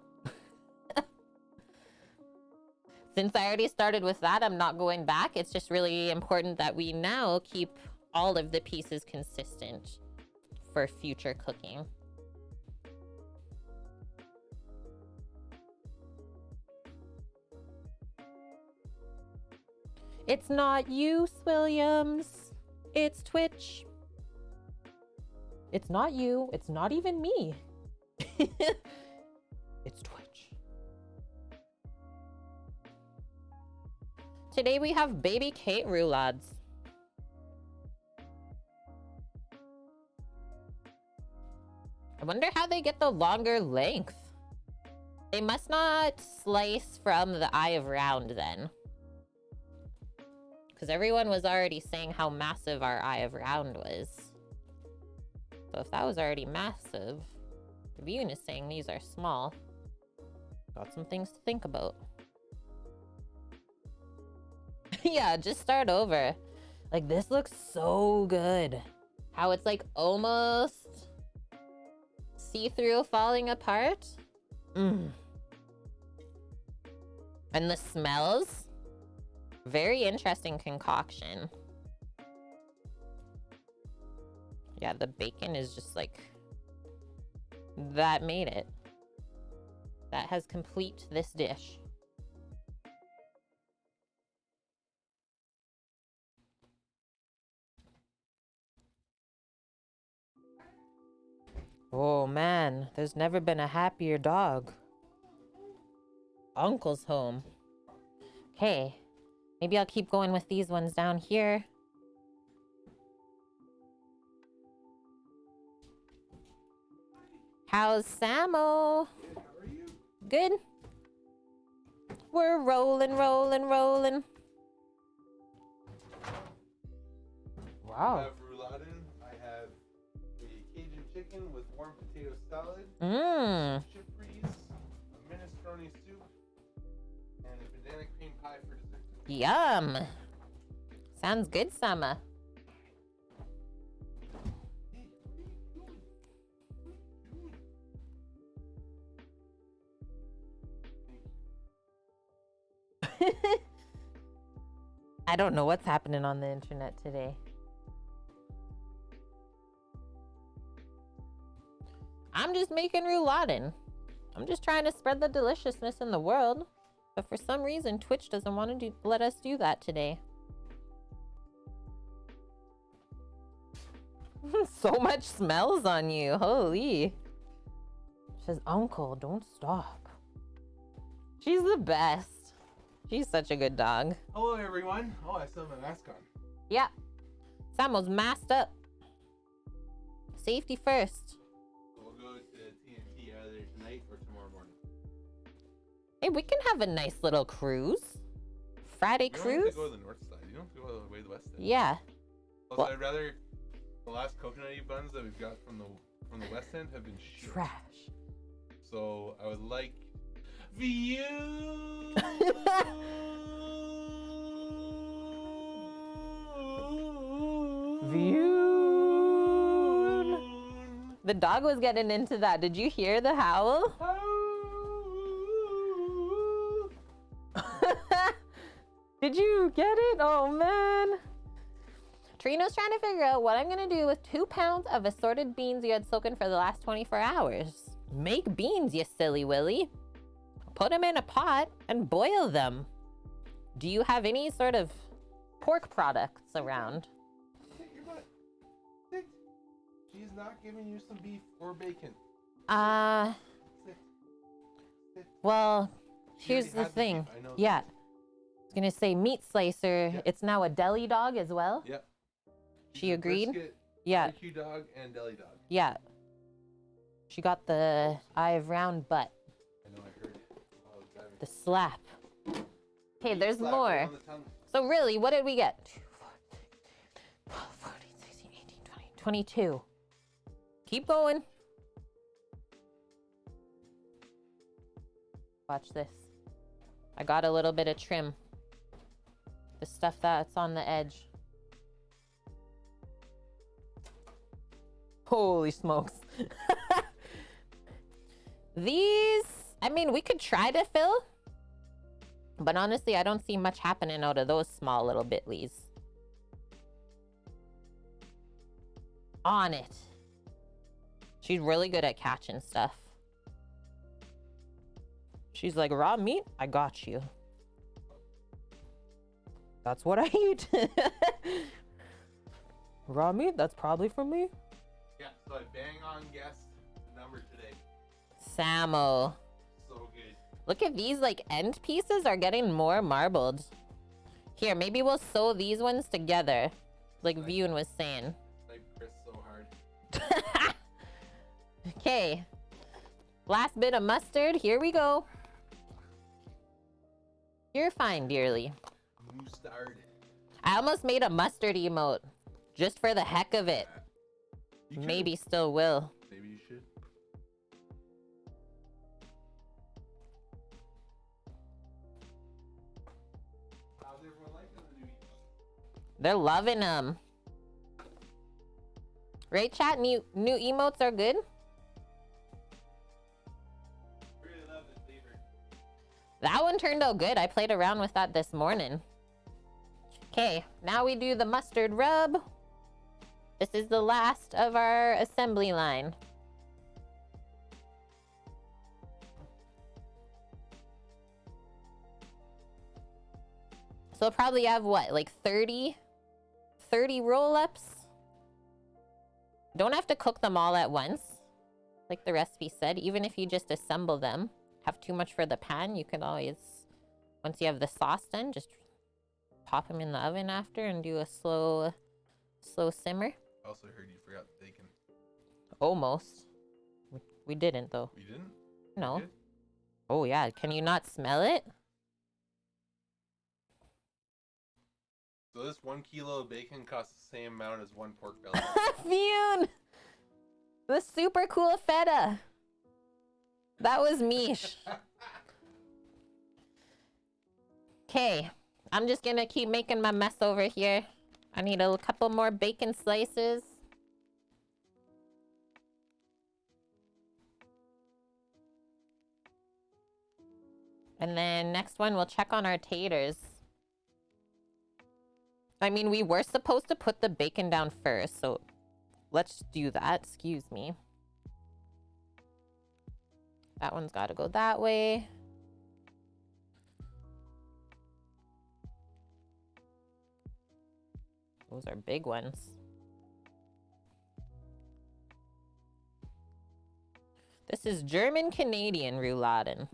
Speaker 1: Since I already started with that, I'm not going back. It's just really important that we now keep all of the pieces consistent for future cooking. It's not you, Williams. It's Twitch.
Speaker 2: It's not you. It's not even me. It's Twitch.
Speaker 1: Today we have Baby Kate roulades. I wonder how they get the longer length. They must not slice from the eye of round then. because everyone was already saying how massive our eye of round was. So if that was already massive, Vune is saying these are small. Got some things to think about. Yeah, just start over. Like, this looks so good. How it's like almost see-through falling apart. And the smells. Very interesting concoction. Yeah, the bacon is just like... That made it. That has complete this dish. Oh man, there's never been a happier dog. Uncle's home. Okay, maybe I'll keep going with these ones down here. How's Samo?
Speaker 3: Good, how are you?
Speaker 1: Good. We're rolling.
Speaker 3: I
Speaker 2: Wow.
Speaker 3: have Rouladen. I have a Cajun chicken with warm potato salad, chickpeas, a minestrone soup, and a banana cream pie for dessert.
Speaker 1: Yum. Sounds good, Sama.
Speaker 3: Hey, what are you doing?
Speaker 1: I don't know what's happening on the internet today. I'm just making Rouladen. I'm just trying to spread the deliciousness in the world. But for some reason, Twitch doesn't want to let us do that today. So much smells on you. Holy. She says, Uncle, don't stop. She's the best. She's such a good dog.
Speaker 3: Hello, everyone. Oh, I still have my mask on.
Speaker 1: Yeah. Samo's masked up. Safety first.
Speaker 3: We'll go to TNT either tonight or tomorrow morning.
Speaker 1: Hey, we can have a nice little cruise. Friday
Speaker 3: You don't have
Speaker 1: cruise?
Speaker 3: to go to the north side. You don't have to go all the way to the west side.
Speaker 1: Yeah.
Speaker 3: Also,
Speaker 1: Well-
Speaker 3: I'd rather the last coconutty buns that we've got from the west end have been shit.
Speaker 2: Trash.
Speaker 3: So I would like view.
Speaker 2: View.
Speaker 1: The dog was getting into that. Did you hear the howl? Did you get it? Oh man. Trino's trying to figure out what I'm gonna do with 2 pounds of assorted beans you had soaking for the last 24 hours. Make beans, you silly willy. Put them in a pot and boil them. Do you have any sort of pork products around?
Speaker 3: Sit your butt. Sit. She's not giving you some beef or bacon. Sit. Sit.
Speaker 1: Well,
Speaker 3: She
Speaker 1: here's
Speaker 3: already
Speaker 1: the
Speaker 3: had
Speaker 1: thing.
Speaker 3: beef, I know
Speaker 1: Yeah.
Speaker 3: that.
Speaker 1: I was gonna say meat slicer.
Speaker 3: Yep.
Speaker 1: It's now a deli dog as well.
Speaker 3: Yep.
Speaker 1: She
Speaker 3: She's a
Speaker 1: agreed?
Speaker 3: brisket,
Speaker 1: Yeah.
Speaker 3: barbecue dog and deli dog.
Speaker 1: Yeah. She got the eye of round butt.
Speaker 3: I know, I heard. Oh, driving.
Speaker 1: The slap. Okay, there's
Speaker 3: Slap
Speaker 1: more.
Speaker 3: right on the tongue.
Speaker 1: So really, what did we get? 2, 4, 12, 14, 16, 18, 20, 22. Keep going. Watch this. I got a little bit of trim. The stuff that's on the edge. Holy smokes. These, I mean, we could try to fill, but honestly, I don't see much happening out of those small little bitlies. On it. She's really good at catching stuff. She's like, raw meat? I got you. That's what I eat. Raw meat? That's probably for me.
Speaker 3: Yeah, so I bang on guessed the number today.
Speaker 1: Samo.
Speaker 3: So good.
Speaker 1: Look at these, like, end pieces are getting more marbled. Here, maybe we'll sew these ones together. Like
Speaker 3: Nice.
Speaker 1: Vune was saying.
Speaker 3: I press so hard.
Speaker 1: Okay. Last bit of mustard. Here we go. You're fine, dearly.
Speaker 3: Mustard.
Speaker 1: I almost made a mustard emote just for the heck of it. Maybe still will.
Speaker 3: Maybe you should. How's everyone liking the new emotes?
Speaker 1: They're loving them. Right, chat? New emotes are good?
Speaker 3: Really love this flavor.
Speaker 1: That one turned out good. I played around with that this morning. Okay, now we do the mustard rub. This is the last of our assembly line. So we'll probably have what, like 30 roll-ups? Don't have to cook them all at once, like the recipe said. Even if you just assemble them, have too much for the pan, you can always, once you have the sauce done, just pop them in the oven after and do a slow simmer.
Speaker 3: I also heard you forgot bacon.
Speaker 1: Almost. We didn't though.
Speaker 3: You didn't?
Speaker 1: No.
Speaker 3: You did?
Speaker 1: Oh yeah, can you not smell it?
Speaker 3: So this 1 kilo of bacon costs the same amount as 1 pork belly.
Speaker 1: Fune! The super cool feta. That was Mish. Okay, I'm just gonna keep making my mess over here. I need a couple more bacon slices. And then next one, we'll check on our taters. I mean, we were supposed to put the bacon down first, so let's do that. Excuse me. That one's got to go that way. Those are big ones. This is German-Canadian Rouladen.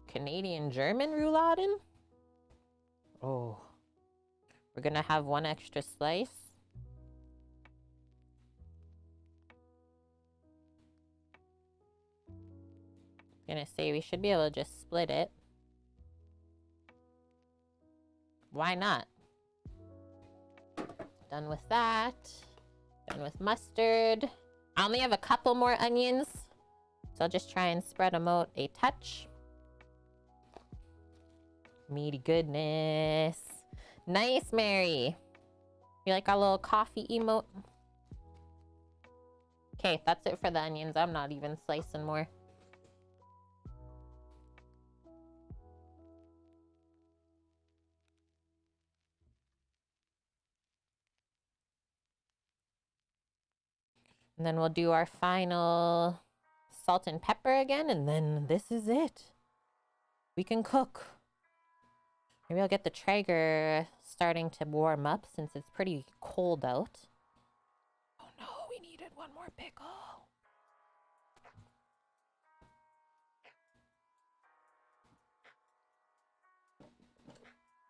Speaker 1: Canadian-German Rouladen? Oh. We're gonna have 1 extra slice. Gonna say we should be able to just split it. Why not? Done with that. Done with mustard. I only have a couple more onions, so I'll just try and spread them out a touch. Meaty goodness. Nice, Mary. You like our little coffee emote? Okay, that's it for the onions. I'm not even slicing more. And then we'll do our final salt and pepper again, and then this is it. We can cook. Maybe I'll get the Traeger starting to warm up since it's pretty cold out. Oh no, we needed 1 more pickle.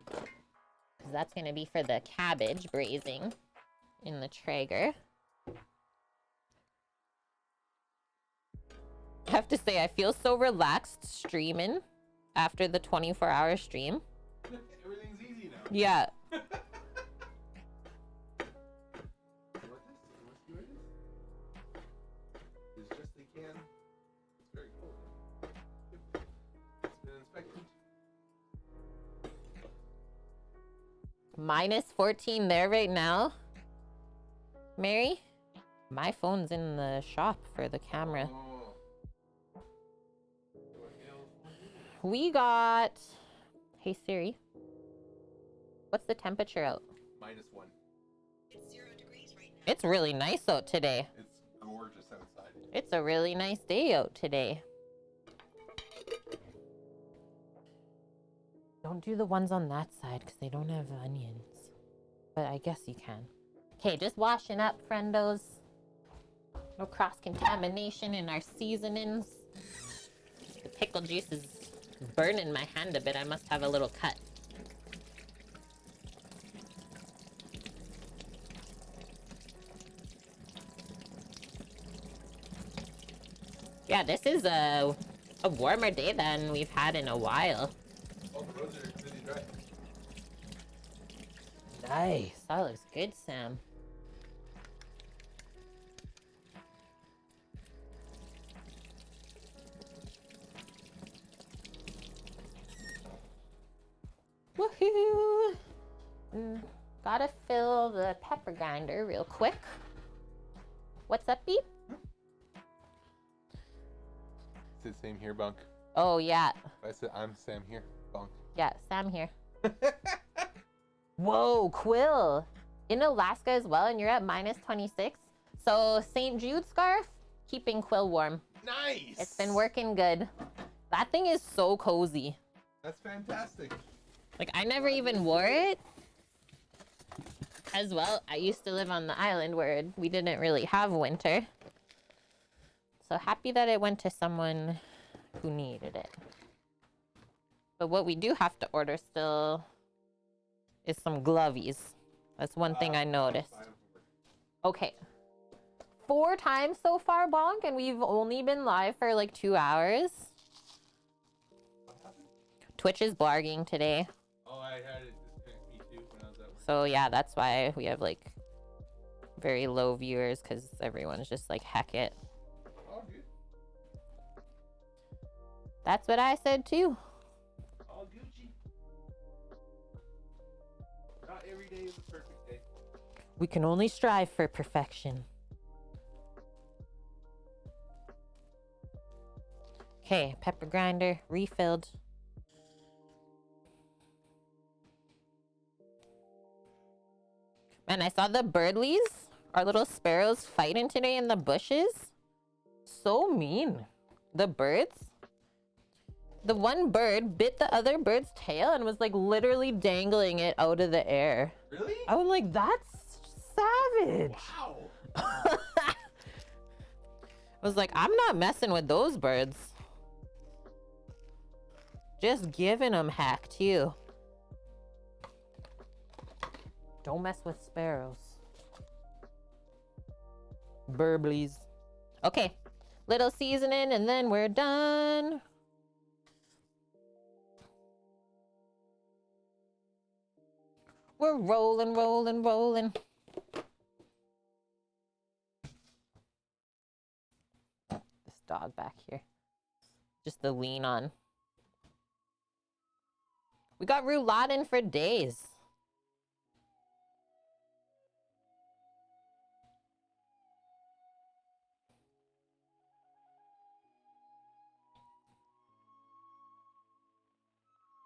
Speaker 1: Because that's going to be for the cabbage braising in the Traeger. I have to say, I feel so relaxed streaming after the 24-hour stream.
Speaker 3: Everything's easy now.
Speaker 1: Yeah.
Speaker 3: It's just they can. It's very cold. It's been inspected.
Speaker 1: Minus 14 there right now. Mary? My phone's in the shop for the camera.
Speaker 3: Oh.
Speaker 1: We got... Hey Siri. What's the temperature out?
Speaker 3: -1.
Speaker 4: It's 0 degrees right now.
Speaker 1: It's really nice out today.
Speaker 3: It's gorgeous outside.
Speaker 1: It's a really nice day out today. Don't do the ones on that side because they don't have onions. But I guess you can. Okay, just washing up, friendos. No cross-contamination in our seasonings. The pickle juice is burning my hand a bit. I must have a little cut. Yeah, this is a warmer day than we've had in a while.
Speaker 3: Oh, the roads are really dry.
Speaker 2: Nice.
Speaker 1: That looks good, Sam. Woohoo! Gotta fill the pepper grinder real quick. What's up, Beep?
Speaker 3: Sit same here, Bunk.
Speaker 1: Oh, yeah.
Speaker 3: I said I'm Sam here, Bunk.
Speaker 1: Yeah, Sam here. Whoa, Quill. In Alaska as well, and you're at -26. So St. Jude scarf, keeping Quill warm.
Speaker 3: Nice.
Speaker 1: It's been working good. That thing is so cozy.
Speaker 3: That's fantastic.
Speaker 1: Like, I never even wore it. As well, I used to live on the island where we didn't really have winter. So happy that it went to someone who needed it. But what we do have to order still is some glovies. That's one thing I noticed. Okay. 4 times so far, Bonk, and we've only been live for like 2 hours. Twitch is blogging today.
Speaker 3: Oh, I had it disconnect me too when I was at work.
Speaker 1: So yeah, that's why we have like very low viewers, because everyone's just like, heck it.
Speaker 3: All good.
Speaker 1: That's what I said too.
Speaker 3: All Gucci. Not every day is a perfect day.
Speaker 1: We can only strive for perfection. Okay, pepper grinder refilled. Man, I saw the birdlies, our little sparrows, fighting today in the bushes. So mean. The birds. The one bird bit the other bird's tail and was like literally dangling it out of the air.
Speaker 3: Really?
Speaker 2: I was like, that's savage.
Speaker 3: Wow.
Speaker 1: I was like, I'm not messing with those birds. Just giving them heck too.
Speaker 2: Don't mess with sparrows.
Speaker 1: Burblies. Okay, little seasoning and then we're done. We're rolling, rolling, rolling. This dog back here. Just the lean on. We got Rouladen for days.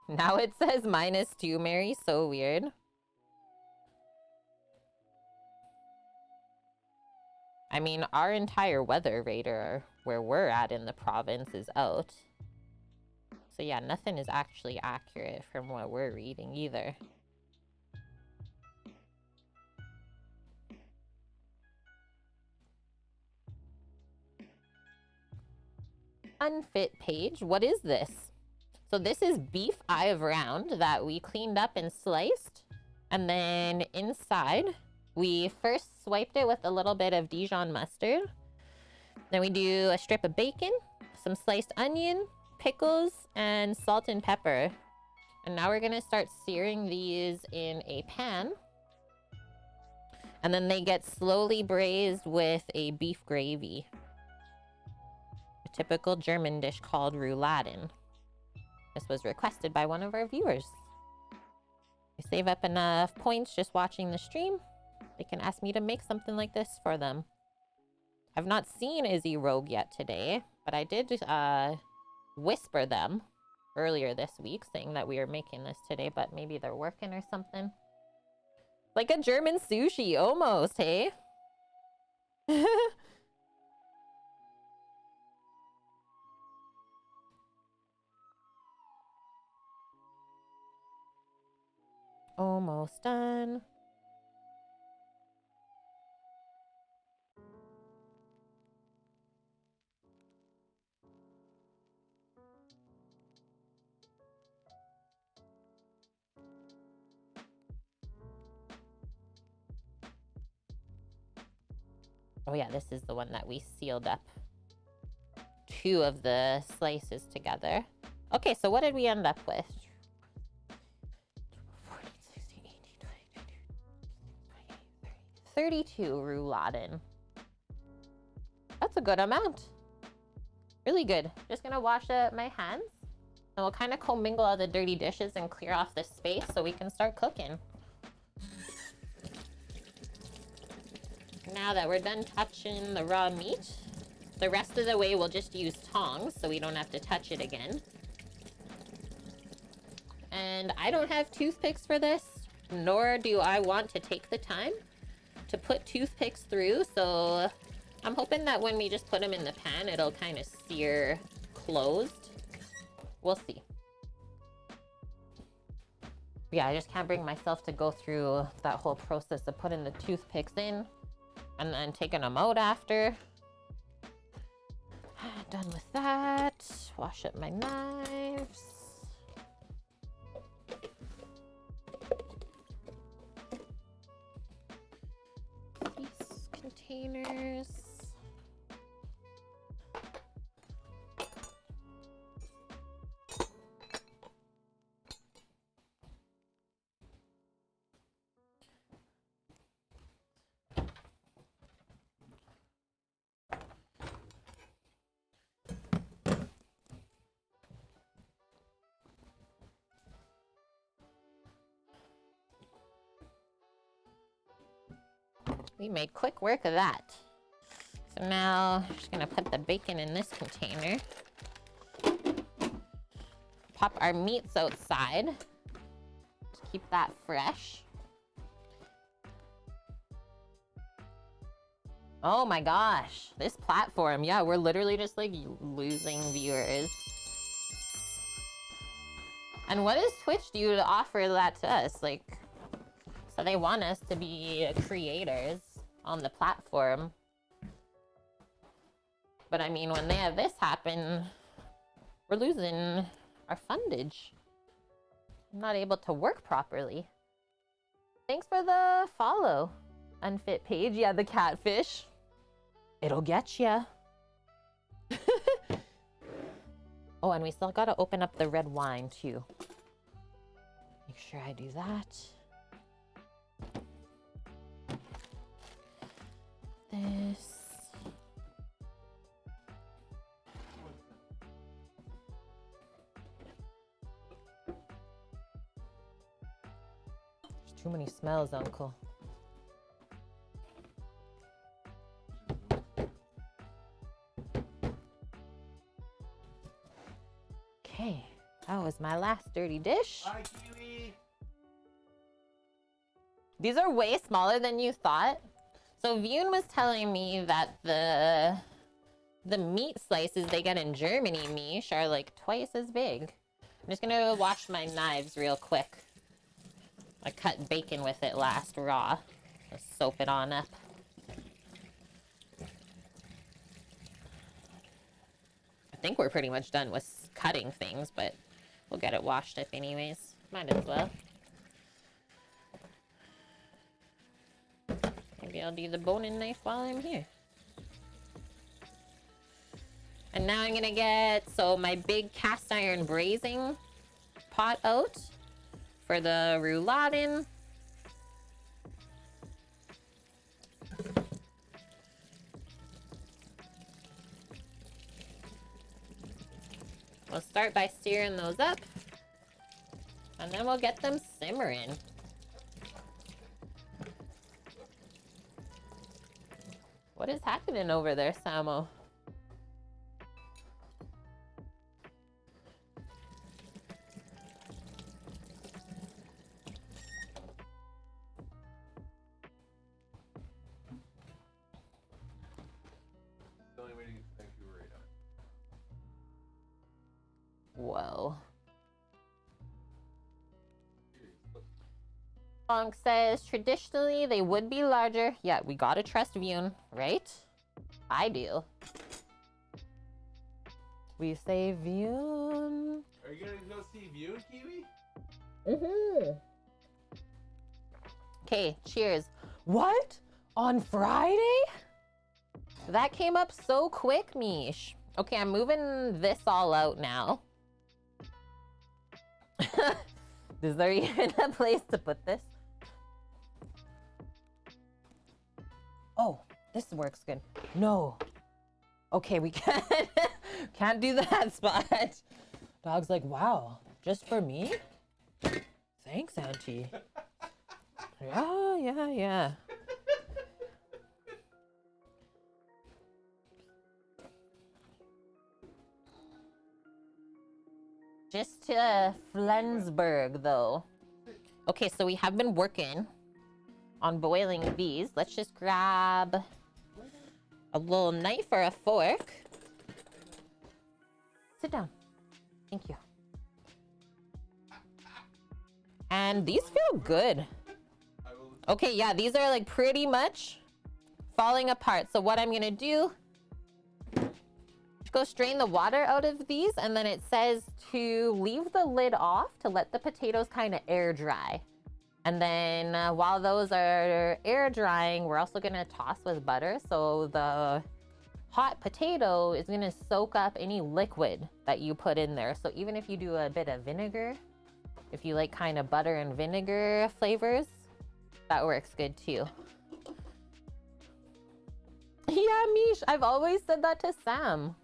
Speaker 1: Now it says -2, Mary. So weird. I mean, our entire weather radar where we're at in the province is out. So yeah, nothing is actually accurate from what we're reading either. Unfit page. What is this? So this is beef eye of round that we cleaned up and sliced. And then inside, we first swiped it with a little bit of Dijon mustard. Then we do a strip of bacon, some sliced onion, pickles, and salt and pepper. And now we're gonna start searing these in a pan. And then they get slowly braised with a beef gravy. A typical German dish called Rouladen. This was requested by one of our viewers. They save up enough points just watching the stream. They can ask me to make something like this for them. I've not seen Izzy Rogue yet today, but I did whisper them earlier this week saying that we are making this today, but maybe they're working or something. Like a German sushi, almost, hey? Almost done. Oh yeah, this is the one that we sealed up 2 of the slices together. Okay, so what did we end up with? 14, 16, 18, 20, 22. 32 Rouladen. That's a good amount. Really good. Just gonna wash my hands. And we'll kind of commingle all the dirty dishes and clear off the space so we can start cooking. Now that we're done touching the raw meat, the rest of the way we'll just use tongs so we don't have to touch it again. And I don't have toothpicks for this, nor do I want to take the time to put toothpicks through, so I'm hoping that when we just put them in the pan, it'll kind of sear closed. We'll see. Yeah, I just can't bring myself to go through that whole process of putting the toothpicks in and then taking them out after. Done with that. Wash up my knives. These containers. We made quick work of that. So now I'm just gonna put the bacon in this container. Pop our meats outside to keep that fresh. Oh my gosh, this platform. Yeah, we're literally just like losing viewers. And what does Twitch do to offer that to us? Like, so they want us to be creators on the platform. But I mean, when they have this happen, we're losing our fundage. I'm not able to work properly. Thanks for the follow, Unfit Page. Yeah, the catfish. It'll get ya. Oh, and we still gotta open up the red wine too. Make sure I do that. This. There's too many smells, Uncle. Okay, that was my last dirty dish.
Speaker 3: Hi, Kiwi.
Speaker 1: These are way smaller than you thought. So Vune was telling me that the meat slices they get in Germany, Mish, are like twice as big. I'm just gonna wash my knives real quick. I cut bacon with it last raw. Just soap it on up. I think we're pretty much done with cutting things, but we'll get it washed up anyways. Might as well. Maybe I'll do the boning knife while I'm here. And now I'm gonna get, so my big cast iron braising pot out for the Rouladen. We'll start by searing those up, and then we'll get them simmering. What is happening over there, Samo?
Speaker 3: The only way to get to Vancouver right now.
Speaker 1: Whoa. Bonk says, traditionally, they would be larger. Yeah, we gotta trust Vune, right? I do. We say Vune.
Speaker 3: Are you gonna go see View, Kiwi?
Speaker 1: Mm-hmm. Okay, cheers.
Speaker 2: What? On Friday?
Speaker 1: That came up so quick, Mish. Okay, I'm moving this all out now. Is there even a place to put this?
Speaker 2: Oh, this works good. No. Okay, we can't do that spot. Dog's like, wow, just for me? Thanks, Auntie. Yeah.
Speaker 1: Just to Flensburg, though. Okay, so we have been working on boiling these. Let's just grab a little knife or a fork. Sit down. Thank you. And these feel good. Okay, yeah, these are like pretty much falling apart. So what I'm gonna do, go strain the water out of these, and then it says to leave the lid off to let the potatoes kind of air dry. And then while those are air drying, we're also gonna toss with butter. So the hot potato is gonna soak up any liquid that you put in there. So even if you do a bit of vinegar, if you like kind of butter and vinegar flavors, that works good too. Yeah, Mish, I've always said that to Sam.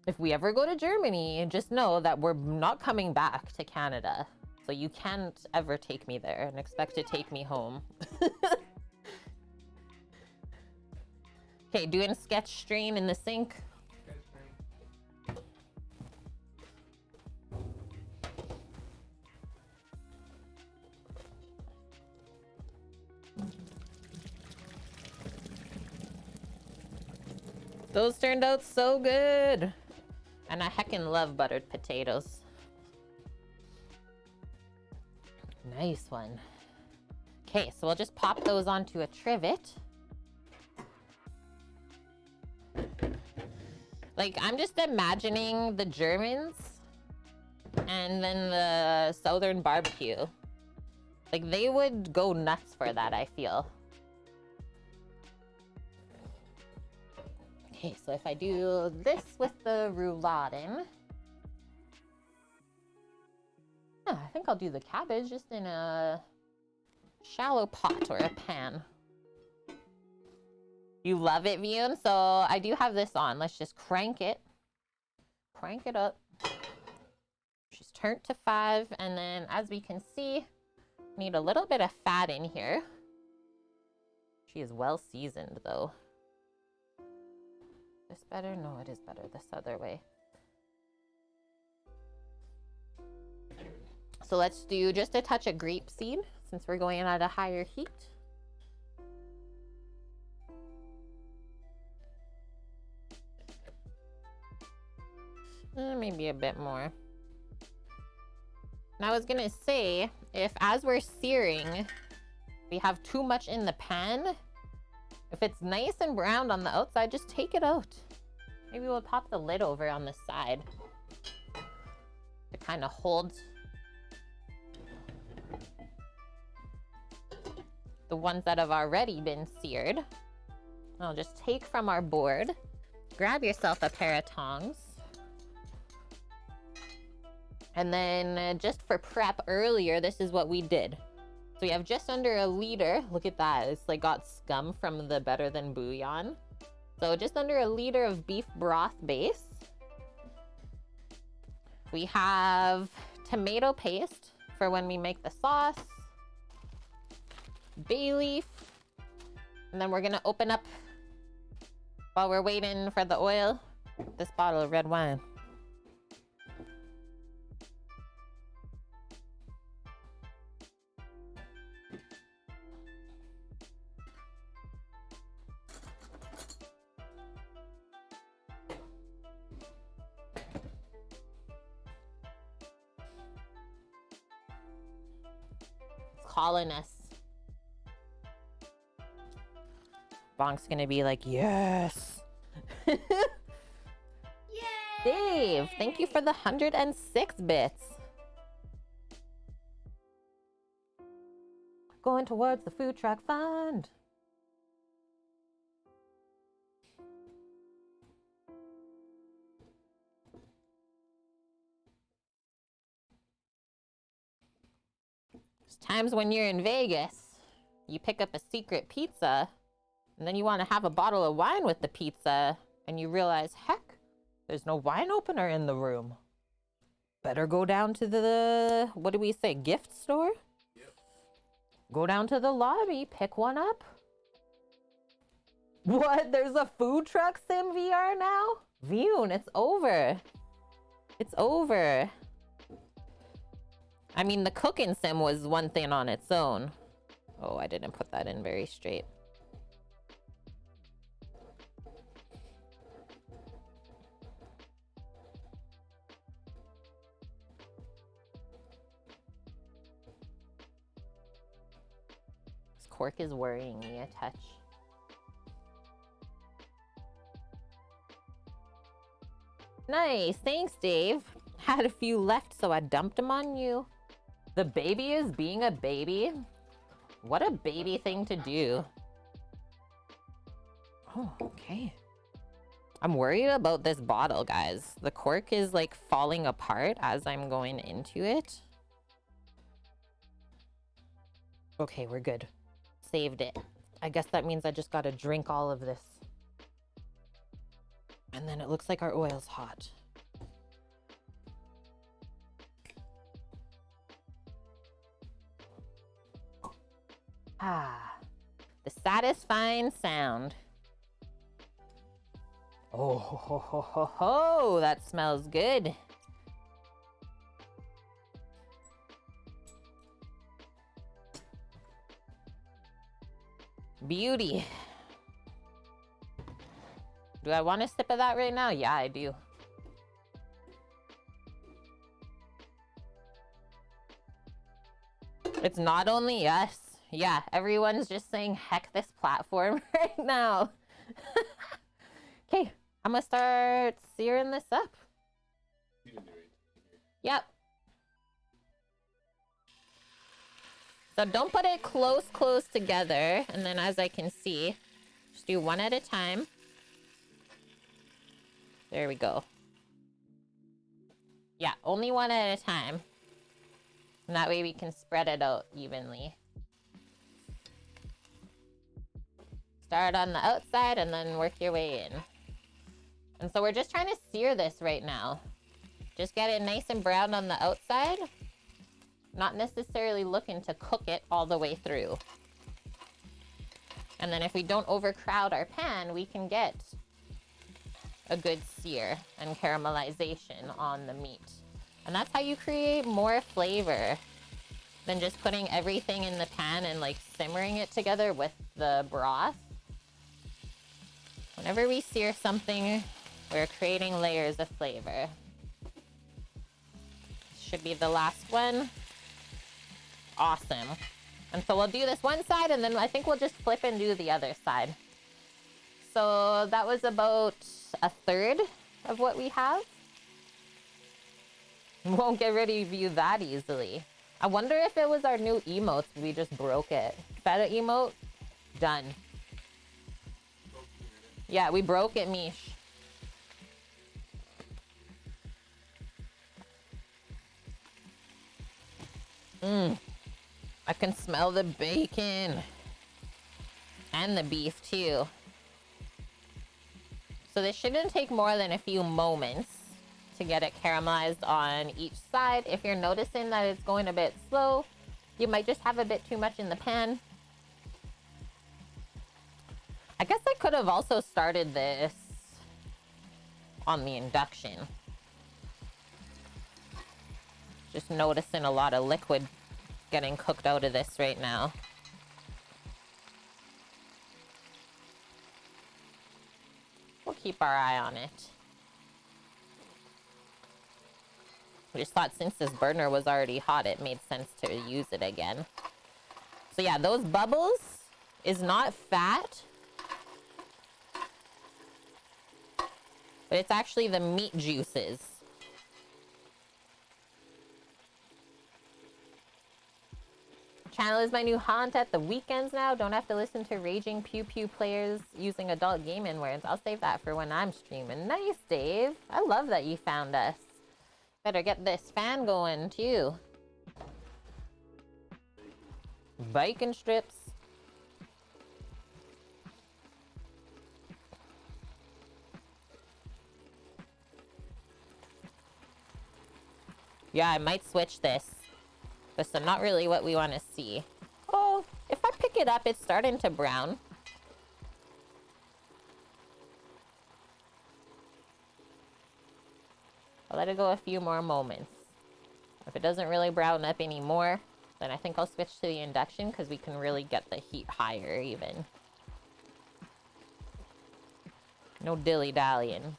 Speaker 1: If we ever go to Germany, just know that we're not coming back to Canada. So you can't ever take me there and expect to take me home. Okay, doing sketch strain in the sink. Those turned out so good. And I heckin' love buttered potatoes. Nice one. Okay, so we'll just pop those onto a trivet. Like, I'm just imagining the Germans and then the Southern barbecue. Like, they would go nuts for that, I feel. Okay, so if I do this with the Rouladen, yeah, I think I'll do the cabbage just in a shallow pot or a pan. You love it, Vian? So I do have this on. Let's just crank it. Crank it up. She's turned to 5, and then as we can see, need a little bit of fat in here. She is well seasoned though. This better? No, it is better this other way. So let's do just a touch of grapeseed since we're going at a higher heat. Maybe a bit more. And I was gonna say, if as we're searing, we have too much in the pan, if it's nice and browned on the outside, just take it out. Maybe we'll pop the lid over on the side to kind of hold the ones that have already been seared. I'll just take from our board, grab yourself a pair of tongs. And then just for prep earlier, this is what we did. So we have just under a liter. Look at that. It's like got scum from the better than bouillon. So just under a liter of beef broth base. We have tomato paste for when we make the sauce. Bay leaf. And then we're gonna open up, while we're waiting for the oil, this bottle of red wine. Calling us. Bonk's gonna be like, yes.
Speaker 4: Yay!
Speaker 1: Dave, thank you for the 106 bits. Going towards the food truck fund. Times when you're in Vegas, you pick up a secret pizza, And then you want to have a bottle of wine with the pizza, and you realize, heck, there's no wine opener in the room. Better go down to the, what do we say, gift store?
Speaker 3: Yep.
Speaker 1: Go down to the lobby, pick one up. What? There's a food truck sim VR now? Vune, it's over. It's over. I mean, the cooking sim was one thing on its own. Oh, I didn't put that in very straight. This cork is worrying me a touch. Nice, thanks, Dave. Had a few left, so I dumped them on you. The baby is being a baby. What a baby thing to do. Oh, okay. I'm worried about this bottle, guys. The cork is like falling apart as I'm going into it. Okay, we're good. Saved it. I guess that means I just gotta drink all of this. And then it looks like our oil's hot. Ah, the satisfying sound. Oh, ho, ho, ho, ho, that smells good. Beauty. Do I want a sip of that right now? Yeah, I do. It's not only us. Yeah, everyone's just saying, heck this platform right now. Okay, I'm gonna start searing this up. Yep. So don't put it close together. And then as I can see, just do one at a time. There we go. Yeah, only one at a time. And that way we can spread it out evenly. Start on the outside and then work your way in. And so we're just trying to sear this right now. Just get it nice and brown on the outside. Not necessarily looking to cook it all the way through. And then if we don't overcrowd our pan, we can get a good sear and caramelization on the meat. And that's how you create more flavor than just putting everything in the pan and like simmering it together with the broth. Whenever we sear something, we're creating layers of flavor. Should be the last one. Awesome. And so we'll do this one side and then I think we'll just flip and do the other side. So that was about a third of what we have. Won't get rid of you that easily. I wonder if it was our new emotes, we just broke it. Feta emote, done. Yeah, we broke it, Mish. I can smell the bacon. And the beef too. So this shouldn't take more than a few moments to get it caramelized on each side. If you're noticing that it's going a bit slow, you might just have a bit too much in the pan. I guess I could have also started this on the induction. Just noticing a lot of liquid getting cooked out of this right now. We'll keep our eye on it. We just thought since this burner was already hot, it made sense to use it again. So yeah, those bubbles is not fat, but it's actually the meat juices. Channel is my new haunt at the weekends now. Don't have to listen to raging pew pew players using adult gaming words. I'll save that for when I'm streaming. Nice, Dave. I love that you found us. Better get this fan going too. Bacon strips. Yeah, I might switch this. This is not really what we want to see. Oh, if I pick it up, it's starting to brown. I'll let it go a few more moments. If it doesn't really brown up anymore, then I think I'll switch to the induction because we can really get the heat higher even. No dilly-dallying.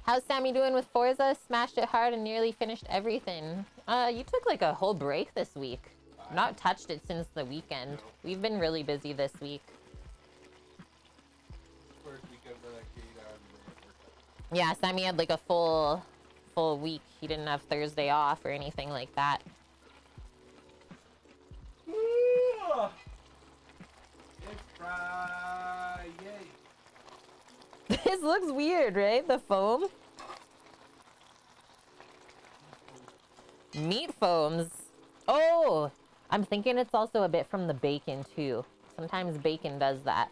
Speaker 1: How's Sammy doing with Forza? Smashed it hard and nearly finished everything. You took like a whole break this week. Not touched it since the weekend. We've been really busy this week.
Speaker 3: First weekend for like 8 hours a day.
Speaker 1: Yeah, Sammy had like a full week. He didn't have Thursday off or anything like that.
Speaker 3: It's Friday.
Speaker 1: This looks weird, right? The foam. Meat foams. Oh, I'm thinking it's also a bit from the bacon too. Sometimes bacon does that.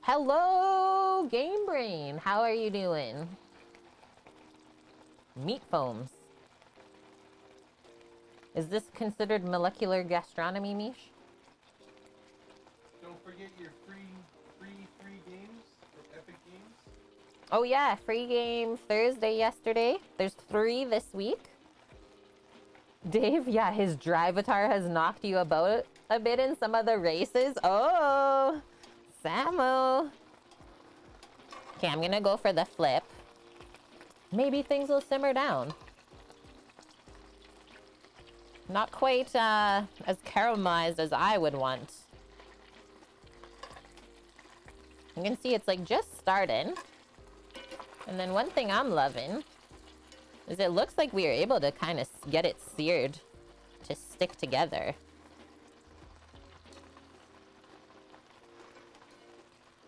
Speaker 1: Hello, Game Brain. How are you doing? Meat foams. Is this considered molecular gastronomy, Mish?
Speaker 3: Don't forget your free games from Epic Games.
Speaker 1: Oh yeah, free game Thursday yesterday. There's 3 this week. Dave, yeah, his Drivatar has knocked you about a bit in some of the races. Oh, Samo. Okay, I'm gonna go for the flip. Maybe things will simmer down. Not quite as caramelized as I would want. You can see it's like just starting. And then one thing I'm loving is it looks like we are able to kind of get it seared to stick together.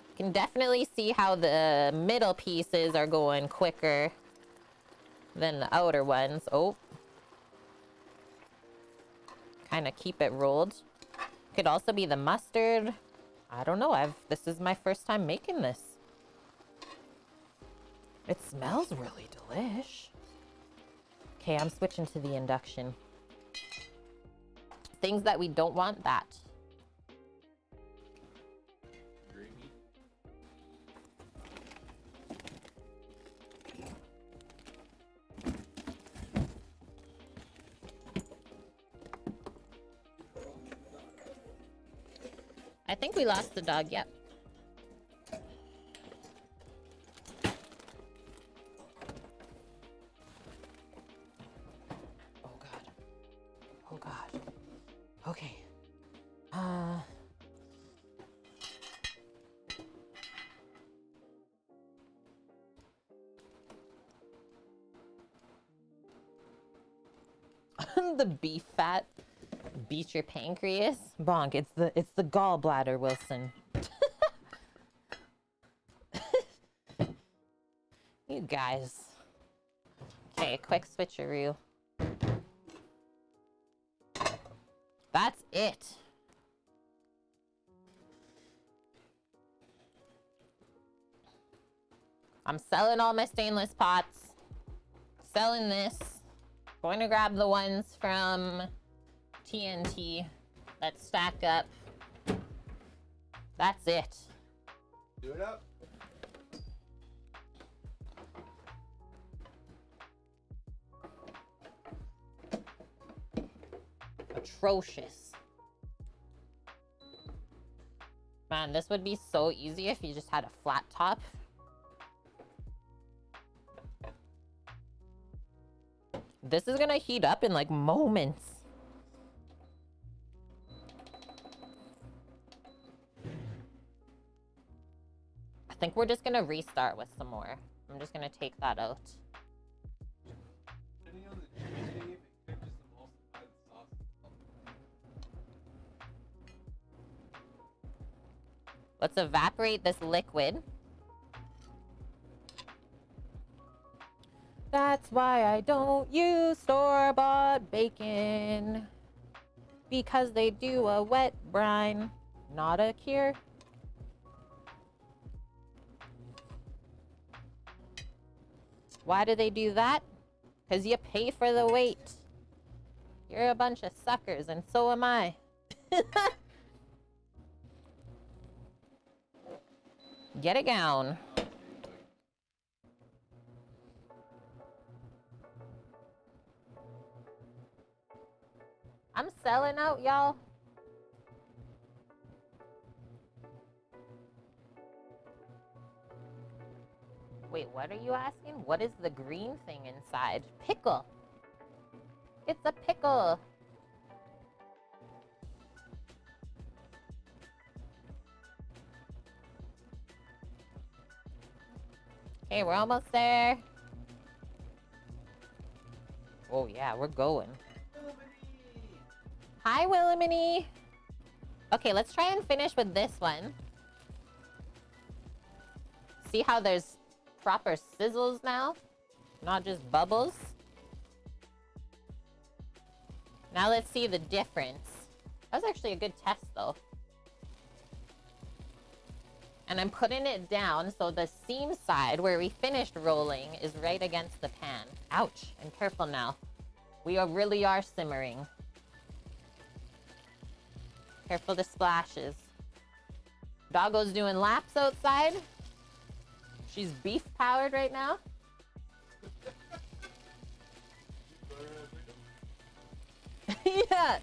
Speaker 1: You can definitely see how the middle pieces are going quicker than the outer ones. Oh. Kind of keep it rolled. Could also be the mustard. I don't know. This is my first time making this. It smells really delish. Okay, I'm switching to the induction. Things that we don't want that.
Speaker 3: Gravy.
Speaker 1: I think we lost the dog, yep.
Speaker 2: Oh God. Oh God. Okay.
Speaker 1: The beef fat beat your pancreas. Bonk, it's the gallbladder, Wilson. You guys. Okay, quick switcheroo. That's it. I'm selling all my stainless pots. Selling this. Going to grab the ones from TNT that stack up. That's it.
Speaker 3: Do it up.
Speaker 1: Atrocious. Man, this would be so easy if you just had a flat top. This is gonna heat up in like moments. I think we're just gonna restart with some more. I'm just gonna take that out.
Speaker 3: Depending on the cheese, Dave, it could just emulsify the sauce.
Speaker 1: Let's evaporate this liquid. That's why I don't use store-bought bacon. Because they do a wet brine, not a cure. Why do they do that? Because you pay for the wait. You're a bunch of suckers, and so am I. Get a gown. I'm selling out, y'all. Wait, what are you asking? What is the green thing inside? Pickle. It's a pickle. Okay, we're almost there. Oh yeah, we're going. Hi, Willamini. Okay, let's try and finish with this one. See how there's proper sizzles now? Not just bubbles. Now let's see the difference. That was actually a good test though. And I'm putting it down so the seam side where we finished rolling is right against the pan. Ouch, and careful now. We really are simmering. Careful the splashes. Doggo's doing laps outside. She's beef powered right now. Yeah.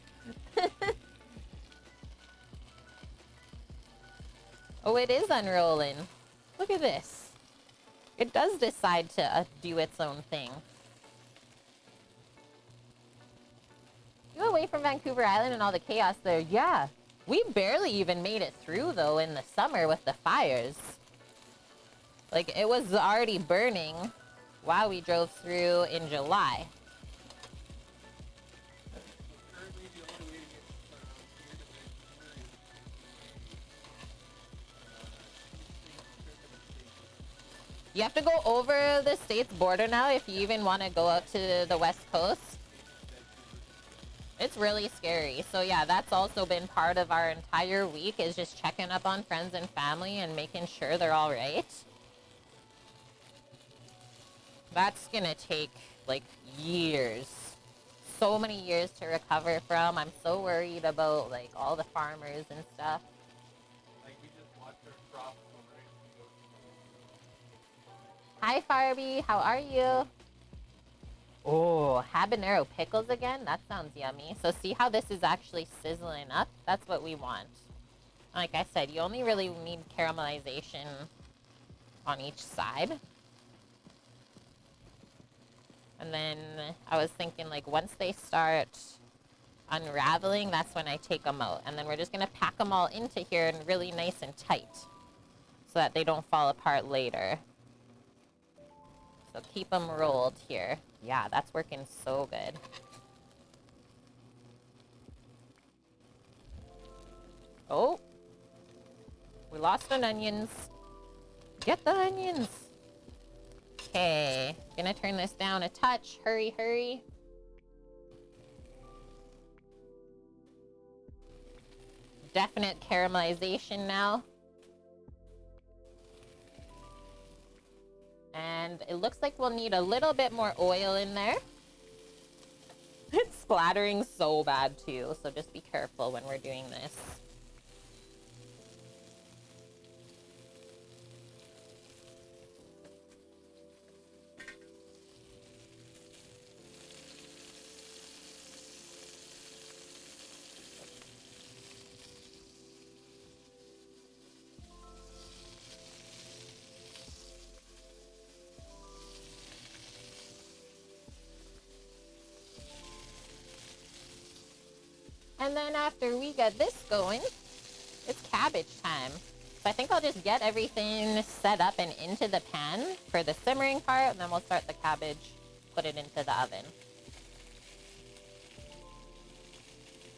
Speaker 1: Oh, it is unrolling. Look at this. It does decide to do its own thing. You away from Vancouver Island and all the chaos there. Yeah. We barely even made it through, though, in the summer with the fires. Like, it was already burning while we drove through in July. You have to go over the state's border now if you even want to go out to the west coast. It's really scary. So yeah, that's also been part of our entire week, is just checking up on friends and family and making sure they're all right. That's gonna take like years. So many years to recover from. I'm so worried about like all the farmers and stuff.
Speaker 3: Like, we just watched our crops go right.
Speaker 1: Hi Farby, how are you? Oh, habanero pickles again? That sounds yummy. So see how this is actually sizzling up? That's what we want. Like I said, you only really need caramelization on each side. And then I was thinking, like, once they start unraveling, that's when I take them out. And then we're just going to pack them all into here and really nice and tight so that they don't fall apart later. So keep them rolled here. Yeah, that's working so good. Oh, we lost an onions. Get the onions. Okay, gonna turn this down a touch. Hurry, hurry. Definite caramelization now. And it looks like we'll need a little bit more oil in there. It's splattering so bad too, so just be careful when we're doing this. And then after we get this going, it's cabbage time. So I think I'll just get everything set up and into the pan for the simmering part, and then we'll start the cabbage, put it into the oven.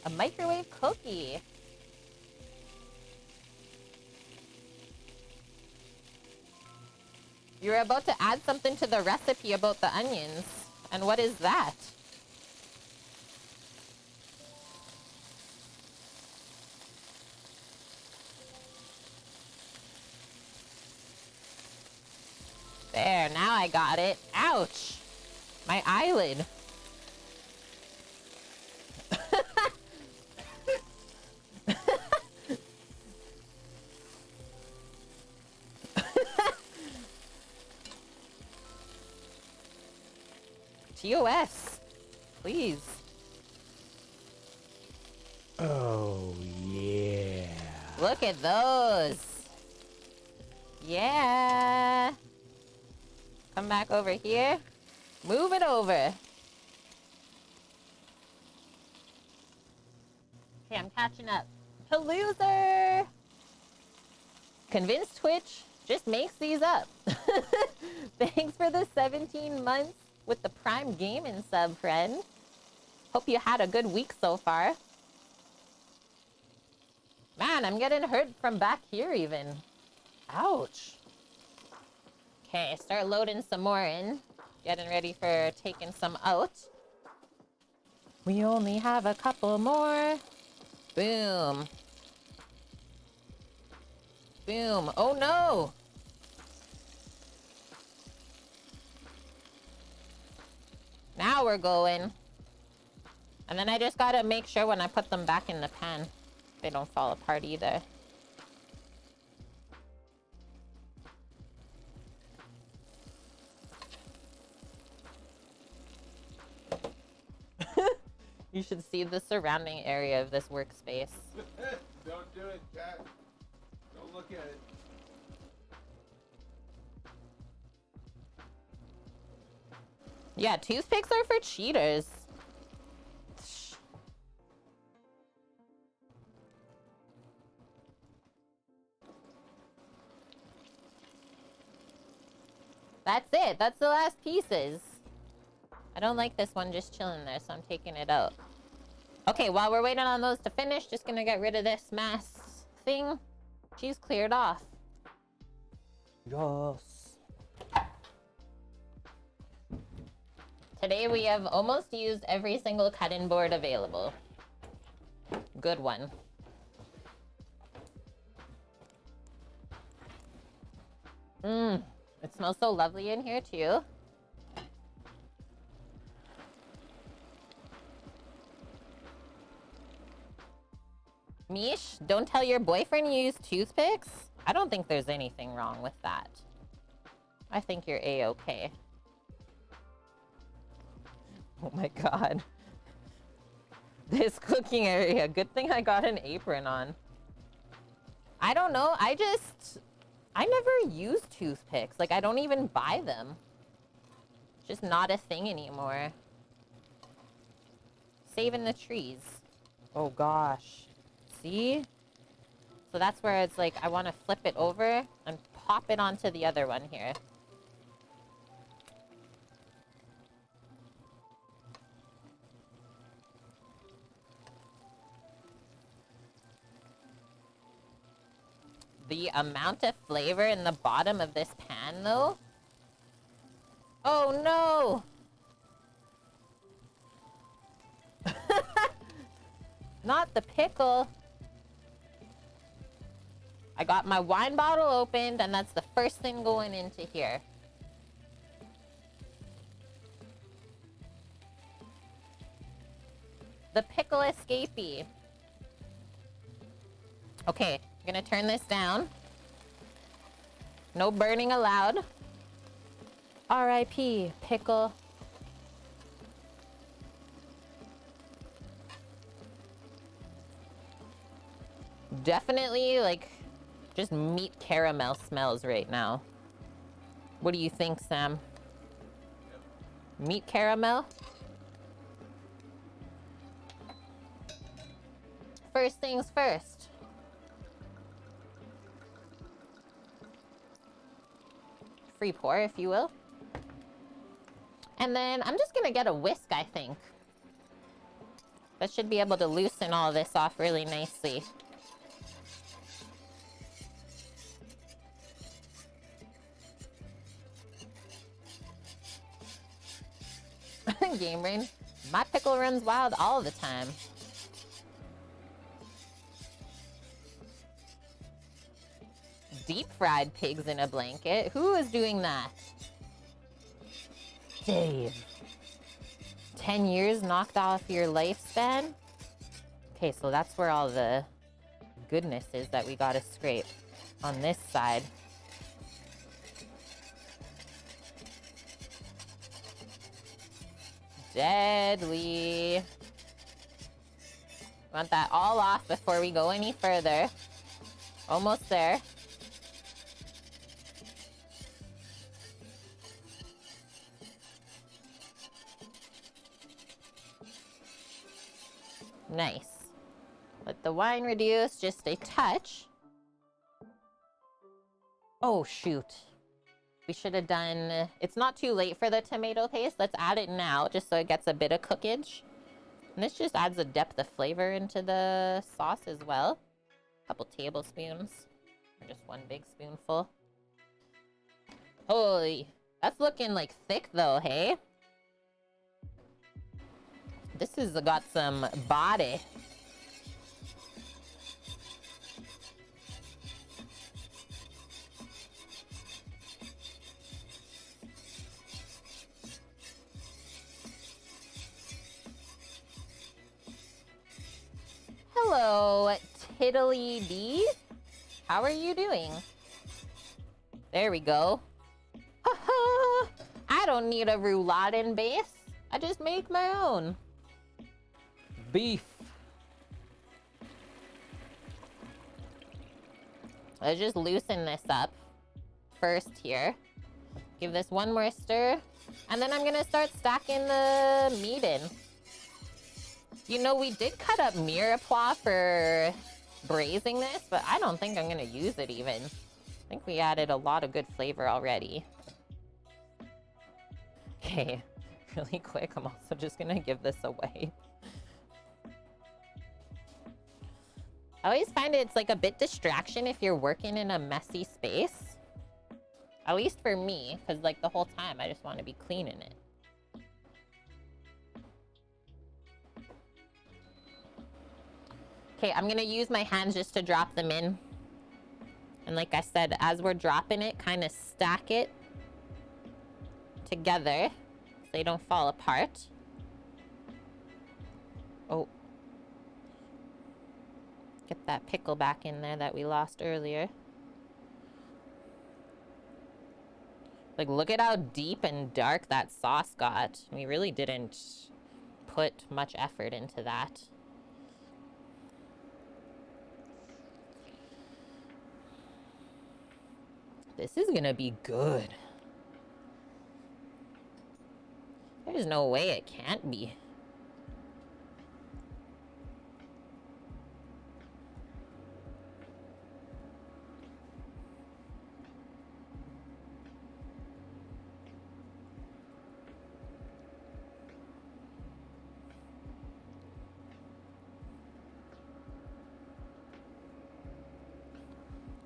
Speaker 1: A microwave cookie. You're about to add something to the recipe about the onions. And what is that? There, now I got it. Ouch! My eyelid. TOS, please.
Speaker 2: Oh, yeah.
Speaker 1: Look at those. Yeah. Come back over here. Move it over. Okay, I'm catching up. To loser. Convinced Twitch just makes these up. Thanks for the 17 months with the Prime Gaming sub, friend. Hope you had a good week so far. Man, I'm getting hurt from back here even. Ouch. Okay, start loading some more in. Getting ready for taking some out.
Speaker 2: We only have a couple more.
Speaker 1: Boom. Boom. Oh no! Now we're going. And then I just gotta make sure when I put them back in the pan, they don't fall apart either. You should see the surrounding area of this workspace.
Speaker 3: Don't do it, Jack. Don't look at it.
Speaker 1: Yeah, toothpicks are for cheaters. That's it. That's the last pieces. I don't like this one just chilling there, so I'm taking it out. Okay, while we're waiting on those to finish, just gonna get rid of this mass thing. She's cleared off.
Speaker 2: Yes.
Speaker 1: Today we have almost used every single cutting board available. Good one. It smells so lovely in here too. Mish, don't tell your boyfriend you use toothpicks? I don't think there's anything wrong with that. I think you're A-okay. Oh my god. This cooking area. Good thing I got an apron on. I don't know. I never use toothpicks. Like, I don't even buy them. It's just not a thing anymore. Saving the trees.
Speaker 2: Oh gosh.
Speaker 1: See? So that's where it's like, I want to flip it over and pop it onto the other one here. The amount of flavor in the bottom of this pan, though. Oh, no! Not the pickle. I got my wine bottle opened, and that's the first thing going into here. The pickle escapee. Okay, I'm gonna turn this down. No burning allowed. R.I.P. pickle. Definitely, like, just meat caramel smells right now. What do you think, Sam? Yep. Meat caramel? First things first. Free pour, if you will. And then I'm just gonna get a whisk, I think. That should be able to loosen all this off really nicely. Game Brain. My pickle runs wild all the time. Deep fried pigs in a blanket. Who is doing that?
Speaker 2: Dave.
Speaker 1: 10 years knocked off your lifespan. Okay, so that's where all the goodness is that we gotta scrape on this side. Deadly. Want that all off before we go any further. Almost there. Nice. Let the wine reduce just a touch. Oh, shoot. We should have done... It's not too late for the tomato paste. Let's add it now, just so it gets a bit of cookage. And this just adds a depth of flavor into the sauce as well. A couple tablespoons. Or just one big spoonful. Holy. That's looking like thick though, hey? This has got some body. Hello, Tiddly D. How are you doing? There we go. I don't need a Rouladen base. I just make my own.
Speaker 2: Beef.
Speaker 1: Let's just loosen this up first here. Give this one more stir. And then I'm gonna start stacking the meat in. You know, we did cut up mirepoix for braising this, but I don't think I'm gonna use it even. I think we added a lot of good flavor already. Okay, really quick, I'm also just gonna give this away. I always find it's like a bit distraction if you're working in a messy space. At least for me, because like the whole time I just want to be cleaning it. Okay, I'm gonna use my hands just to drop them in. And like I said, as we're dropping it, kind of stack it together so they don't fall apart. Oh. Get that pickle back in there that we lost earlier. Like, look at how deep and dark that sauce got. We really didn't put much effort into that. This is gonna be good. There's no way it can't be.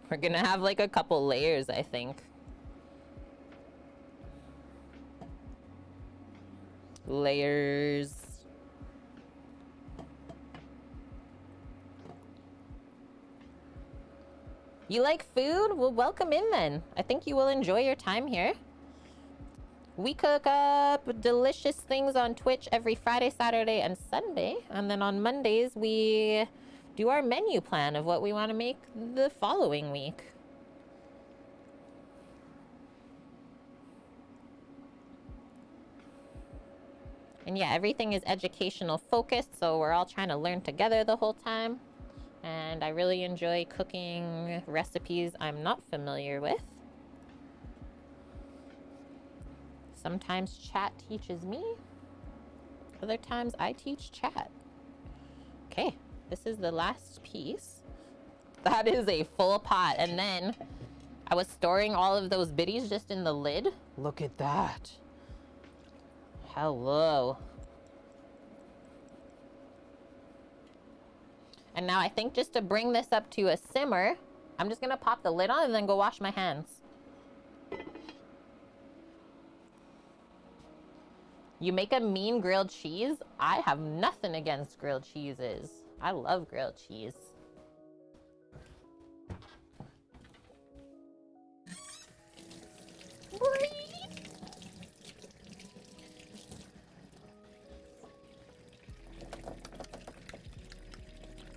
Speaker 1: We're gonna have like a couple layers, I think. Layers. You like food? Well, welcome in then. I think you will enjoy your time here. We cook up delicious things on Twitch every Friday, Saturday, and Sunday. And then on Mondays, we do our menu plan of what we want to make the following week. And yeah, everything is educational focused, so we're all trying to learn together the whole time. And I really enjoy cooking recipes I'm not familiar with. Sometimes chat teaches me. Other times I teach chat. Okay. This is the last piece. That is a full pot. And then I was storing all of those biddies just in the lid.
Speaker 2: Look at that.
Speaker 1: Hello. And now I think just to bring this up to a simmer, I'm just gonna pop the lid on and then go wash my hands. You make a mean grilled cheese? I have nothing against grilled cheeses. I love grilled cheese.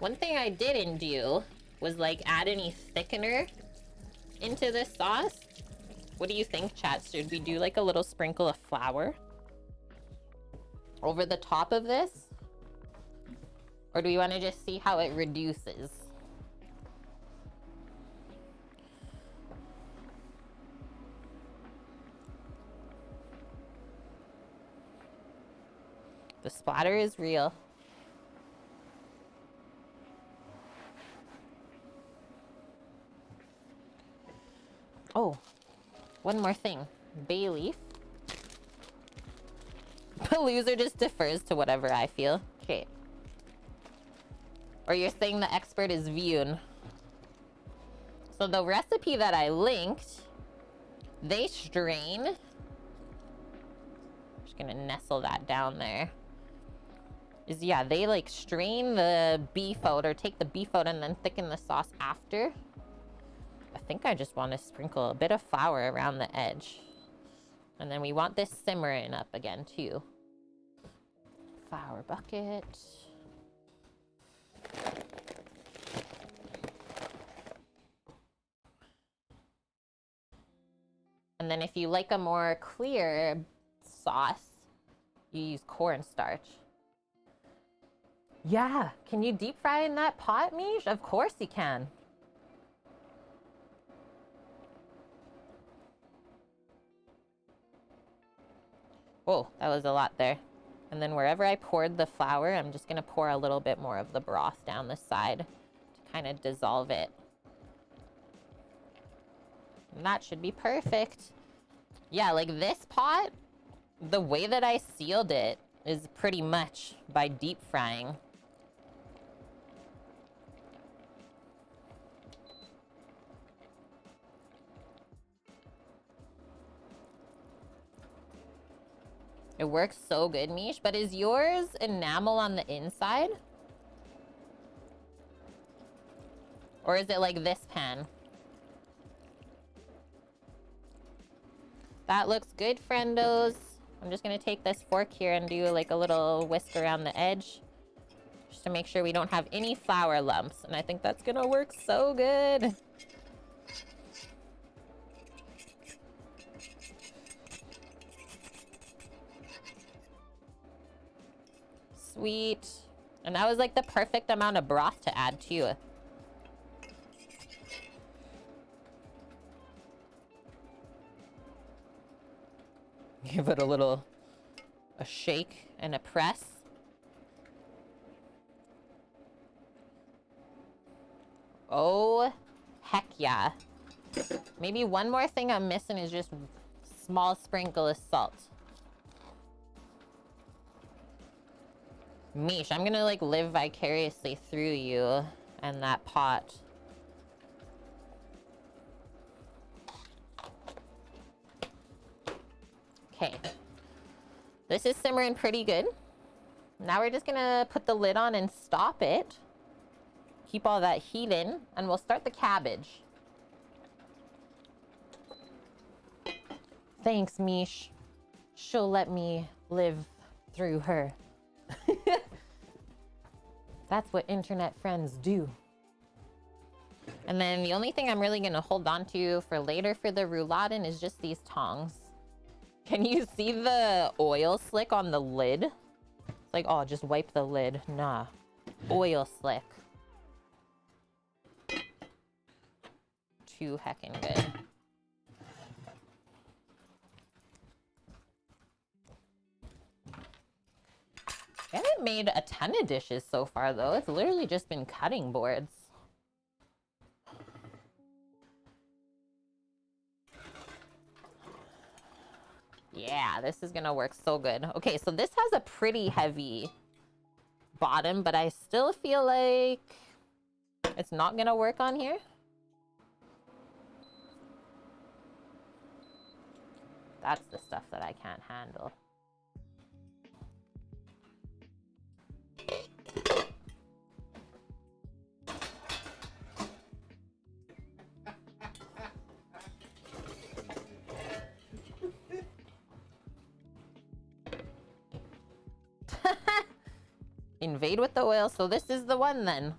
Speaker 1: One thing I didn't do was like add any thickener into this sauce. What do you think, chat? Should we do like a little sprinkle of flour over the top of this? Or do we want to just see how it reduces? The splatter is real. Oh, one more thing. Bay leaf. The loser just defers to whatever I feel. Okay. Or you're saying the expert is Vyun. So the recipe that I linked, they strain. Just gonna nestle that down there. Is, yeah, they like strain the beef out or take the beef out and then thicken the sauce after. I think I just want to sprinkle a bit of flour around the edge. And then we want this simmering up again too. Flour bucket. And then if you like a more clear sauce, you use cornstarch. Yeah, can you deep fry in that pot, Mish? Of course you can. Oh, that was a lot there. And then wherever I poured the flour, I'm just gonna pour a little bit more of the broth down the side to kind of dissolve it. And that should be perfect. Yeah, like this pot, the way that I sealed it is pretty much by deep frying. It works so good, Mish. But is yours enamel on the inside? Or is it like this pan? That looks good, friendos. I'm just gonna take this fork here and do like a little whisk around the edge, just to make sure we don't have any flour lumps. And I think that's gonna work so good. Sweet. And that was like the perfect amount of broth to add too. Give it a shake and a press. Oh, heck yeah. Maybe one more thing I'm missing is just small sprinkle of salt. Mish, I'm gonna like live vicariously through you and that pot. Okay. This is simmering pretty good. Now we're just gonna put the lid on and stop it. Keep all that heat in, and we'll start the cabbage. Thanks, Mish. She'll let me live through her. That's what internet friends do. And then the only thing I'm really gonna hold on to for later for the Rouladen is just these tongs. Can you see the oil slick on the lid? It's like, oh, just wipe the lid. Nah, oil slick. Too heckin' good. I haven't made a ton of dishes so far, though. It's literally just been cutting boards. Yeah, this is gonna work so good. Okay, so this has a pretty heavy bottom, but I still feel like it's not gonna work on here. That's the stuff that I can't handle. Invade with the oil. So this is the one then.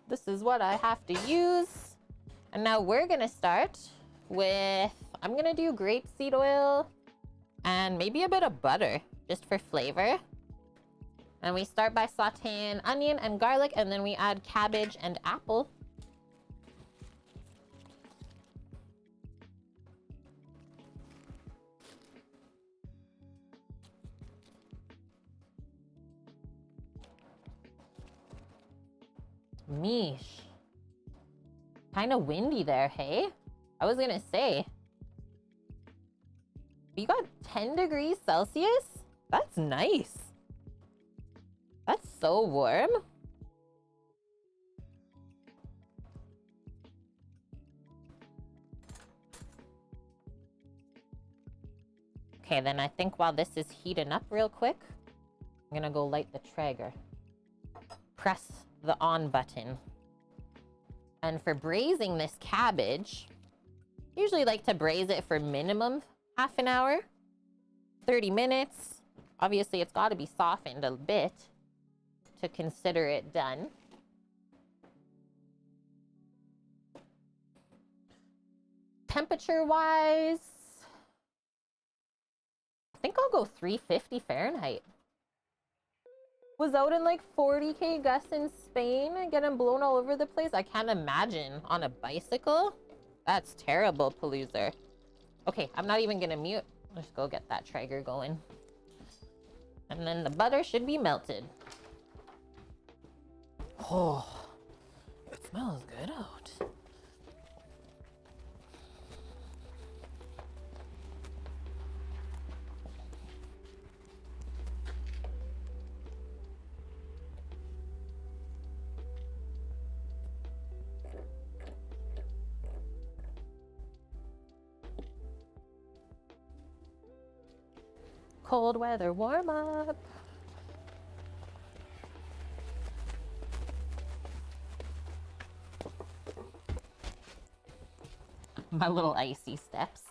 Speaker 1: This is what I have to use. And now we're gonna start with, I'm gonna do grapeseed oil and maybe a bit of butter just for flavor. And we start by sauteing onion and garlic, and then we add cabbage and apple. Meesh. Kind of windy there, hey? I was gonna say. You got 10 degrees Celsius? That's nice. That's so warm. Okay, then I think while this is heating up real quick, I'm gonna go light the Traeger. Press the on button. And for braising this cabbage, usually like to braise it for minimum half an hour, 30 minutes. Obviously, it's got to be softened a bit to consider it done. Temperature-wise, I think I'll go 350 Fahrenheit. Was out in like 40k gusts in Spain and getting blown all over the place. I can't imagine on a bicycle. That's terrible, Paloozer. Okay, I'm not even gonna mute. Let's go get that Traeger going. And then the butter should be melted. Oh, it smells good out. Cold weather warm up. My little icy steps.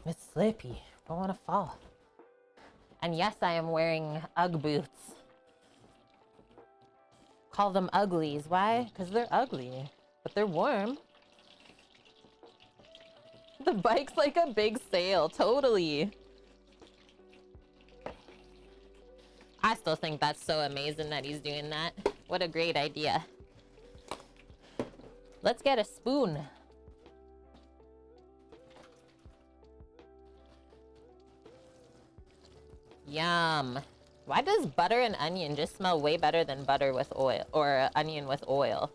Speaker 1: It's slippy. Don't want to fall. And yes, I am wearing Ugg boots. Call them uglies. Why? Because they're ugly, but they're warm. The bike's like a big sail, totally. I still think that's so amazing that he's doing that. What a great idea. Let's get a spoon. Yum. Why does butter and onion just smell way better than butter with oil or onion with oil?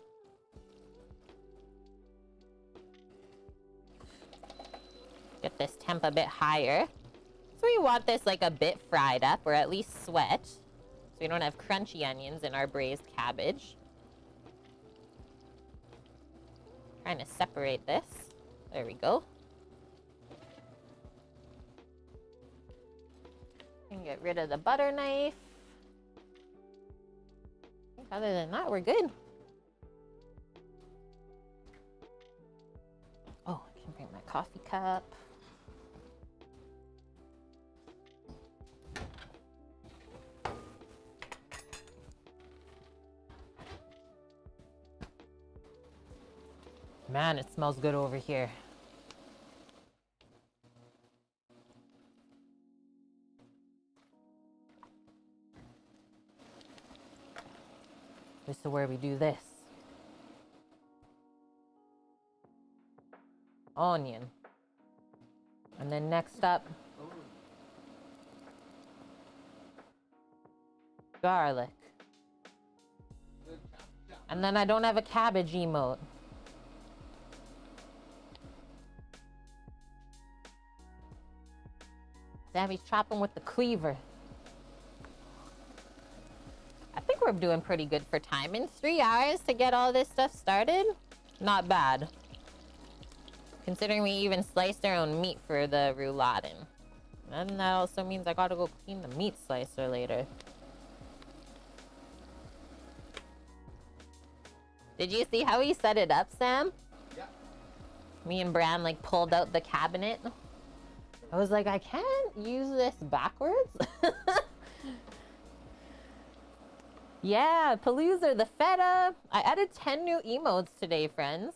Speaker 1: Get this temp a bit higher. So we want this like a bit fried up, or at least sweat, so we don't have crunchy onions in our braised cabbage. Trying to separate this. There we go. And get rid of the butter knife. I think other than that, we're good. Oh, I can bring my coffee cup. Man, it smells good over here. This is where we do this. Onion. And then next up, garlic. And then I don't have a cabbage emote. Sammy's chopping with the cleaver. I think we're doing pretty good for time. In 3 hours to get all this stuff started, not bad. Considering we even sliced our own meat for the Rouladen. And that also means I gotta go clean the meat slicer later. Did you see how he set it up, Sam?
Speaker 3: Yeah.
Speaker 1: Me and Bran like pulled out the cabinet. I was like, I can't use this backwards. Yeah, Palooza, the feta. I added 10 new emotes today, friends.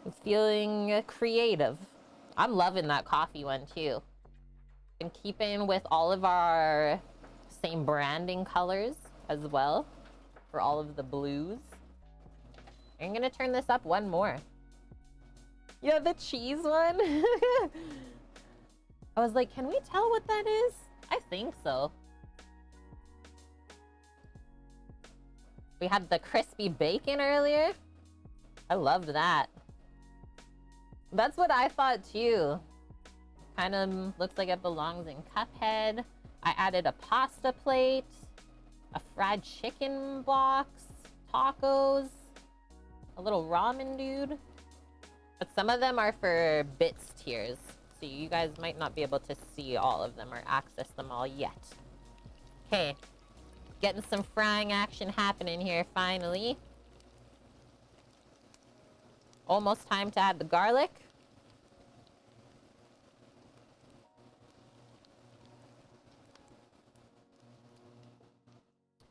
Speaker 1: It's feeling creative. I'm loving that coffee one too. Been keeping with all of our same branding colors as well for all of the blues. I'm gonna turn this up one more. Yeah, the cheese one. I was like, can we tell what that is? I think so. We had the crispy bacon earlier. I loved that. That's what I thought too. Kind of looks like it belongs in Cuphead. I added a pasta plate, a fried chicken box, tacos, a little ramen dude. But some of them are for bits tiers, so you guys might not be able to see all of them or access them all yet. Okay, getting some frying action happening here finally. Almost time to add the garlic.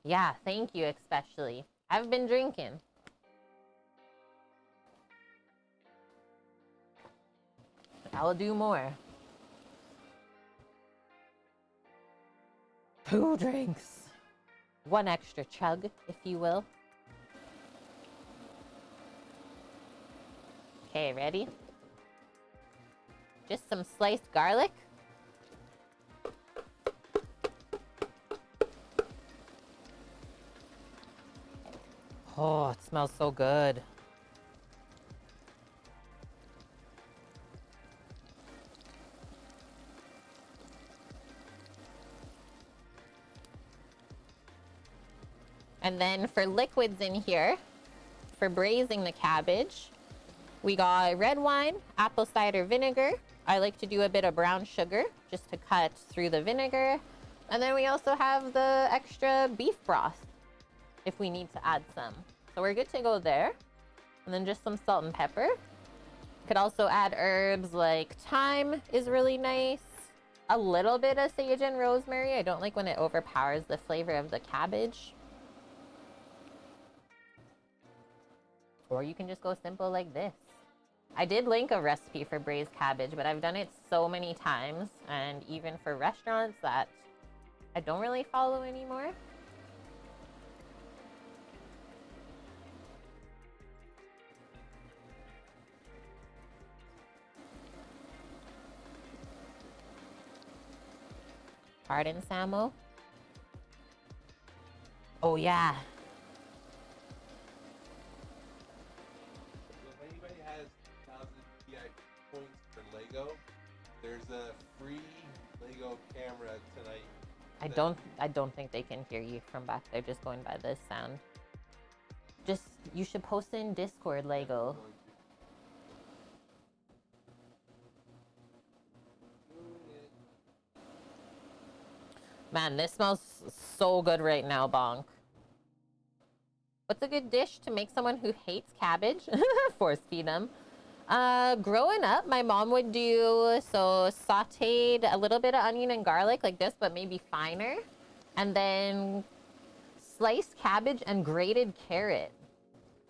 Speaker 1: Yeah, thank you especially. I've been drinking. I'll do more. 2 drinks. 1 extra chug, if you will. Okay, ready? Just some sliced garlic. Oh, it smells so good. And then for liquids in here, for braising the cabbage, we got red wine, apple cider vinegar. I like to do a bit of brown sugar just to cut through the vinegar. And then we also have the extra beef broth if we need to add some. So we're good to go there. And then just some salt and pepper. Could also add herbs like thyme is really nice. A little bit of sage and rosemary. I don't like when it overpowers the flavor of the cabbage. Or you can just go simple like this. I did link a recipe for braised cabbage, but I've done it so many times, and even for restaurants, that I don't really follow anymore. Pardon, Samo? Oh, yeah.
Speaker 3: If anybody has 1,000 PI points for Lego, there's a free Lego camera tonight.
Speaker 1: I don't think they can hear you from back there just going by this sound. Just, you should post it in Discord, Lego. Man, this smells so good right now, Bonk. What's a good dish to make someone who hates cabbage? Force feed them. Growing up, my mom would do, so sauteed a little bit of onion and garlic like this, but maybe finer. And then sliced cabbage and grated carrot.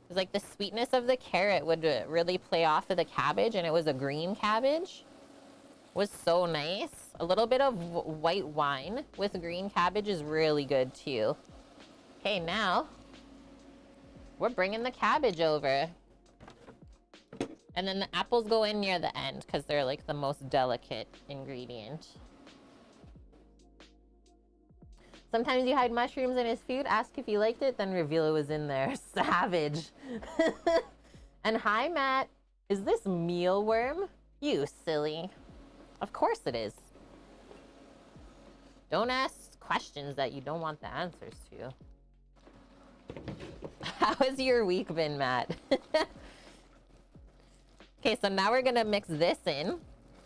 Speaker 1: It's like the sweetness of the carrot would really play off of the cabbage, and it was a green cabbage. Was so nice. A little bit of white wine with green cabbage is really good too. Okay, now we're bringing the cabbage over. And then the apples go in near the end because they're like the most delicate ingredient. Sometimes you hide mushrooms in his food, ask if he liked it, then reveal it was in there. Savage. And hi, Matt. Is this mealworm? You silly. Of course it is. Don't ask questions that you don't want the answers to. How has your week been, Matt? Okay, so now we're gonna mix this in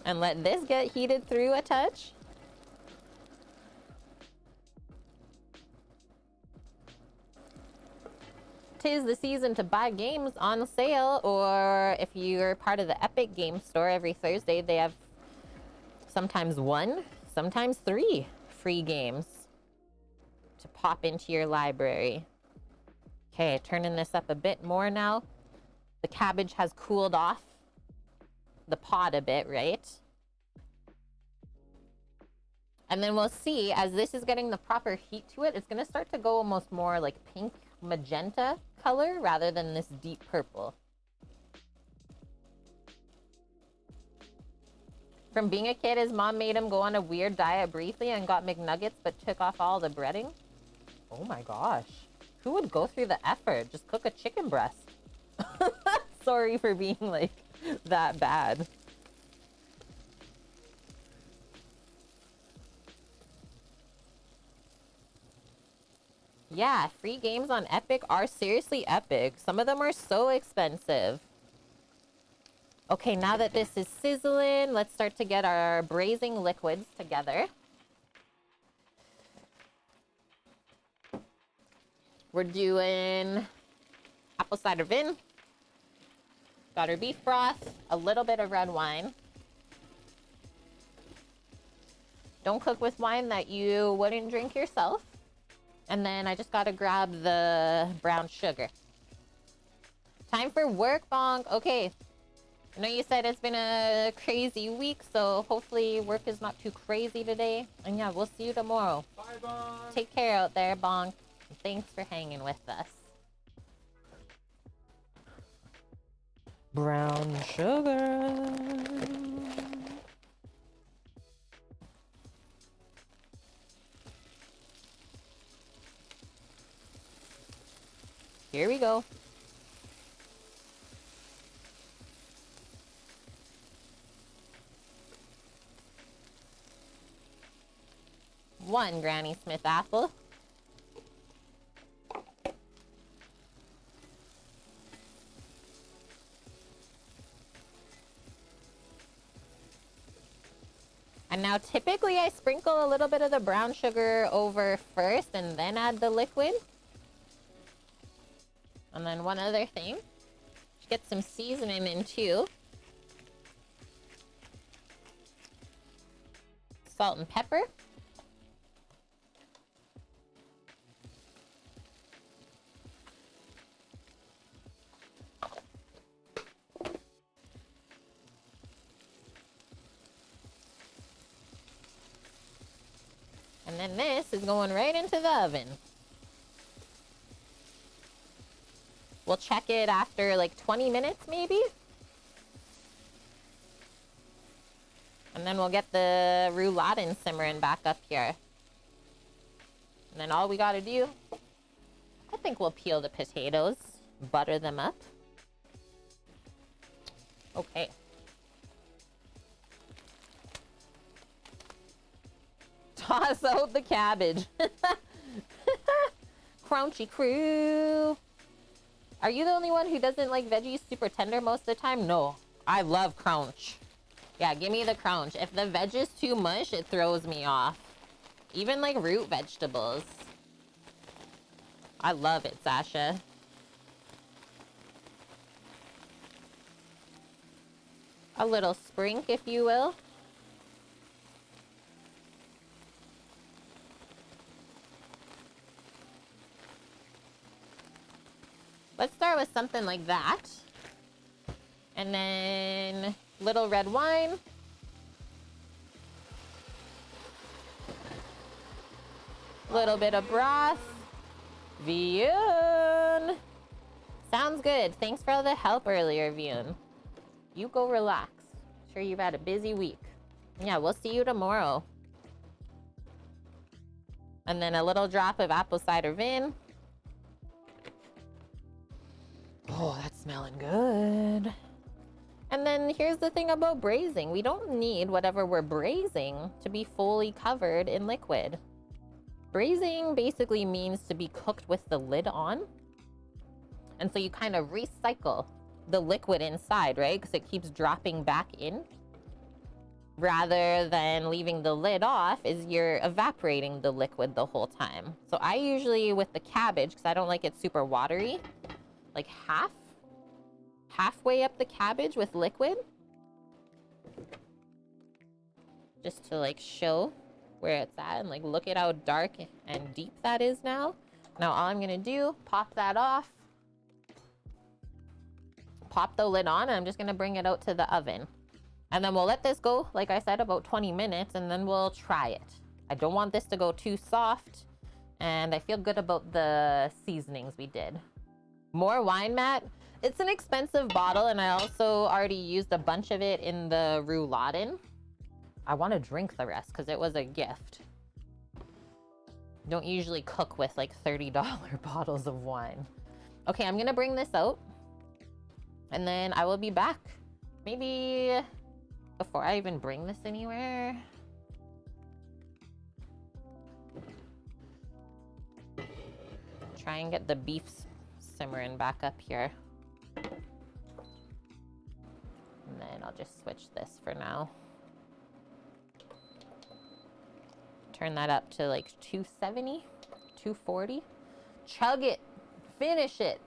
Speaker 1: and let this get heated through a touch. Tis the season to buy games on sale, or if you're part of the Epic Game Store, every Thursday they have sometimes 1, sometimes 3 free games to pop into your library. Okay, turning this up a bit more now. The cabbage has cooled off the pot a bit, right? And then we'll see, as this is getting the proper heat to it, it's going to start to go almost more like pink magenta color rather than this deep purple. From being a kid, his mom made him go on a weird diet briefly and got McNuggets but took off all the breading. Oh my gosh. Who would go through the effort? Just cook a chicken breast. Sorry for being like that bad. Yeah, free games on Epic are seriously epic. Some of them are so expensive. Okay, now that this is sizzling, let's start to get our braising liquids together. We're doing apple cider vin, got our beef broth, a little bit of red wine. Don't cook with wine that you wouldn't drink yourself. And then I just gotta grab the brown sugar. Time for work, Bonk. Okay. I know you said it's been a crazy week, so hopefully work is not too crazy today. And yeah, we'll see you tomorrow.
Speaker 3: Bye, Bonk.
Speaker 1: Take care out there, Bonk. And thanks for hanging with us.
Speaker 2: Brown sugar.
Speaker 1: Here we go. One Granny Smith apple. And now typically I sprinkle a little bit of the brown sugar over first and then add the liquid. And then one other thing, get some seasoning in too. Salt and pepper. And then this is going right into the oven. We'll check it after like 20 minutes maybe. And then we'll get the Rouladen simmering back up here. And then all we gotta do, I think we'll peel the potatoes, butter them up. Okay. Toss out the cabbage. Crunchy crew. Are you the only one who doesn't like veggies super tender most of the time? No, I love crunch. Yeah, give me the crunch. If the veg is too mush, it throws me off. Even like root vegetables. I love it, Sasha. A little sprink, if you will. Let's start with something like that. And then little red wine. Little bit of broth. Vyun. Sounds good. Thanks for all the help earlier, Vyun. You go relax. Sure you've had a busy week. Yeah, we'll see you tomorrow. And then a little drop of apple cider vin.
Speaker 2: Oh, that's smelling good.
Speaker 1: And then here's the thing about braising. We don't need whatever we're braising to be fully covered in liquid. Braising basically means to be cooked with the lid on. And so you kind of recycle the liquid inside, right? Because it keeps dropping back in. Rather than leaving the lid off, is you're evaporating the liquid the whole time. So I usually, with the cabbage, because I don't like it super watery, like halfway up the cabbage with liquid. Just to like show where it's at, and like look at how dark and deep that is now. Now all I'm gonna do, pop that off, pop the lid on, and I'm just gonna bring it out to the oven. And then we'll let this go, like I said, about 20 minutes, and then we'll try it. I don't want this to go too soft, and I feel good about the seasonings we did. More wine, Matt. It's an expensive bottle, and I also already used a bunch of it in the Rouladen. I want to drink the rest because it was a gift. Don't usually cook with like $30 bottles of wine. Okay, I'm gonna bring this out, and then I will be back. Maybe before I even bring this anywhere. Try and get the beef simmering back up here. And then I'll just switch this for now. Turn that up to like 270, 240. Chug it. Finish it.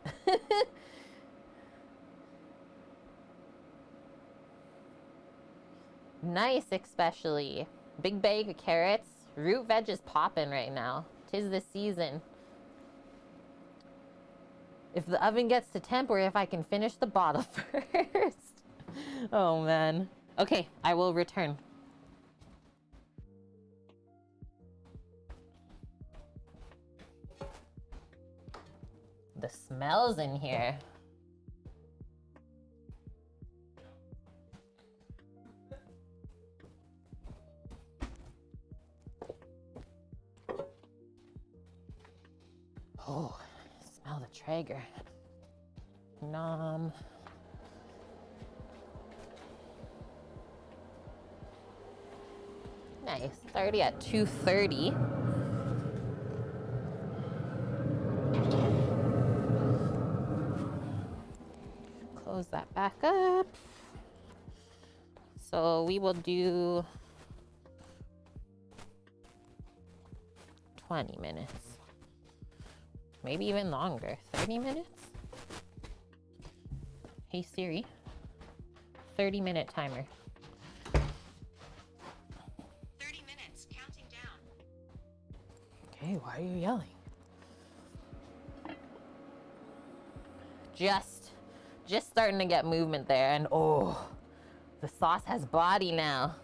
Speaker 1: Nice, especially. Big bag of carrots. Root veg is popping right now. 'Tis the season. If the oven gets to temp, or if I can finish the bottle first. Oh man. Okay, I will return. The smells in here. Oh, smell the Traeger. Nom. Nice. It's already at 2:30. Close that back up. So we will do 20 minutes. Maybe even longer. 30 minutes? Hey Siri, 30-minute timer.
Speaker 4: 30 minutes, counting down.
Speaker 2: Okay, why are you yelling?
Speaker 1: Just starting to get movement there, and oh, the sauce has body now.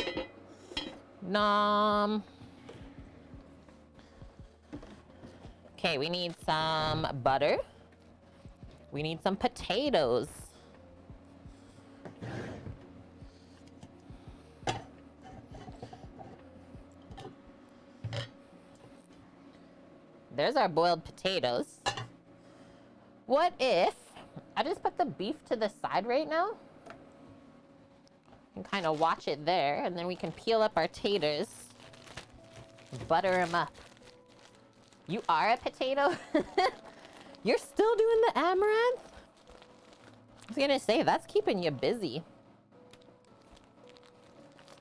Speaker 1: Nom. Okay, we need some butter. We need some potatoes. There's our boiled potatoes. What if I just put the beef to the side right now? And kind of watch it there, and then we can peel up our taters, butter them up. You are a potato? You're still doing the amaranth? I was gonna say, that's keeping you busy.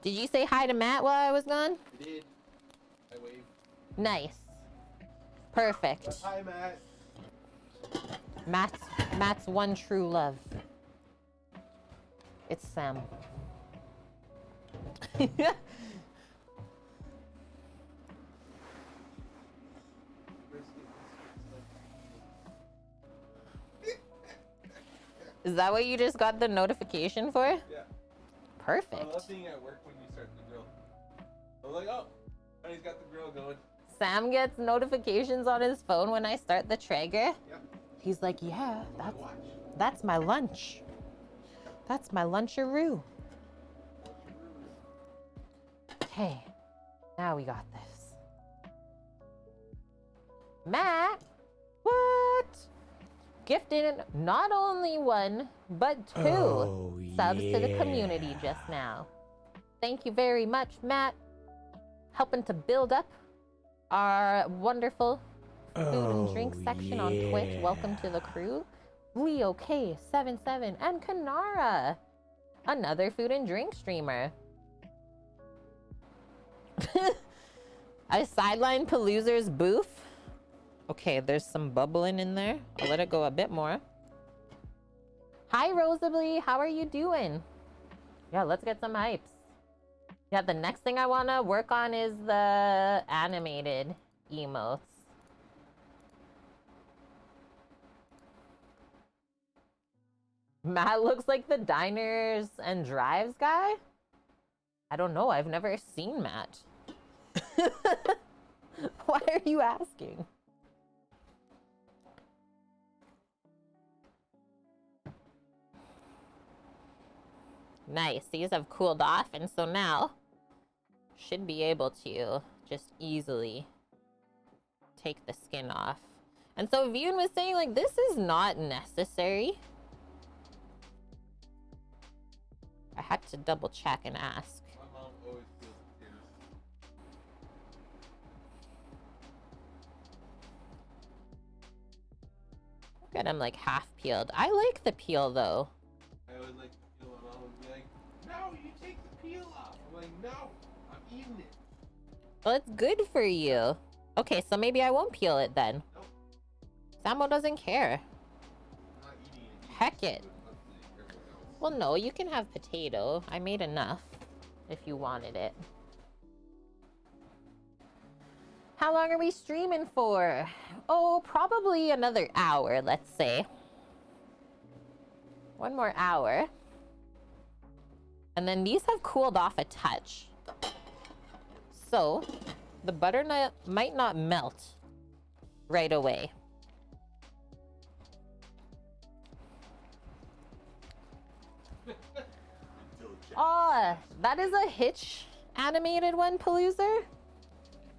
Speaker 1: Did you say hi to Matt while I was gone?
Speaker 3: I did. I waved.
Speaker 1: Nice. Perfect.
Speaker 3: Hi, Matt.
Speaker 1: Matt's one true love. It's Sam. Is that what you just got the notification for?
Speaker 3: Yeah.
Speaker 1: Perfect.
Speaker 3: I love being at work when you start the grill. I was like, oh, honey's got the grill going.
Speaker 1: Sam gets notifications on his phone when I start the Traeger.
Speaker 3: Yep.
Speaker 2: He's like, yeah,
Speaker 3: Watch.
Speaker 2: that's my lunch. That's my luncharoo. Okay, now we got this. Matt, what? Gifted not only one, but two subs to the community just now. Thank you very much, Matt. Helping to build up our wonderful food and drink section on Twitch. Welcome to the crew. Leo K77 and Kanara, another food and drink streamer. I sidelined Palooser's booth. Okay, there's some bubbling in there. I'll let it go a bit more. Hi, Rosably. How are you doing? Yeah, let's get some hypes.
Speaker 1: Yeah, the next thing I want to work on is the animated emotes. Matt looks like the diners and drives guy. I don't know. I've never seen Matt. Why are you asking? Nice. These have cooled off, and so now should be able to just easily take the skin off. And so Vune was saying, like, this is not necessary. I had to double check and ask.
Speaker 3: My mom always peels potatoes.
Speaker 1: Look at them like half peeled. I like the peel though.
Speaker 3: I always like to peel. My mom would be like, "No, you take the peel off." I'm like, "No, I'm eating it."
Speaker 1: Well, it's good for you. Okay, so maybe I won't peel it then.
Speaker 3: Nope.
Speaker 1: Samo doesn't care.
Speaker 3: I'm not eating it.
Speaker 1: Heck it.
Speaker 3: But up to everyone else.
Speaker 1: Well, no, you can have potato. I made enough if you wanted it. How long are we streaming for? Oh, probably another hour, let's say. One more hour. And then these have cooled off a touch. So, the butternut might not melt right away. Oh, that is a Hitch animated one, Paloozer.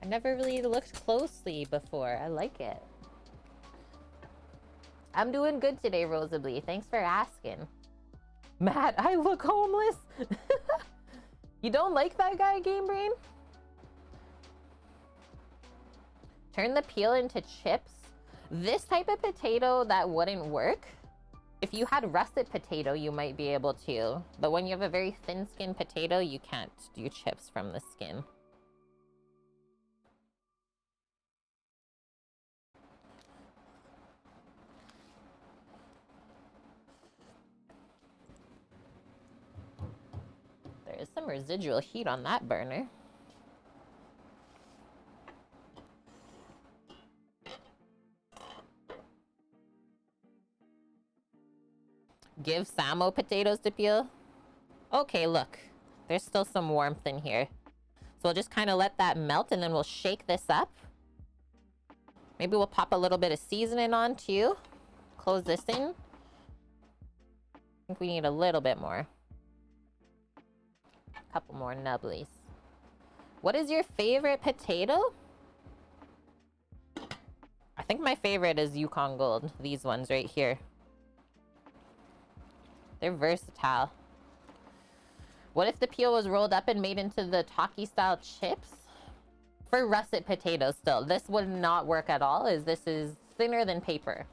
Speaker 1: I never really looked closely before. I like it. I'm doing good today, Rosably. Thanks for asking. Matt, I look homeless. You don't like that guy, Game Brain? Turn the peel into chips. This type of potato, that wouldn't work. If you had russet potato, you might be able to. But when you have a very thin-skinned potato, you can't do chips from the skin. There is some residual heat on that burner. Give Samo potatoes to peel. Okay, look. There's still some warmth in here. So we'll just kind of let that melt and then we'll shake this up. Maybe we'll pop a little bit of seasoning on too. Close this in. I think we need a little bit more. A couple more nubblies. What is your favorite potato? I think my favorite is Yukon Gold. These ones right here. They're versatile. What if the peel was rolled up and made into the Taki style chips? For russet potatoes still. This would not work at all, as this is thinner than paper.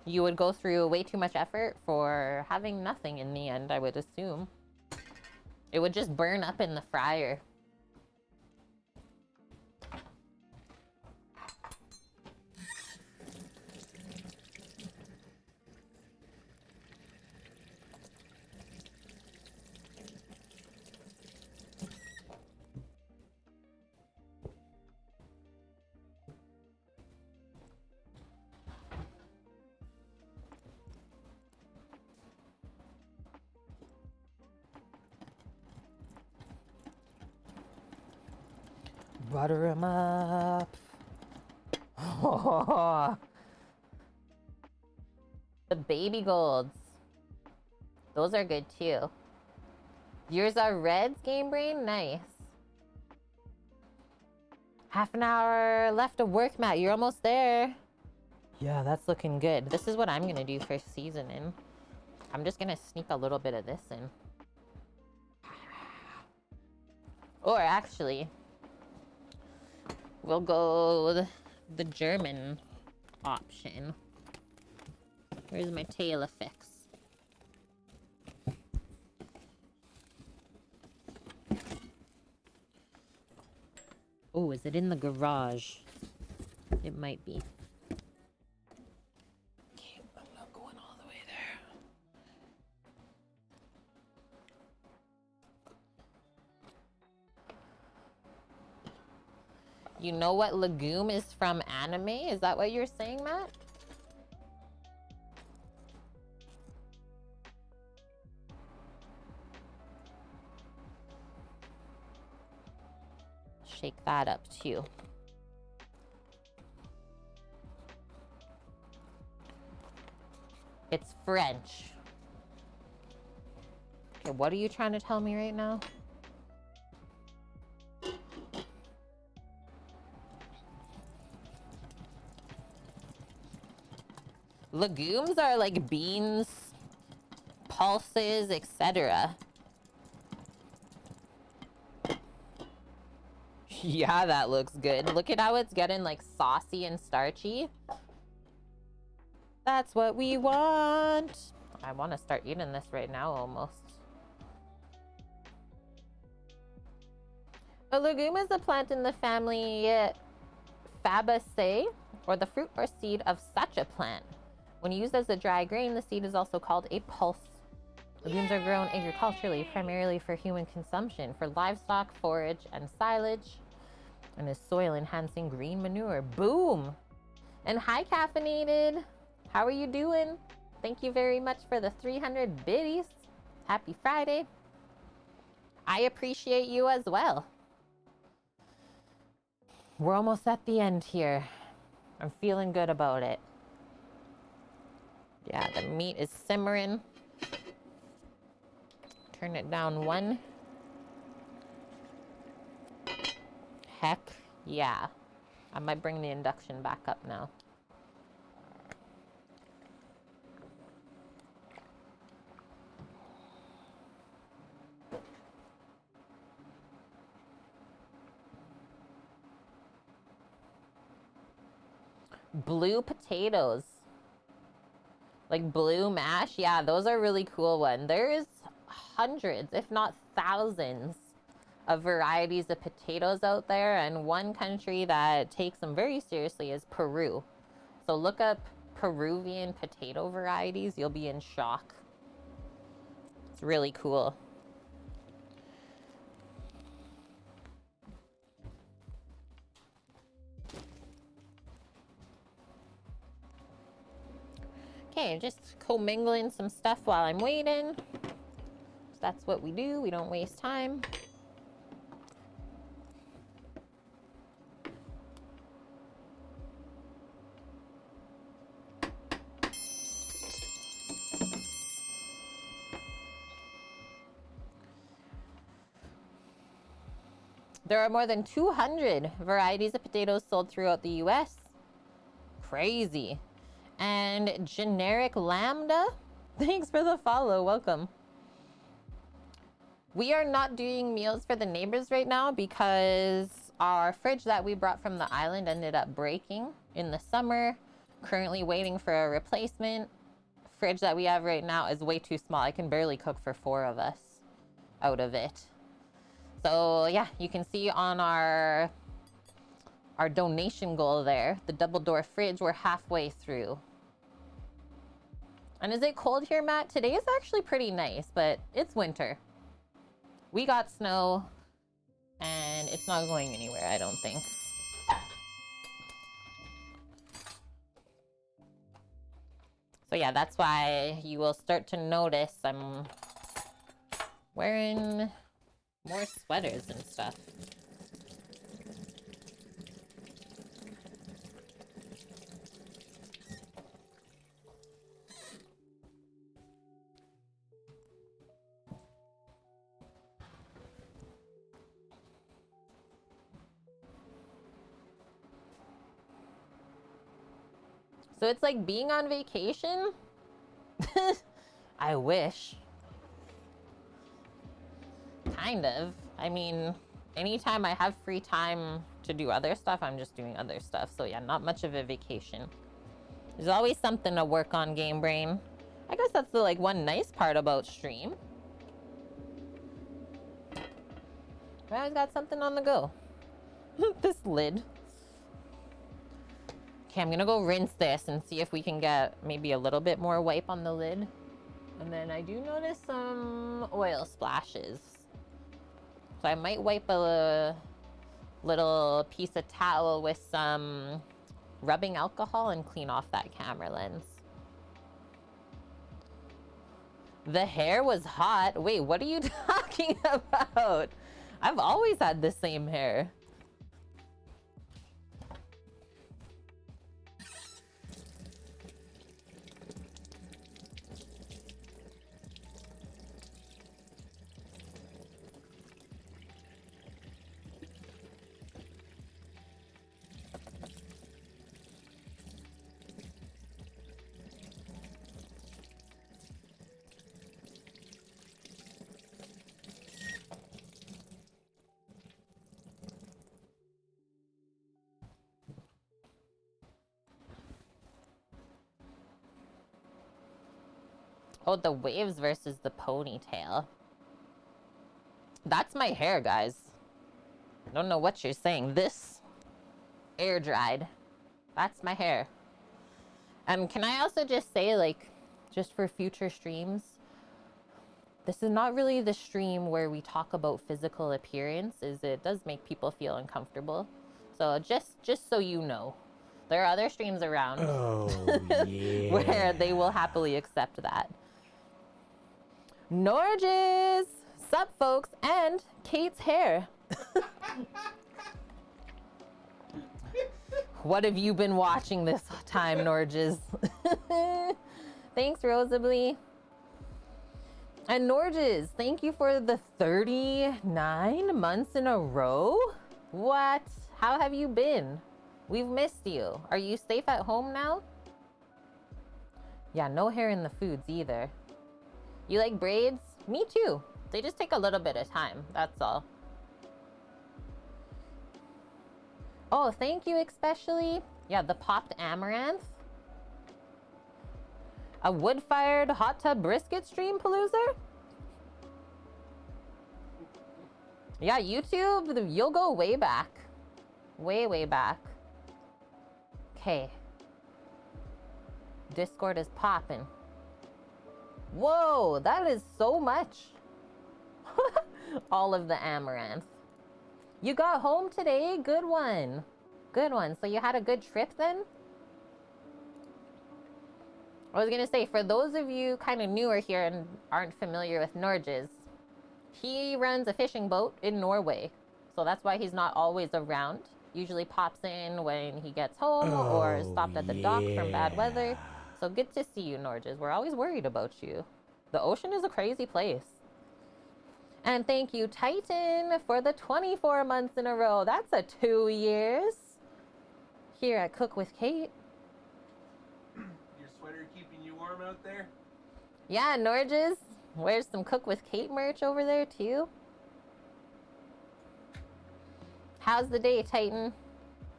Speaker 1: You would go through way too much effort for having nothing in the end, I would assume. It would just burn up in the fryer. Butter them up. Oh, the baby golds. Those are good too. Yours are reds, Game Brain? Nice. Half an hour left of work, Matt. You're almost there. Yeah, that's looking good. This is what I'm gonna do for seasoning. I'm just gonna sneak a little bit of this in. Or actually, we'll go the German option. Where's my tail effects? Oh, is it in the garage? It might be. Okay, I'm not going all the way there. You know what legume is from anime? Is that what you're saying, Matt? Shake that up too. It's French. Okay, what are you trying to tell me right now? Legumes are like beans, pulses, etc. Yeah, that looks good. Look at how it's getting like saucy and starchy. That's what we want. I want to start eating this right now almost. A legume is a plant in the family Fabaceae, or the fruit or seed of such a plant. When used as a dry grain, the seed is also called a pulse. Legumes are grown agriculturally, primarily for human consumption, for livestock, forage, and silage, and is soil-enhancing green manure. Boom! And hi, Caffeinated! How are you doing? Thank you very much for the 300 biddies. Happy Friday. I appreciate you as well. We're almost at the end here. I'm feeling good about it. Yeah, the meat is simmering. Turn it down one. Heck yeah. I might bring the induction back up now. Blue potatoes. Like blue mash. Yeah, those are really cool ones. There's hundreds, if not thousands, of varieties of potatoes out there. And one country that takes them very seriously is Peru. So look up Peruvian potato varieties. You'll be in shock. It's really cool. Okay, just commingling some stuff while I'm waiting. So that's what we do. We don't waste time. There are more than 200 varieties of potatoes sold throughout the US. Crazy. And generic lambda, thanks for the follow, welcome. We are not doing meals for the neighbors right now because our fridge that we brought from the island ended up breaking in the summer. Currently waiting for a replacement. Fridge that we have right now is way too small. I can barely cook for 4 of us out of it. So yeah, you can see on our donation goal there, the double door fridge, we're halfway through. And is it cold here, Matt? Today is actually pretty nice, but it's winter. We got snow, and it's not going anywhere, I don't think. So yeah, that's why you will start to notice I'm wearing more sweaters and stuff. So it's like being on vacation? I wish. Kind of. I mean, anytime I have free time to do other stuff, I'm just doing other stuff. So yeah, not much of a vacation. There's always something to work on, Game Brain. I guess that's the like one nice part about stream. I always got something on the go. This lid. Okay, I'm gonna go rinse this and see if we can get maybe a little bit more wipe on the lid. And then I do notice some oil splashes. So I might wipe a little piece of towel with some rubbing alcohol and clean off that camera lens. The hair was hot. Wait, what are you talking about? I've always had the same hair. Oh, the waves versus the ponytail. That's my hair, guys. I don't know what you're saying. This air dried. That's my hair. Can I also just say, like, just for future streams, this is not really the stream where we talk about physical appearance, as it does make people feel uncomfortable. So just so you know, there are other streams around where they will happily accept that. Norges! Sup, folks? And Kate's hair. What have you been watching this time, Norges? Thanks, Rosably. And Norges, thank you for the 39 months in a row? What? How have you been? We've missed you. Are you safe at home now? Yeah, no hair in the foods either. You like braids? Me too. They just take a little bit of time, that's all. Oh, thank you especially. Yeah, the popped amaranth. A wood-fired hot tub brisket stream, Paloozer? Yeah, YouTube, you'll go way back. Way, way back. Okay. Discord is popping. Whoa, that is so much. All of the amaranth. You got home today? Good one. Good one. So you had a good trip then? I was gonna say, for those of you kind of newer here and aren't familiar with Norges, he runs a fishing boat in Norway. So that's why he's not always around. Usually pops in when he gets home or stopped at the dock from bad weather. So good to see you, Norges. We're always worried about you. The ocean is a crazy place. And thank you, Titan, for the 24 months in a row. That's a 2 years here at Cook with Kate.
Speaker 3: Your sweater keeping you warm out there?
Speaker 1: Yeah, Norges. Where's some Cook with Kate merch over there, too? How's the day, Titan?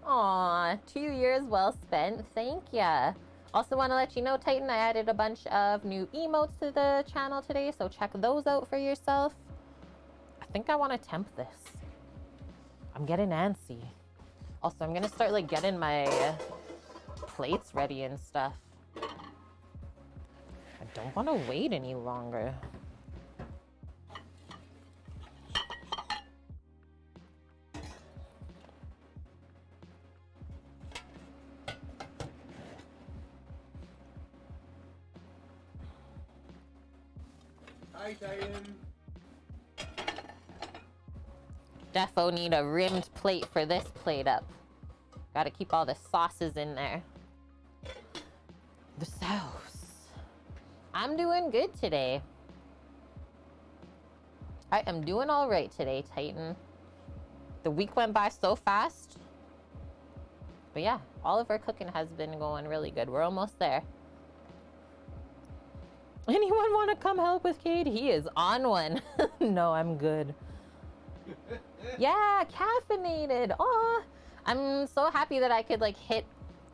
Speaker 1: Aw, 2 years well spent. Thank ya. Also want to let you know, Titan, I added a bunch of new emotes to the channel today, so check those out for yourself. I think I want to tempt this. I'm getting antsy. Also, I'm gonna start like getting my plates ready and stuff. I don't want to wait any longer.
Speaker 3: Hi, Titan.
Speaker 1: Defo need a rimmed plate for this plate up. Gotta keep all the sauces in there. The sauce. I'm doing good today. I am doing all right today, Titan. The week went by so fast. But yeah, all of our cooking has been going really good. We're almost there. Anyone want to come help with Cade? He is on one. No, I'm good. Yeah, caffeinated. Aw, I'm so happy that I could like hit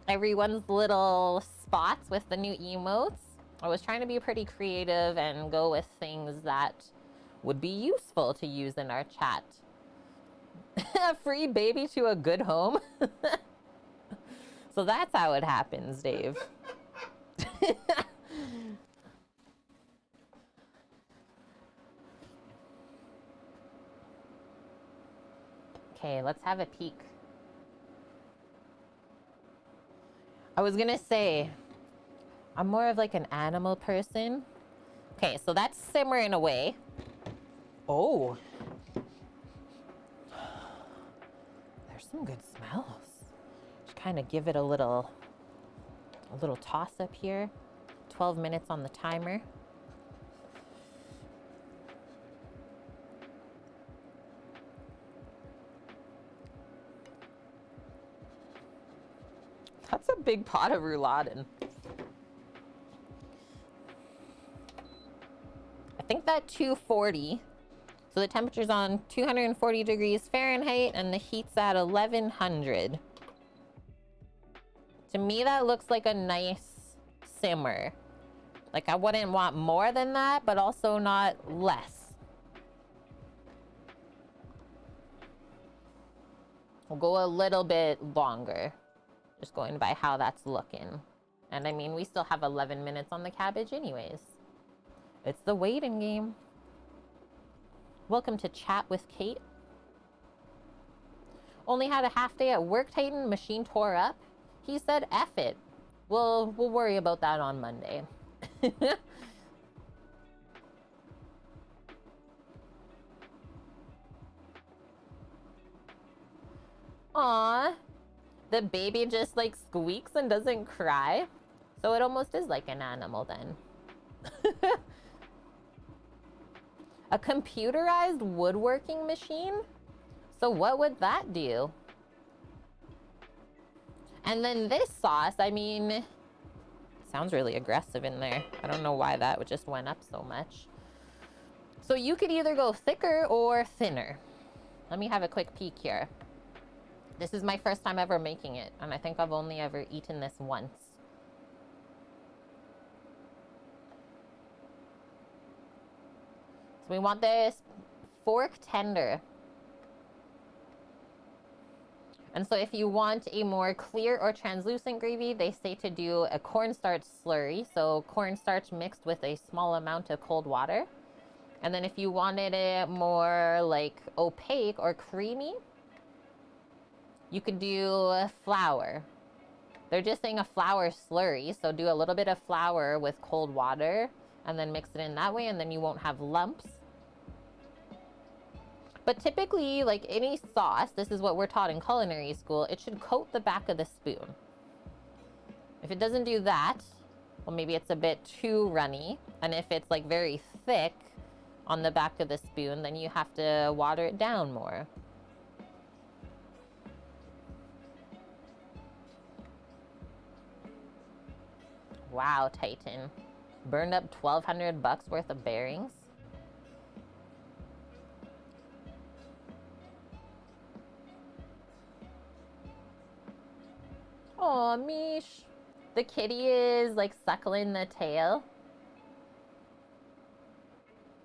Speaker 1: everyone's little spots with the new emotes. I was trying to be pretty creative and go with things that would be useful to use in our chat. A free baby to a good home. So that's how it happens, Dave. Okay, let's have a peek. I was gonna say, I'm more of like an animal person. Okay, so that's simmering away. Oh. There's some good smells. Just kind of give it a little toss up here. 12 minutes on the timer. That's a big pot of Rouladen. I think that 240. So the temperature's on 240 degrees Fahrenheit and the heat's at 1100. To me, that looks like a nice simmer. Like, I wouldn't want more than that, but also not less. We'll go a little bit longer. Just going by how that's looking. And I mean, we still have 11 minutes on the cabbage anyways. It's the waiting game. Welcome to Chat with Kate. Only had a half day at work, Titan. Machine tore up. He said, F it. We'll worry about that on Monday. Aw. The baby just like squeaks and doesn't cry. So it almost is like an animal then. A computerized woodworking machine? So what would that do? And then this sauce, I mean, it sounds really aggressive in there. I don't know why that just went up so much. So you could either go thicker or thinner. Let me have a quick peek here. This is my first time ever making it, and I think I've only ever eaten this once. So we want this fork tender. And so if you want a more clear or translucent gravy, they say to do a cornstarch slurry. So cornstarch mixed with a small amount of cold water. And then if you wanted it more like opaque or creamy, you could do flour. They're just saying a flour slurry. So do a little bit of flour with cold water and then mix it in that way, and then you won't have lumps. But typically, like any sauce, this is what we're taught in culinary school, it should coat the back of the spoon. If it doesn't do that, well, maybe it's a bit too runny. And if it's like very thick on the back of the spoon, then you have to water it down more. Wow, Titan. Burned up 1,200 bucks worth of bearings. Aw, Mish. The kitty is like suckling the tail.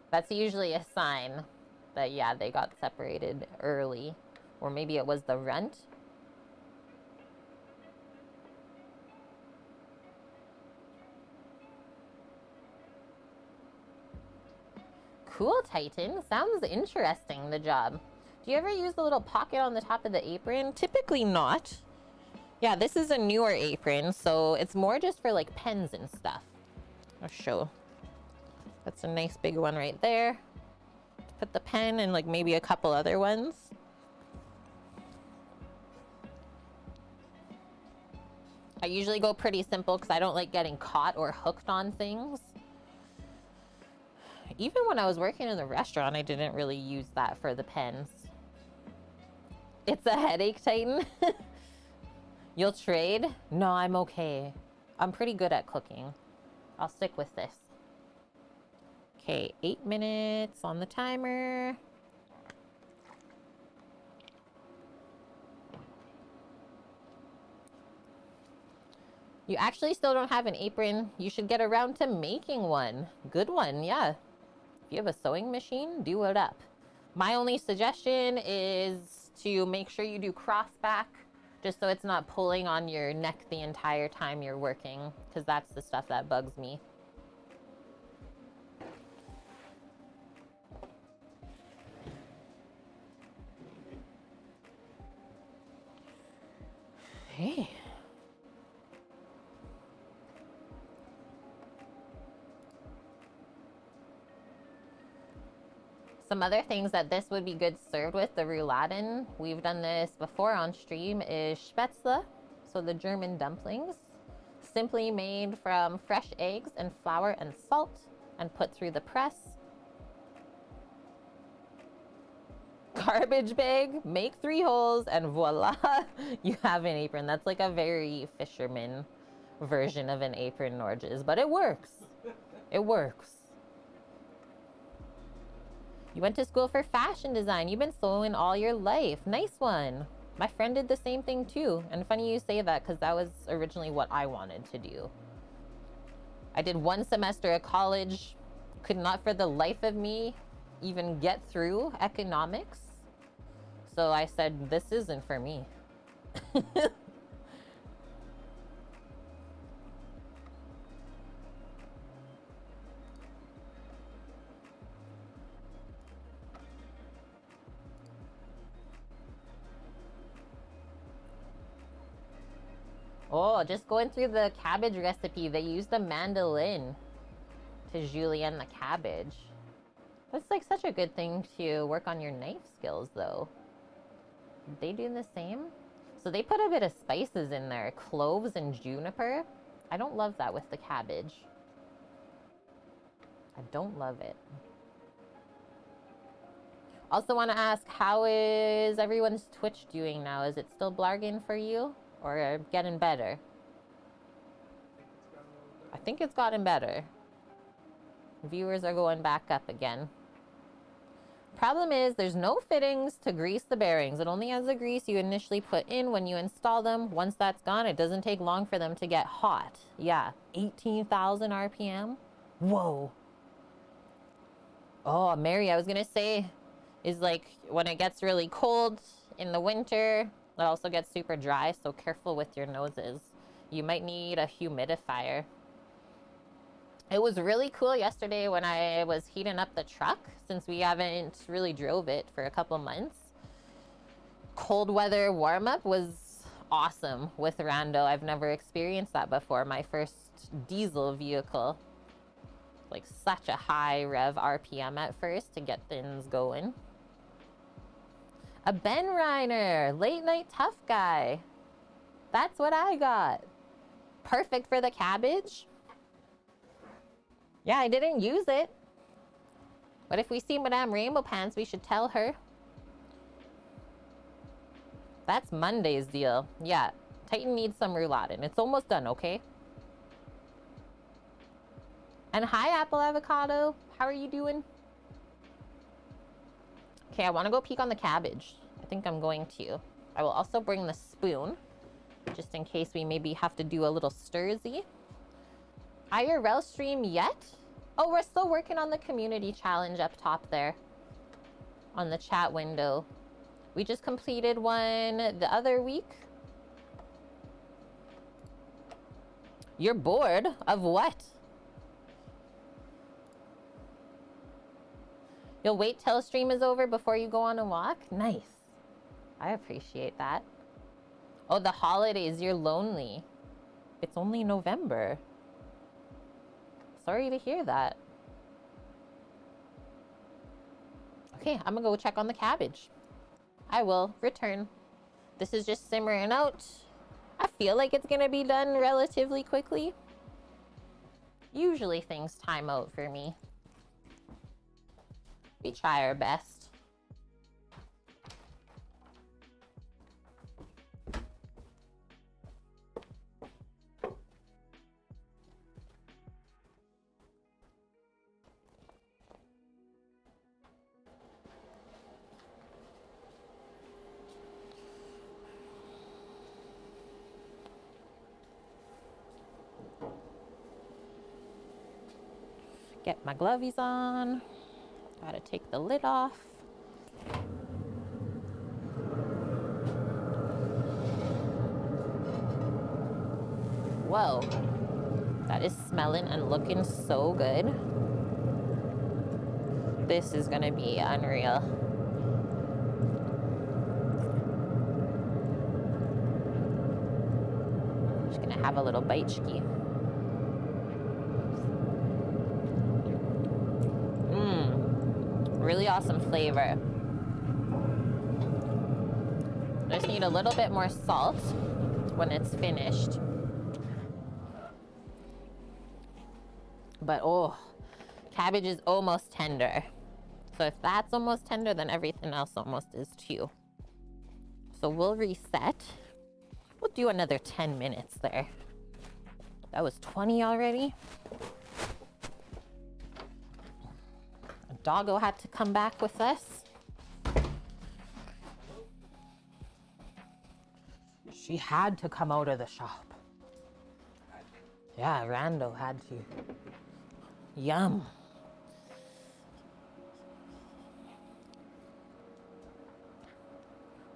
Speaker 1: That's usually a sign that, yeah, they got separated early. Or maybe it was the runt. Cool, Titan. Sounds interesting, the job. Do you ever use the little pocket on the top of the apron? Typically not. Yeah, this is a newer apron, so it's more just for like pens and stuff. I'll show. That's a nice big one right there. Put the pen and like maybe a couple other ones. I usually go pretty simple because I don't like getting caught or hooked on things. Even when I was working in the restaurant, I didn't really use that for the pens. It's a headache, Titan. You'll trade? No, I'm okay. I'm pretty good at cooking. I'll stick with this. Okay, 8 minutes on the timer. You actually still don't have an apron. You should get around to making one. Good one, yeah. If you have a sewing machine, do it up. My only suggestion is to make sure you do cross back, just so it's not pulling on your neck the entire time you're working, because that's the stuff that bugs me. Some other things that this would be good served with, the Rouladen, we've done this before on stream, is Spätzle, so the German dumplings. Simply made from fresh eggs and flour and salt and put through the press. Garbage bag, make 3 holes, and voila, you have an apron. That's like a very fisherman version of an apron, Norges, but it works. It works. You went to school for fashion design. You've been sewing all your life. Nice one. My friend did the same thing too. And funny you say that because that was originally what I wanted to do. I did 1 semester of college, could not for the life of me even get through economics. So I said, this isn't for me. Oh, just going through the cabbage recipe, they use the mandolin to julienne the cabbage. That's like such a good thing to work on your knife skills, though. Did they do the same? So they put a bit of spices in there, cloves and juniper. I don't love that with the cabbage. I don't love it. Also want to ask, how is everyone's Twitch doing now? Is it still blarging for you? Or getting better? I think it's gotten better. Viewers are going back up again. Problem is, there's no fittings to grease the bearings. It only has the grease you initially put in when you install them. Once that's gone, it doesn't take long for them to get hot. Yeah, 18,000 RPM. Whoa. Oh, Mary, I was gonna say, is like when it gets really cold in the winter, it also gets super dry, so careful with your noses. You might need a humidifier. It was really cool yesterday when I was heating up the truck, since we haven't really drove it for a couple months. Cold weather warm-up was awesome with Rando. I've never experienced that before. My first diesel vehicle. Like such a high rev RPM at first to get things going. A Ben Reiner, late night tough guy. That's what I got. Perfect for the cabbage. Yeah, I didn't use it. But if we see Madame Rainbow Pants, we should tell her. That's Monday's deal. Yeah, Titan needs some Rouladen. It's almost done, okay? And hi, Apple Avocado. How are you doing? Okay, I want to go peek on the cabbage. I think I'm going to. I will also bring the spoon, just in case we maybe have to do a little stursy. IRL stream yet? Oh, we're still working on the community challenge up top there on the chat window. We just completed one the other week. You're bored of what? You'll wait till stream is over before you go on a walk? Nice. I appreciate that. Oh, the holidays, you're lonely. It's only November. Sorry to hear that. Okay, I'm gonna go check on the cabbage. I will return. This is just simmering out. I feel like it's gonna be done relatively quickly. Usually things time out for me. We try our best. Get my glovies on. Gotta take the lid off. Whoa. That is smelling and looking so good. This is gonna be unreal. Just gonna have a little bite ski. really awesome flavor. I just need a little bit more salt when it's finished. But oh, cabbage is almost tender. So if that's almost tender, then everything else almost is too. So we'll reset. We'll do another 10 minutes there. That was 20 already. Doggo had to come back with us. She had to come out of the shop. Yeah, Rando had to. Yum.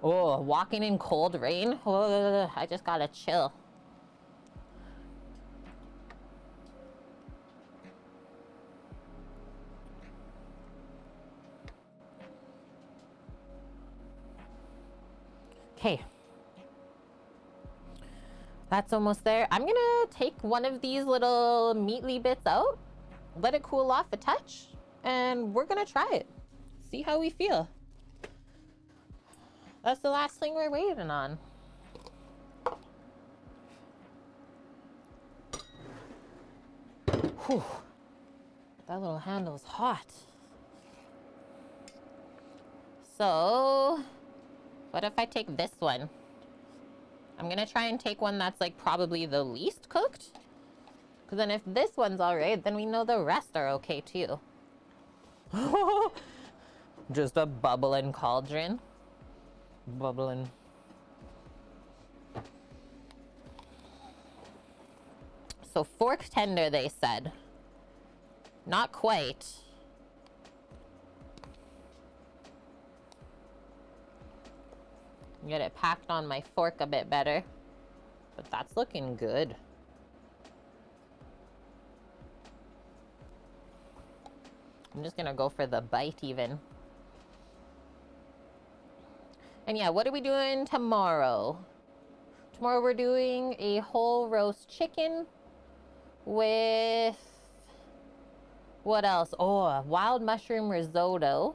Speaker 1: Oh, walking in cold rain. Oh, I just gotta chill. Okay. That's almost there. I'm gonna take one of these little mealy bits out, let it cool off a touch, and we're gonna try it. See how we feel. That's the last thing we're waiting on. Whew. That little handle's hot. So, what if I take this one? I'm gonna try and take one that's like probably the least cooked. Because then if this one's all right, then we know the rest are okay too. Just a bubbling cauldron. Bubbling. So fork tender, they said. Not quite. Get it packed on my fork a bit better. But that's looking good. I'm just gonna go for the bite even. And yeah, what are we doing tomorrow? Tomorrow we're doing a whole roast chicken with... what else? Oh, a wild mushroom risotto.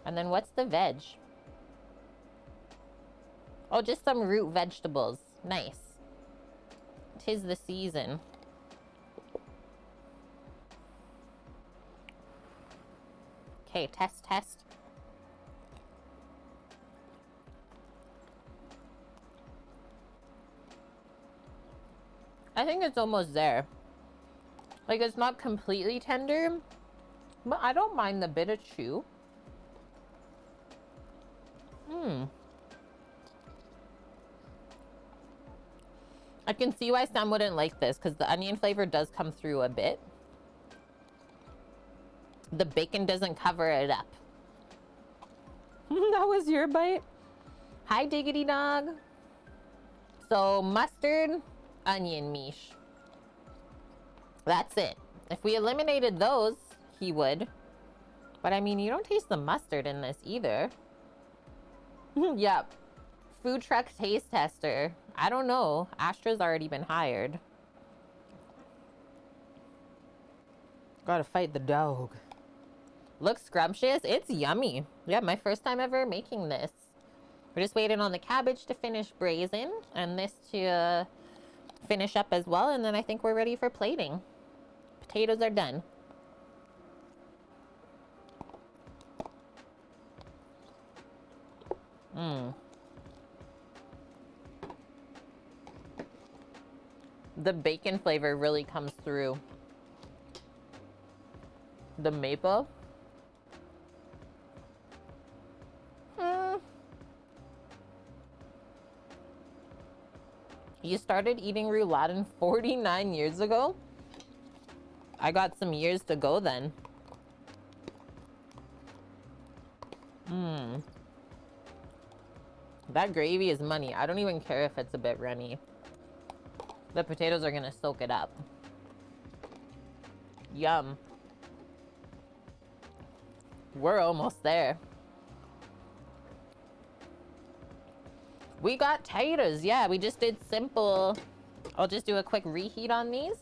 Speaker 1: And then what's the veg? Oh, just some root vegetables. Nice. 'Tis the season. Okay, test, test. I think it's almost there. Like, it's not completely tender, but I don't mind the bit of chew. I can see why Sam wouldn't like this, because the onion flavor does come through a bit. The bacon doesn't cover it up. That was your bite? Hi, Diggity Dog. So, mustard, onion mish. That's it. If we eliminated those, he would. But I mean, you don't taste the mustard in this either. Yep. Food truck taste tester. I don't know. Astra's already been hired. Gotta fight the dog. Looks scrumptious. It's yummy. Yeah, my first time ever making this. We're just waiting on the cabbage to finish braising and this to finish up as well. And then I think we're ready for plating. Potatoes are done. The bacon flavor really comes through. The maple. You started eating Rouladen 49 years ago? I got some years to go then. That gravy is money. I don't even care if it's a bit runny. The potatoes are gonna soak it up. Yum. We're almost there. We got taters. Yeah, we just did simple. I'll just do a quick reheat on these.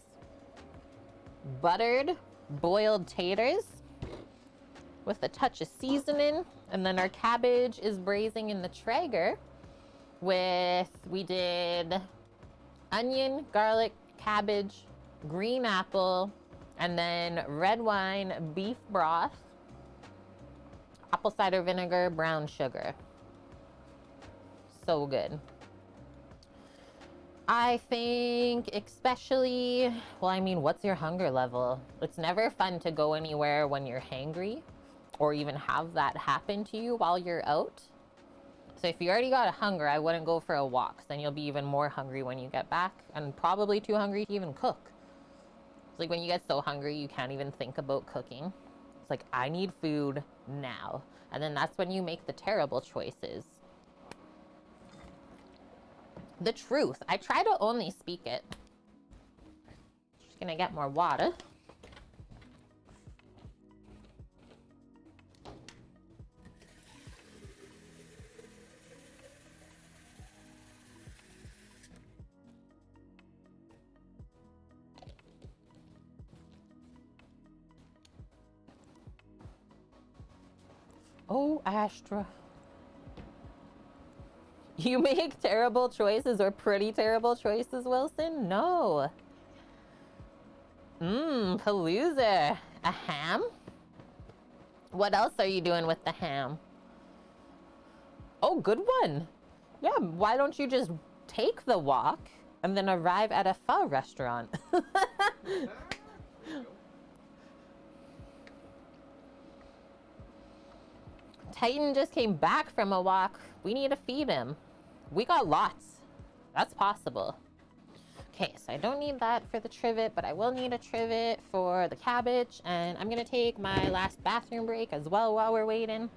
Speaker 1: Buttered boiled taters. with a touch of seasoning. And then our cabbage is braising in the Traeger with, we did onion, garlic, cabbage, green apple, and then red wine, beef broth, apple cider vinegar, brown sugar. So good. I think especially, well, I mean, what's your hunger level? It's never fun to go anywhere when you're hangry or even have that happen to you while you're out. So if you already got a hunger, I wouldn't go for a walk. Then you'll be even more hungry when you get back and probably too hungry to even cook. It's like when you get so hungry, you can't even think about cooking. It's like, I need food now. And then that's when you make the terrible choices. The truth. I try to only speak it. Just gonna get more water. Oh, Astra. You make terrible choices or pretty terrible choices, Wilson? No. Palooza. A ham? What else are you doing with the ham? Oh, good one. Yeah, why don't you just take the walk and then arrive at a pho restaurant? Titan just came back from a walk. We need to feed him. We got lots. That's possible. Okay, so I don't need that for the trivet, but I will need a trivet for the cabbage. And I'm gonna take my last bathroom break as well while we're waiting.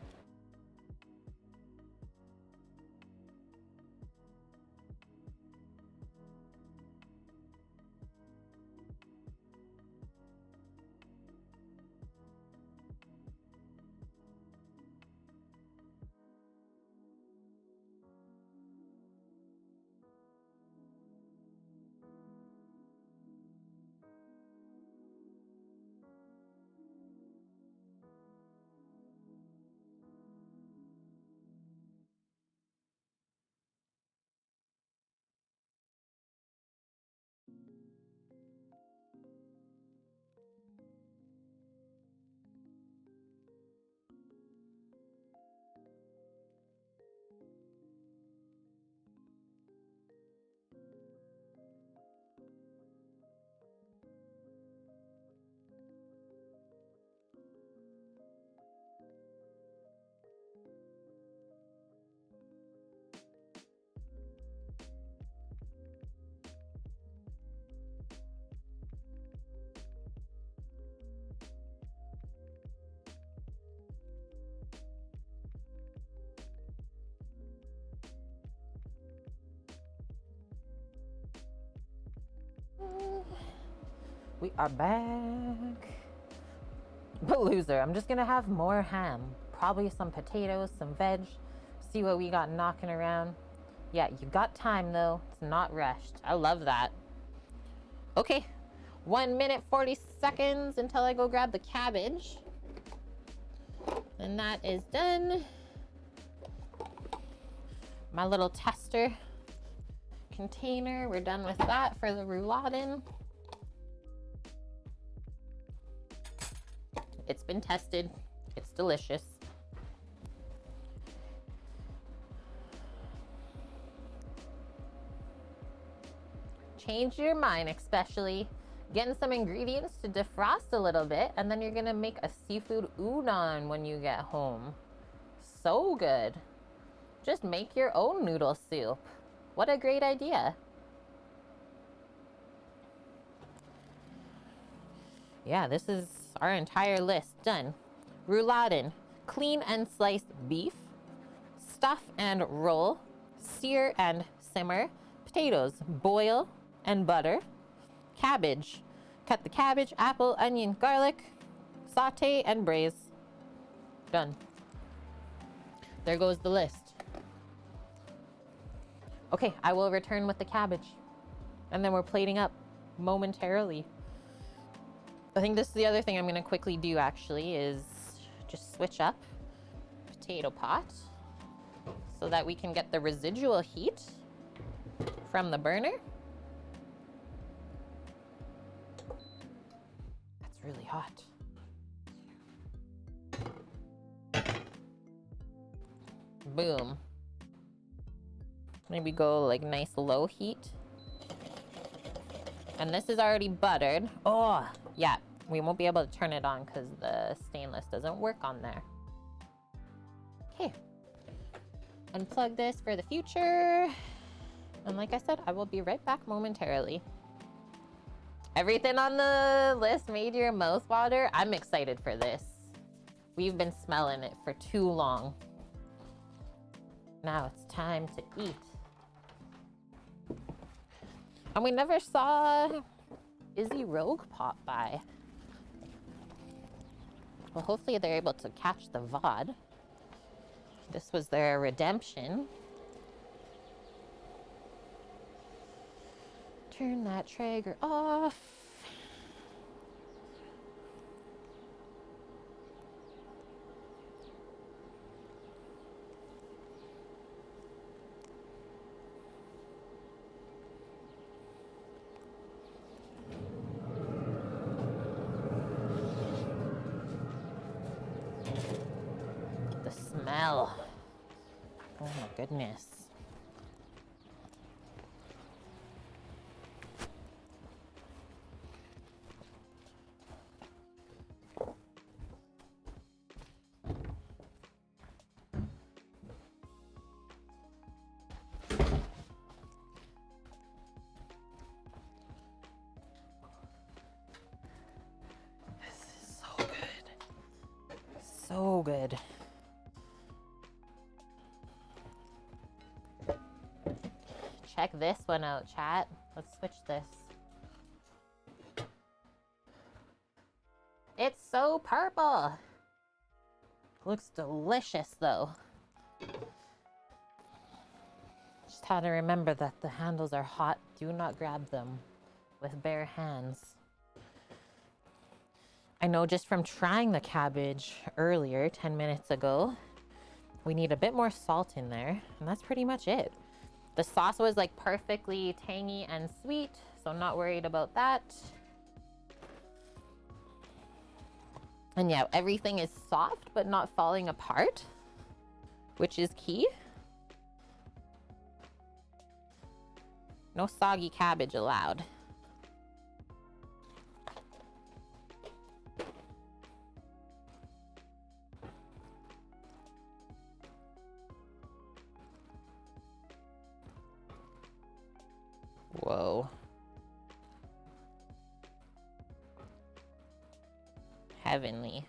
Speaker 1: We are back. Palooza. I'm just gonna have more ham. Probably some potatoes, some veg. See what we got knocking around. Yeah, you got time though. It's not rushed. I love that. Okay. 1 minute, 40 seconds until I go grab the cabbage. And that is done. My little tester container. We're done with that for the Rouladen. It's been tested. It's delicious. Change your mind, especially getting some ingredients to defrost a little bit, and then you're gonna make a seafood udon when you get home. So good. Just make your own noodle soup. What a great idea. Yeah, this is our entire list done. Rouladen, clean and sliced beef, stuff and roll, sear and simmer, potatoes, boil and butter, cabbage, cut the cabbage, apple, onion, garlic, saute and braise. Done. There goes the list. Okay, I will return with the cabbage. And then we're plating up momentarily. I think this is the other thing I'm gonna quickly do actually is just switch up potato pot so that we can get the residual heat from the burner. That's really hot. Boom. Maybe go like nice low heat. And this is already buttered. Oh, yeah. We won't be able to turn it on because the stainless doesn't work on there. Okay. Unplug this for the future. And like I said, I will be right back momentarily. Everything on the list made your mouth water. I'm excited for this. We've been smelling it for too long. Now it's time to eat. And we never saw Izzy Rogue pop by. Well, hopefully they're able to catch the VOD. This was their redemption. Turn that Traeger off. The smell. Oh my goodness. So good. Check this one out, chat. Let's switch this. It's so purple. Looks delicious though. Just had to remember that the handles are hot. Do not grab them with bare hands. I know just from trying the cabbage earlier, 10 minutes ago, we need a bit more salt in there, and that's pretty much it. The sauce was like perfectly tangy and sweet, so I'm not worried about that. And yeah, everything is soft but not falling apart, which is key. No soggy cabbage allowed. Whoa. Heavenly.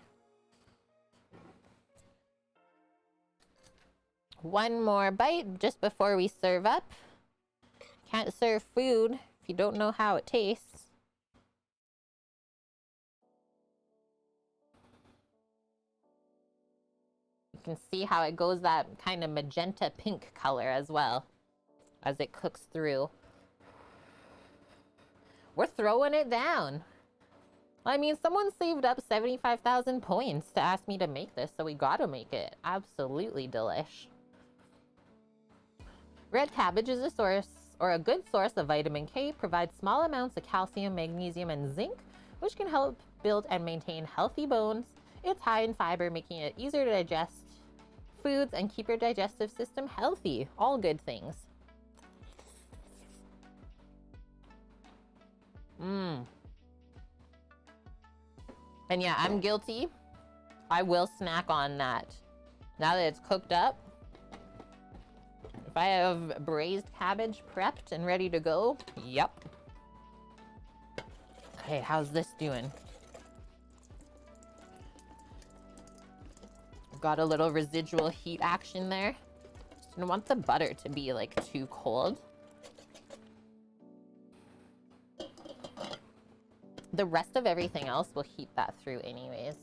Speaker 1: One more bite just before we serve up. Can't serve food if you don't know how it tastes. You can see how it goes that kind of magenta pink color as well as it cooks through. We're throwing it down. I mean, someone saved up 75,000 points to ask me to make this, so we gotta make it. Absolutely delish. Red cabbage is a source, or a good source of vitamin K, provides small amounts of calcium, magnesium, and zinc, which can help build and maintain healthy bones. It's high in fiber, making it easier to digest foods and keep your digestive system healthy. All good things. And yeah, I'm guilty. I will snack on that. Now that it's cooked up, if I have braised cabbage prepped and ready to go, yep. Okay, how's this doing? Got a little residual heat action there. Just don't want the butter to be like too cold. The rest of everything else will heat that through anyways.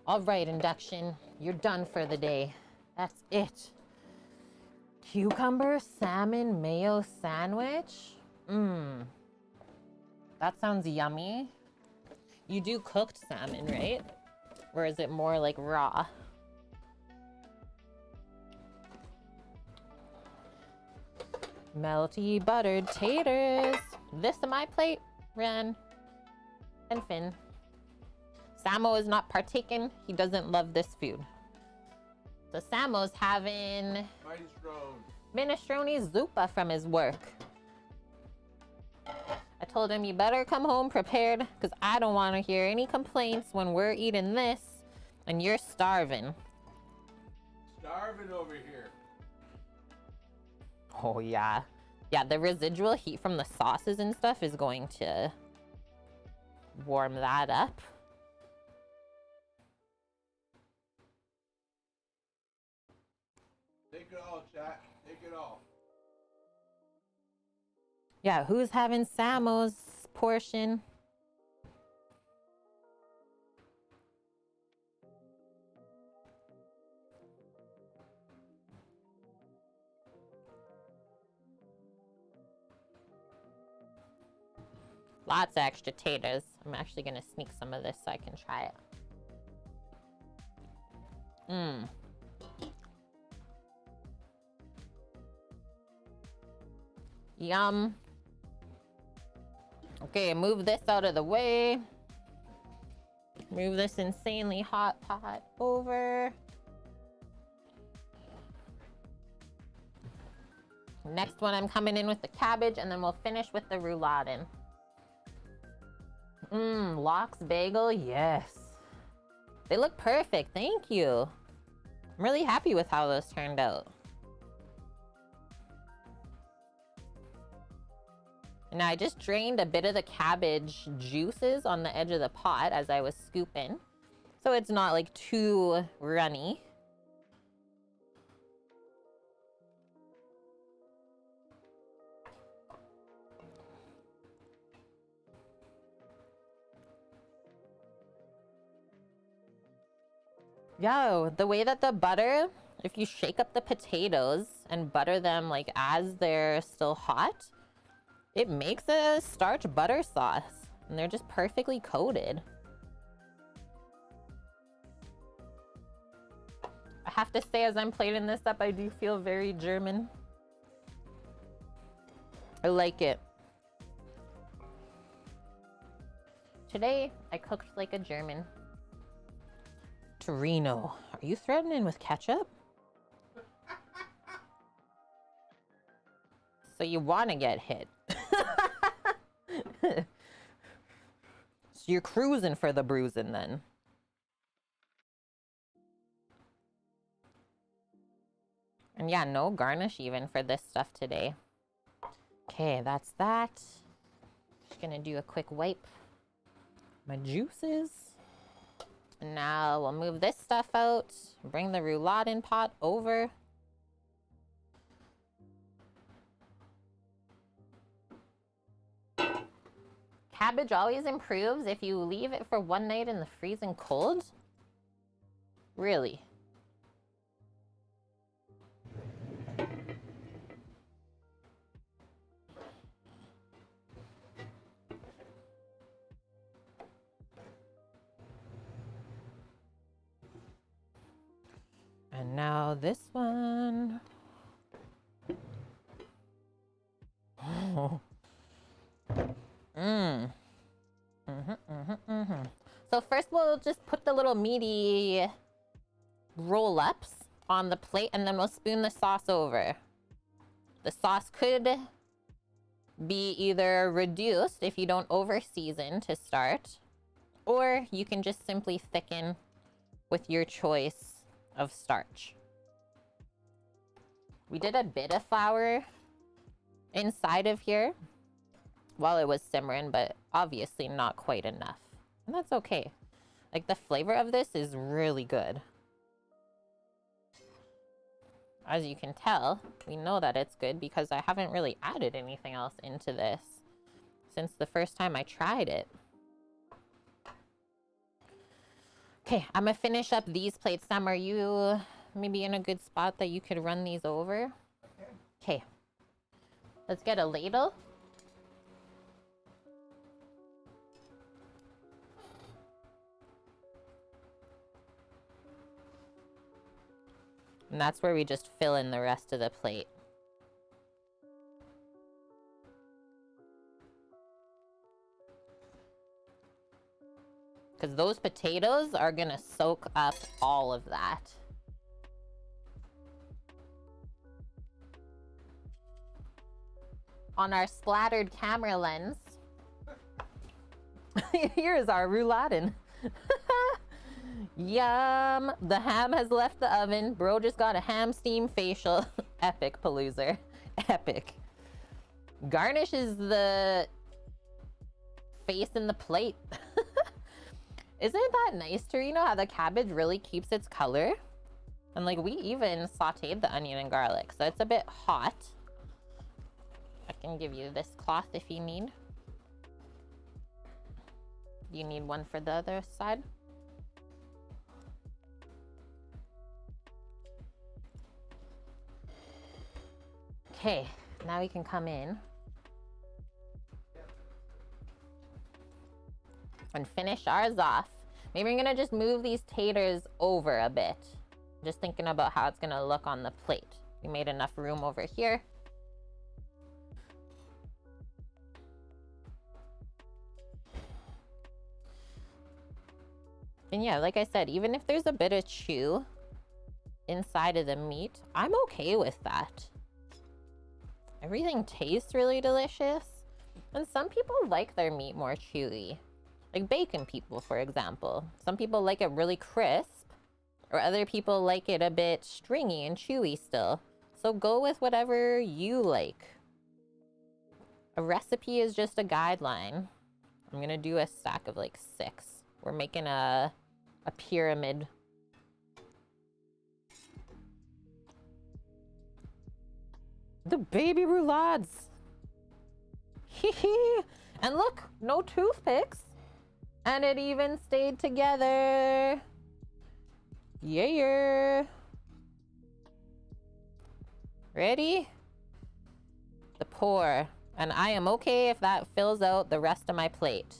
Speaker 1: All right, induction, you're done for the day. That's it. Cucumber salmon mayo sandwich. That sounds yummy. You do cooked salmon, right? Or is it more like raw? Melty buttered taters. This to my plate, Ren and Finn. Samo is not partaking. He doesn't love this food. So Samo's having minestrone zuppa from his work. I told him you better come home prepared because I don't want to hear any complaints when we're eating this and you're starving.
Speaker 3: Starving over here.
Speaker 1: Oh yeah. Yeah, the residual heat from the sauces and stuff is going to warm that up.
Speaker 3: Take it all, chat. Take it all.
Speaker 1: Yeah, who's having Samo's portion? Lots of extra taters. I'm actually gonna sneak some of this so I can try it. Mmm. Yum. Okay, move this out of the way. Move this insanely hot pot over. Next one, I'm coming in with the cabbage, and then we'll finish with the Rouladen. Mmm, Lox bagel, yes. They look perfect, thank you. I'm really happy with how those turned out. And I just drained a bit of the cabbage juices on the edge of the pot as I was scooping. So it's not like too runny. Yo, the way that the butter, if you shake up the potatoes and butter them like as they're still hot, it makes a starch butter sauce. And they're just perfectly coated. I have to say, as I'm plating this up, I do feel very German. I like it. Today, I cooked like a German. Torino, are you threatening with ketchup? So you want to get hit. So you're cruising for the bruising then. And yeah, no garnish even for this stuff today. Okay, that's that. Just gonna do a quick wipe. My juices. And now we'll move this stuff out. Bring the Rouladen pot over. Cabbage always improves if you leave it for one night in the freezing cold? Really? And now this one. Oh. So first we'll just put the little meaty roll-ups on the plate and then we'll spoon the sauce over. The sauce could be either reduced if you don't over-season to start, or you can just simply thicken with your choice of starch. We did a bit of flour inside of here while it was simmering, but obviously not quite enough. And that's okay. Like, the flavor of this is really good. As you can tell, we know that it's good because I haven't really added anything else into this since the first time I tried it. Okay, I'm gonna finish up these plates. Sam, are you maybe in a good spot that you could run these over? Okay. Let's get a ladle. And that's where we just fill in the rest of the plate. Because those potatoes are gonna soak up all of that. On our splattered camera lens, here's our Rouladen. Yum! The ham has left the oven. Bro just got a ham steam facial. Epic paloozer. Epic. Garnish is the face in the plate. Isn't that nice, Torino, how the cabbage really keeps its color? And like we even sauteed the onion and garlic, so it's a bit hot. I can give you this cloth if you need. Do you need one for the other side? Okay, now we can come in and finish ours off. Maybe we're gonna just move these taters over a bit. Just thinking about how it's gonna look on the plate. We made enough room over here. And yeah, like I said, even if there's a bit of chew inside of the meat, I'm okay with that. Everything tastes really delicious. And some people like their meat more chewy. Like bacon people, for example. Some people like it really crisp, or other people like it a bit stringy and chewy still. So go with whatever you like. A recipe is just a guideline. I'm gonna do a stack of like 6. We're making a pyramid. The baby roulades. Hee hee. And look, no toothpicks. And it even stayed together. Yeah. Ready? The pour. And I am okay if that fills out the rest of my plate.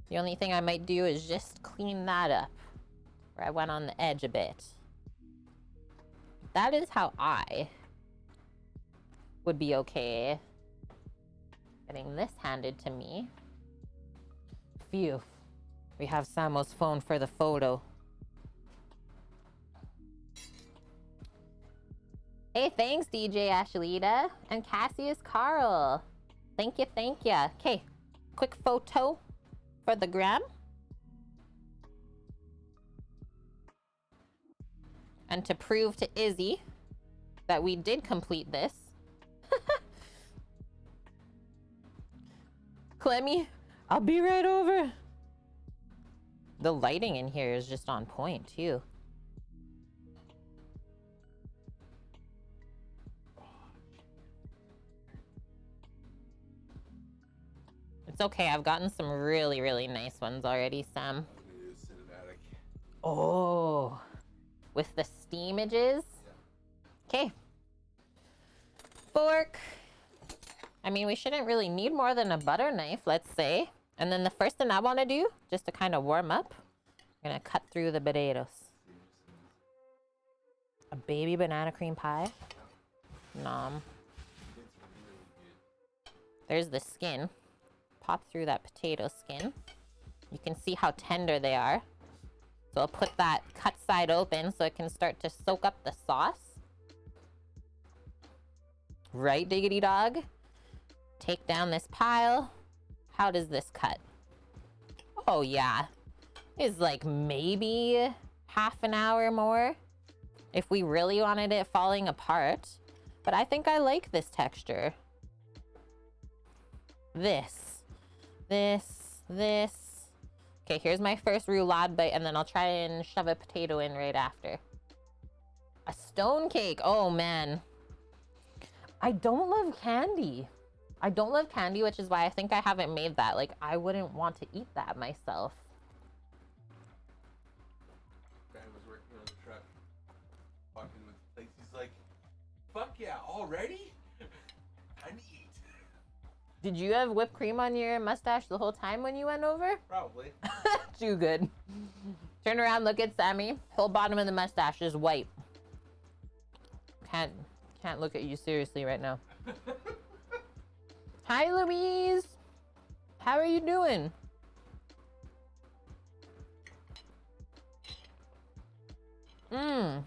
Speaker 1: The only thing I might do is just clean that up, where I went on the edge a bit. That is how I would be okay getting this handed to me. Phew. We have Samo's phone for the photo. Hey, thanks, DJ Ashlita and Cassius Carl. Thank you, thank you. Okay, quick photo for the gram. And to prove to Izzy that we did complete this. Clemmy, I'll be right over. The lighting in here is just on point, too. It's okay, I've gotten some really, really nice ones already, Sam. Oh, with the steamages? Okay. Fork. I mean, we shouldn't really need more than a butter knife, let's say. And then the first thing I want to do, just to kind of warm up, I'm going to cut through the potatoes. A baby banana cream pie. Nom. There's the skin. Pop through that potato skin. You can see how tender they are. So I'll put that cut side open so it can start to soak up the sauce. Right, diggity dog? Take down this pile. How does this cut? Oh yeah, it's like maybe half an hour more if we really wanted it falling apart. But I think I like this texture. This. Okay, here's my first roulade bite, and then I'll try and shove a potato in right after. A stone cake. Oh man. I don't love candy. I don't love candy, which is why I think I haven't made that. Like, I wouldn't want to eat that myself.
Speaker 3: Guy was working on the truck, walking with plates. He's like, "Fuck yeah, already? Time to eat."
Speaker 1: Did you have whipped cream on your mustache the whole time when you went over?
Speaker 3: Probably.
Speaker 1: Too good. Turn around, look at Sammy. Whole bottom of the mustache is white. can't look at you seriously right now. Hi, Louise. How are you doing? Mmm.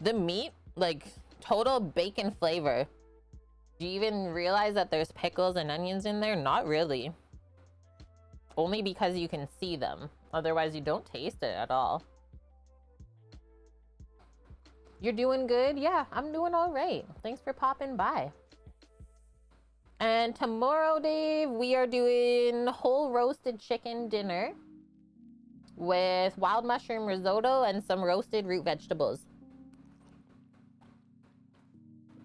Speaker 1: The meat, like, total bacon flavor. Do you even realize that there's pickles and onions in there? Not really. Only because you can see them. Otherwise, you don't taste it at all. You're doing good? Yeah, I'm doing all right. Thanks for popping by. And tomorrow, Dave, we are doing whole roasted chicken dinner with wild mushroom risotto and some roasted root vegetables.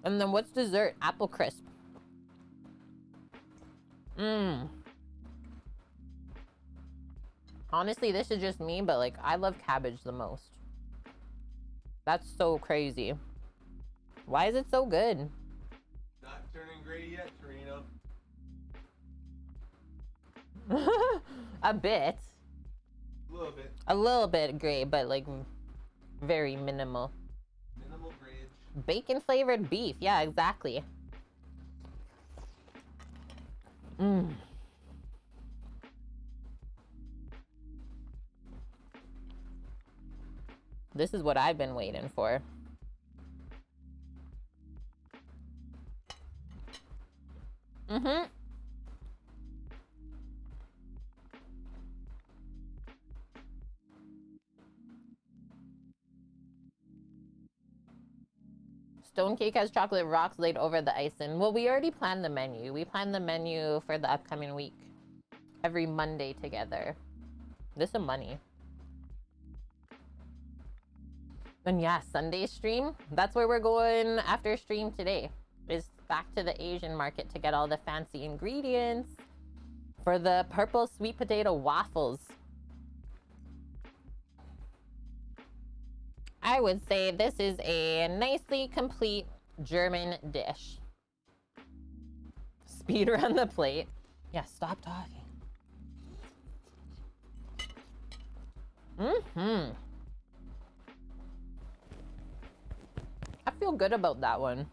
Speaker 1: And then what's dessert? Apple crisp. Mmm. Honestly, this is just me, but like, I love cabbage the most. That's so crazy. Why is it so good?
Speaker 3: Not turning gray yet, Torino.
Speaker 1: A bit.
Speaker 3: A little bit.
Speaker 1: A little bit gray, but like very minimal.
Speaker 3: Minimal grayage.
Speaker 1: Bacon flavored beef. Yeah, exactly. Mmm. This is what I've been waiting for. Mm-hmm. Stone cake has chocolate rocks laid over the icing. Well, we already planned the menu. We planned the menu for the upcoming week. Every Monday together. This is money. And yeah, Sunday stream. That's where we're going after stream today. Is back to the Asian market to get all the fancy ingredients for the purple sweet potato waffles. I would say this is a nicely complete German dish. Speed around the plate. Yeah, stop talking. Mm-hmm. I feel good about that one.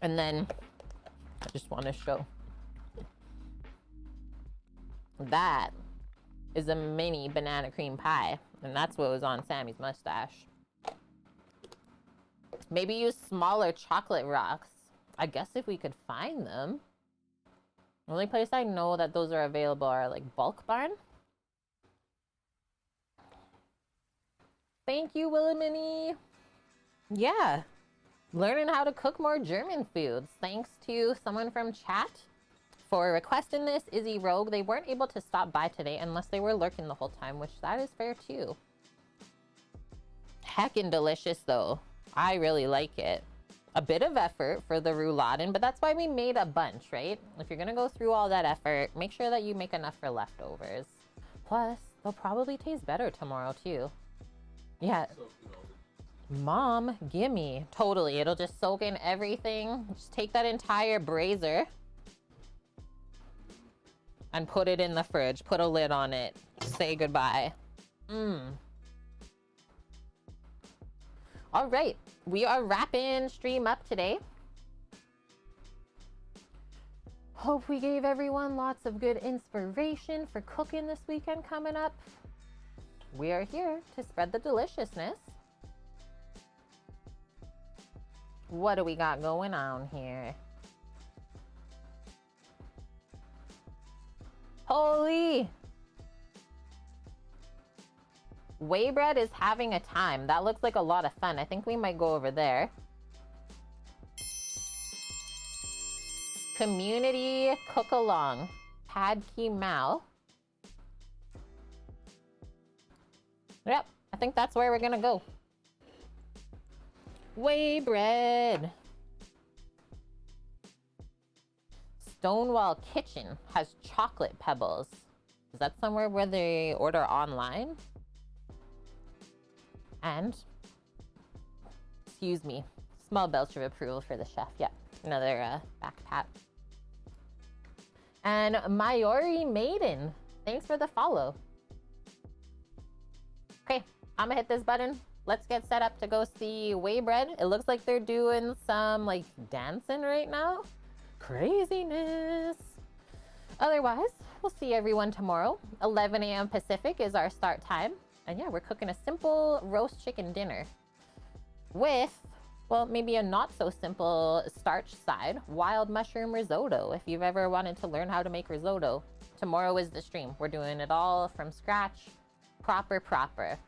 Speaker 1: And then I just want to show that is a mini banana cream pie, and that's what was on Sammy's mustache. Maybe use smaller chocolate rocks. I guess if we could find them. The only place I know that those are available are like Bulk Barn. Thank you, Willamini. Yeah. Learning how to cook more German foods. Thanks to someone from chat for requesting this, Izzy Rogue. They weren't able to stop by today unless they were lurking the whole time, which that is fair too. Heckin' delicious though. I really like it. A bit of effort for the Rouladen, but that's why we made a bunch, right? If you're gonna go through all that effort, make sure that you make enough for leftovers. Plus, they'll probably taste better tomorrow too. Yeah. Mom, gimme. Totally. It'll just soak in everything. Just take that entire braiser and put it in the fridge. Put a lid on it. Say goodbye. All right. We are wrapping stream up today. Hope we gave everyone lots of good inspiration for cooking this weekend coming up. We are here to spread the deliciousness. What do we got going on here? Holy! Waybread is having a time. That looks like a lot of fun. I think we might go over there. Community cook-along. Pad Ki Mao. Yep, I think that's where we're gonna go. Waybread. Stonewall Kitchen has chocolate pebbles. Is that somewhere where they order online? And, excuse me, small belch of approval for the chef. Yeah, another back pat. And Mayori Maiden, thanks for the follow. Okay, I'm gonna hit this button. Let's get set up to go see Waybread. It looks like they're doing some like dancing right now. Craziness. Otherwise, we'll see everyone tomorrow. 11 a.m. Pacific is our start time. And yeah, we're cooking a simple roast chicken dinner with, well, maybe a not so simple starch side, wild mushroom risotto. If you've ever wanted to learn how to make risotto, tomorrow is the stream. We're doing it all from scratch, proper.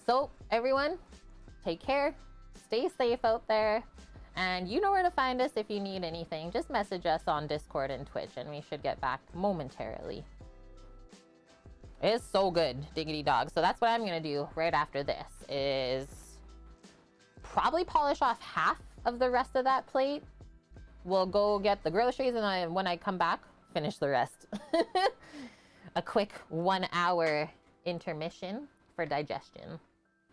Speaker 1: So everyone, take care, stay safe out there, and you know where to find us if you need anything. Just message us on Discord and Twitch, and we should get back momentarily. It's so good, diggity dog. So that's what I'm gonna do right after this, is probably polish off half of the rest of that plate. We'll go get the groceries, and when I come back, finish the rest. A quick 1 hour intermission for digestion.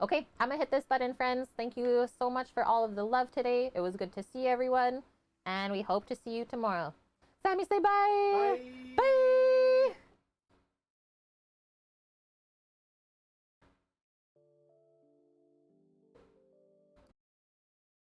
Speaker 1: Okay, I'm gonna hit this button, friends. Thank you so much for all of the love today. It was good to see everyone, and we hope to see you tomorrow. Sammy, say bye.
Speaker 3: Bye.